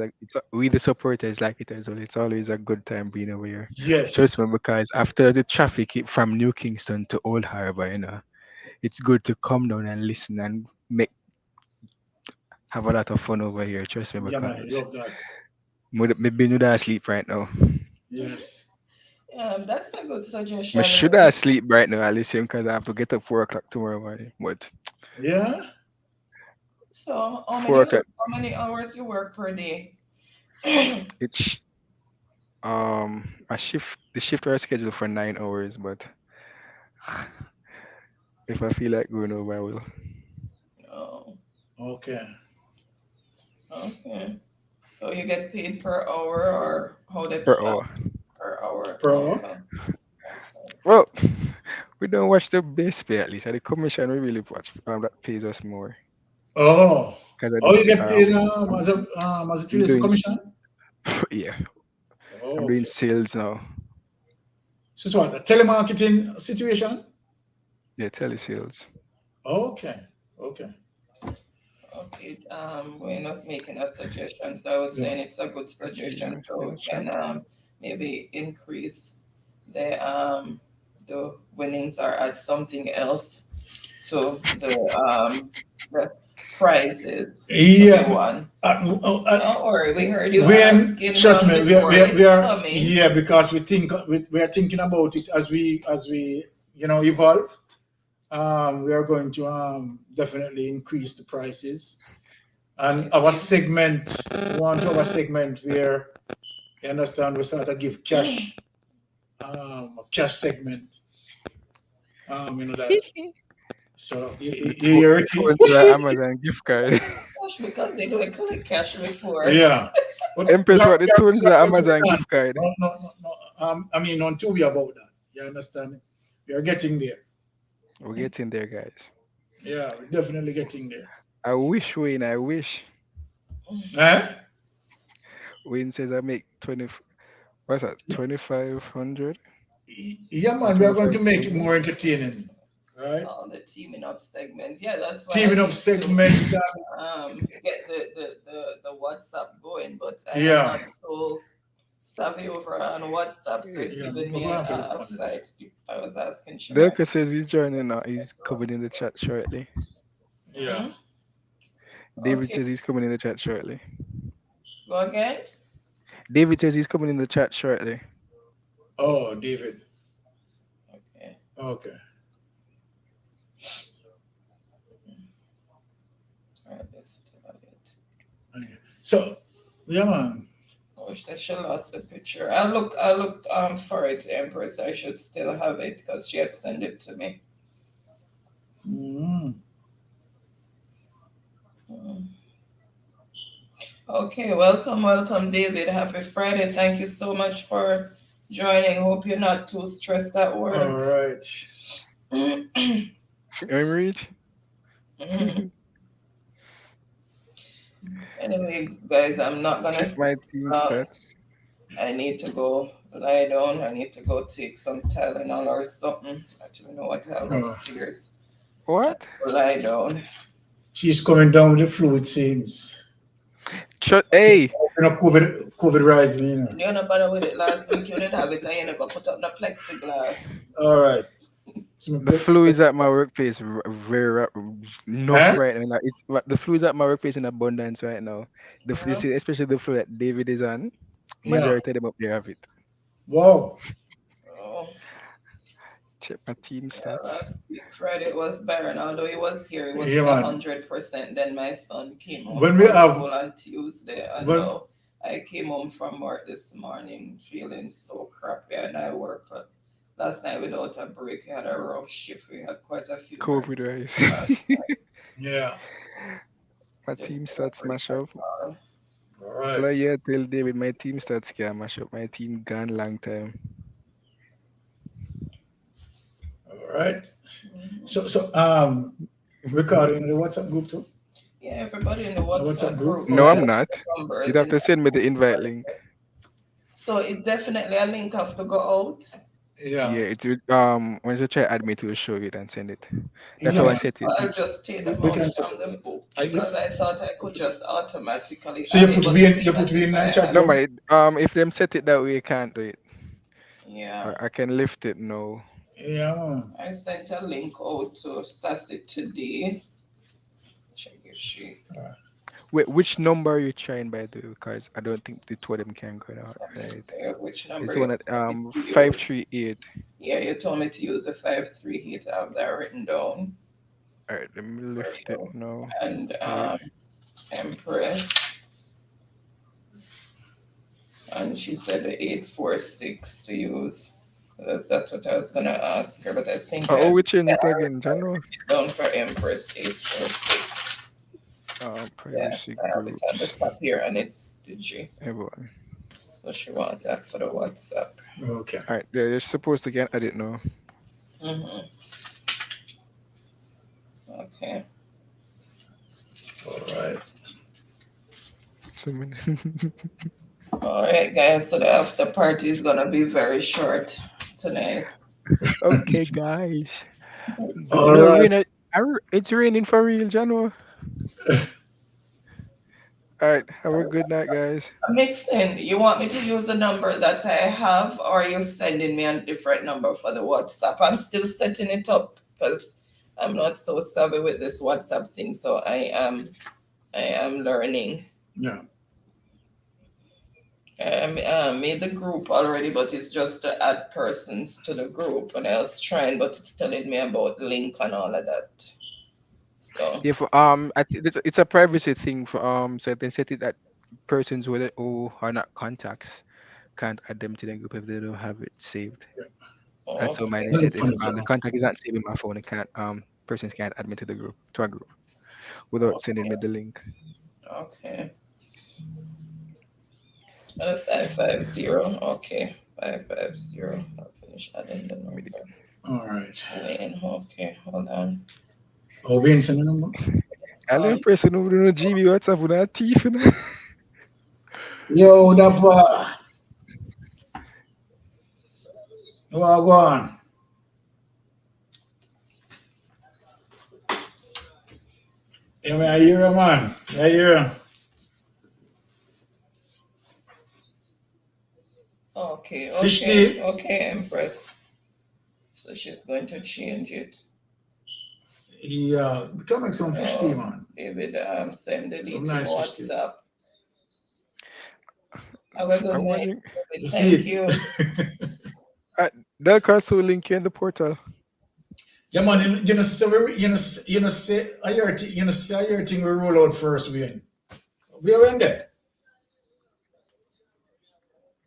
O: we the supporters like it as well. It's always a good time being over here.
A: Yes.
O: Trust me, because after the traffic from New Kingston to Old Harbour, it's good to come down and listen and have a lot of fun over here. Trust me,
A: Yeah, man,
O: because
A: love that.
O: maybe you don't sleep right now.
A: Yes.
B: That's a good suggestion.
O: I should I sleep right now, at least because I have to get up 4 o'clock tomorrow morning. But
A: yeah.
B: So how many hours you work per day?
O: It's the shift are scheduled for 9 hours, but if I feel like going over, I will.
B: Oh.
A: Okay.
B: So you get paid per hour, or how they
O: per hour?
B: Per hour.
A: Per hour.
B: Okay.
O: Well, we don't watch the base pay at least. At the commission, we really watch that pays us more.
A: Oh. You get paid as a commission?
O: Yeah.
A: Oh,
O: I'm doing sales now.
A: So it's what, a telemarketing situation?
O: Yeah, telesales.
A: Okay.
B: Bueno's making a suggestion. So I was saying it's a good suggestion. So we can maybe increase the winnings or add something else to the prizes.
A: Yeah.
B: Don't worry, we heard you
A: asking. Trust me, we are
B: coming.
A: because we are thinking about it as we evolve. We are going to definitely increase the prices. And our segment, where you understand, we start to give cash, a cash segment. That. So you're
O: Amazon gift card.
B: Because they don't collect cash before.
A: Yeah. But
O: Empress, what the tunes the Amazon gift card?
A: No. I mean, on to be about that. You understand? We are getting there.
O: We're getting there, guys.
A: Yeah, we're definitely getting there.
O: I wish, Wayne. I wish.
A: Huh?
O: Wayne says I make 2,500.
A: Yeah, man. We are going to make it more entertaining, right?
B: Oh, the teaming up segment. Yeah, that's why
A: teaming up segment.
B: Get the WhatsApp going, but I'm not so savvy over on WhatsApp, so it's giving me a fight. I was asking
O: Delka says he's joining now. He's coming in the chat shortly.
A: Yeah.
O: David says he's coming in the chat shortly.
B: Go again?
O: David says he's coming in the chat shortly.
A: Oh, David.
B: Okay.
A: Okay. So, yeah, man.
B: I wish that she lost the picture. I look for it, Empress. I should still have it because she had sent it to me. Okay, welcome, David. Happy Friday. Thank you so much for joining. Hope you're not too stressed at work.
A: All right.
O: I'm reach.
B: Anyways, guys, I'm not gonna
O: check my team stats.
B: I need to go lie down. I need to go take some Tylenol or something. I don't know what I have upstairs.
O: What?
B: Lie down.
A: She's coming down with the flu, it seems.
O: Hey.
A: COVID rise me.
B: You know, bother with it last week. You didn't have it, and you never put up the plexiglass.
A: All right.
O: The flu is at my workplace very enough right now. The flu is at my workplace in abundance right now. Especially the flu that David is on. Majority of them up there have it.
A: Wow.
B: Oh.
O: Check my team stats.
B: Last week Friday it was Byron, although he was here, he was 100%. Then my son came home from school on Tuesday, and now I came home from work this morning feeling so crappy, and I worked last night without a break. We had a rough shift. We had quite a few
O: COVID rise.
A: Yeah.
O: My team stats mash up.
A: All right.
O: Like, yeah, tell David my team stats can mash up. My team gone long time.
A: All right. So recording in the WhatsApp group too?
B: Yeah, everybody in the WhatsApp group.
O: No, I'm not. You'd have to send me the invite link.
B: So it definitely a link have to go out.
A: Yeah.
O: Yeah, it would once you try add me to show it and send it. That's how I set it.
B: I'll just take them out from the book because I thought I could just automatically.
A: So you put me in the chat.
O: No, but if them set it that way, you can't do it.
B: Yeah.
O: I can lift it now.
A: Yeah.
B: I sent a link out to Sassy today. Check if she.
O: Wait, which number are you trying by the way? Because I don't think the two of them can go out, right?
B: Which number?
O: It's one at 538.
B: Yeah, you told me to use the 538. I have that written down.
O: All right, let me lift it now.
B: And Empress. And she said the 846 to use. That's what I was gonna ask her, but I think.
O: Which in it again, General?
B: Down for Empress 846.
O: Privacy
B: I have it at the top here, and it's Digi.
O: Everyone.
B: So she wants that for the WhatsApp.
A: Okay.
O: All right, they're supposed to get. I didn't know.
B: Okay.
A: All right.
B: All right, guys. So the after party is gonna be very short tonight.
O: Okay, guys.
A: All right.
O: It's raining for real, January. All right, have a good night, guys.
B: Mixin, you want me to use the number that I have, or are you sending me a different number for the WhatsApp? I'm still setting it up because I'm not so savvy with this WhatsApp thing, so I am learning.
A: Yeah.
B: I made the group already, but it's just to add persons to the group, and I was trying, but it's telling me about link and all of that. So
O: If it's a privacy thing for so they set it that persons who are not contacts can't add them to the group if they don't have it saved. That's how mine is set. If the contact is not saved in my phone, it can't persons can't add me to a group without sending me the link.
B: Okay. 550. Okay. 550. I'll finish adding the number.
A: All right.
B: Wayne. Okay, hold on.
A: Oh, Wayne, send the number.
O: I'm person who don't know GB WhatsApp with that teeth.
A: Yo, that boy. Go on. Yeah, man, I hear him, man. I hear him.
B: Okay,
A: 50.
B: Okay, Empress. So she's going to change it.
A: Yeah, becoming some 50, man.
B: David, send the details
A: nice
B: WhatsApp. Have a good night.
A: You
B: Thank
A: see
B: you.
O: They'll also link you in the portal.
A: Yeah, man. You know, say I hear thing we roll out first, Wayne. We are in there.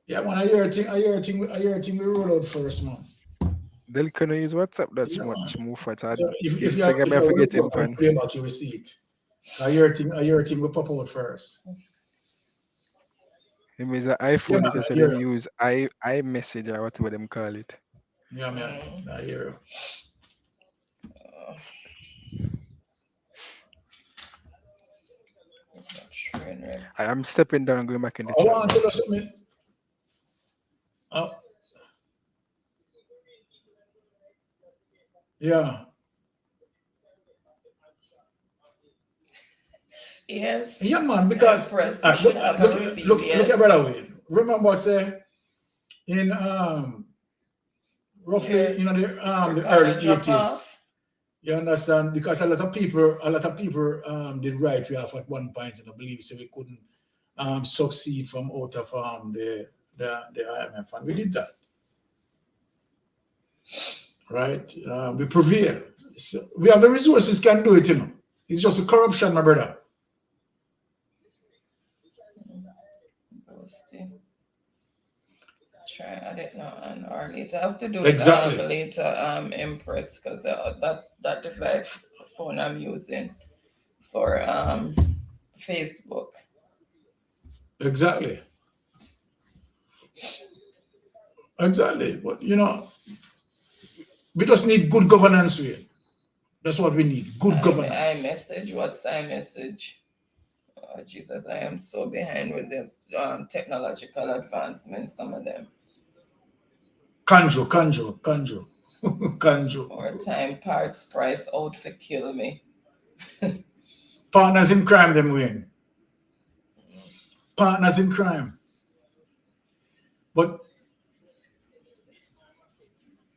A: Yeah, man. I hear thing we roll out first, man.
O: They'll kind of use WhatsApp. That's much more for it.
A: So if you play back, you will see it. I hear thing we pop out first.
O: It means that iPhone,
A: Yeah,
O: just
A: man,
O: them use iMessage or whatever them call it.
A: Yeah, man. I hear
B: you.
O: I'm stepping down and going back in the
A: I
O: chat.
A: want to tell you something. Yeah.
B: Yes.
A: Yeah, man, because look at brother Wayne. Remember, say in roughly, you know, the
B: Kinda
A: early
B: drop
A: 80s.
B: off.
A: You understand? Because a lot of people did write we off at one point, and I believe so we couldn't succeed from out of the IMF, and we did that. Right? We prevail. So we have the resources, can do it, you know. It's just a corruption, my brother.
B: Try add it now and or later. I have to do
A: Exactly.
B: it later, Empress, because that device phone I'm using for Facebook.
A: Exactly. Exactly. But you know, we just need good governance, really. That's what we need. Good governance.
B: iMessage. What's iMessage? Oh, Jesus, I am so behind with this technological advancement. Some of them.
A: Kanjo.
B: More time, parts, price out for kill me.
A: Partners in crime, them win. Partners in crime. But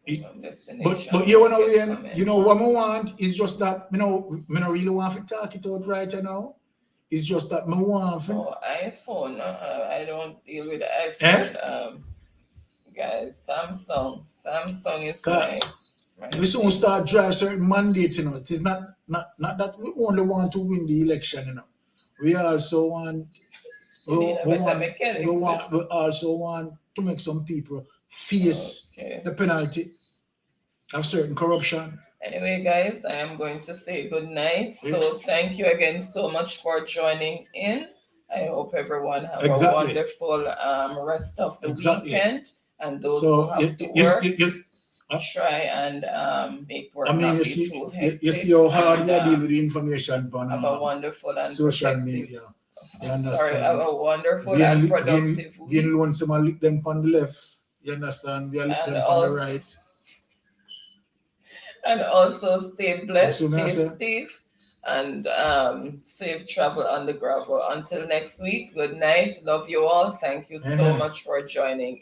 A: you know what I want is just that, I don't really want to talk it out right now. It's just that I want to.
B: Oh, iPhone. I don't deal with iPhone. Guys, Samsung is my
A: we soon start drive certain mandates, you know. It is not that we only want to win the election, you know. We also want we also want to make some people face the penalty of certain corruption.
B: Anyway, guys, I am going to say good night. So thank you again so much for joining in. I hope everyone have a wonderful rest of the weekend. And those who have to work, try and make work not be too hectic.
A: You see how hard we deal with the information on
B: have a wonderful and
A: social media.
B: Sorry, have a wonderful and productive week.
A: We want someone lick them on the left. You understand? We are lick them on the right.
B: And also stay blessed, stay safe, and safe travel on the gravel. Until next week, good night. Love you all. Thank you so much for joining.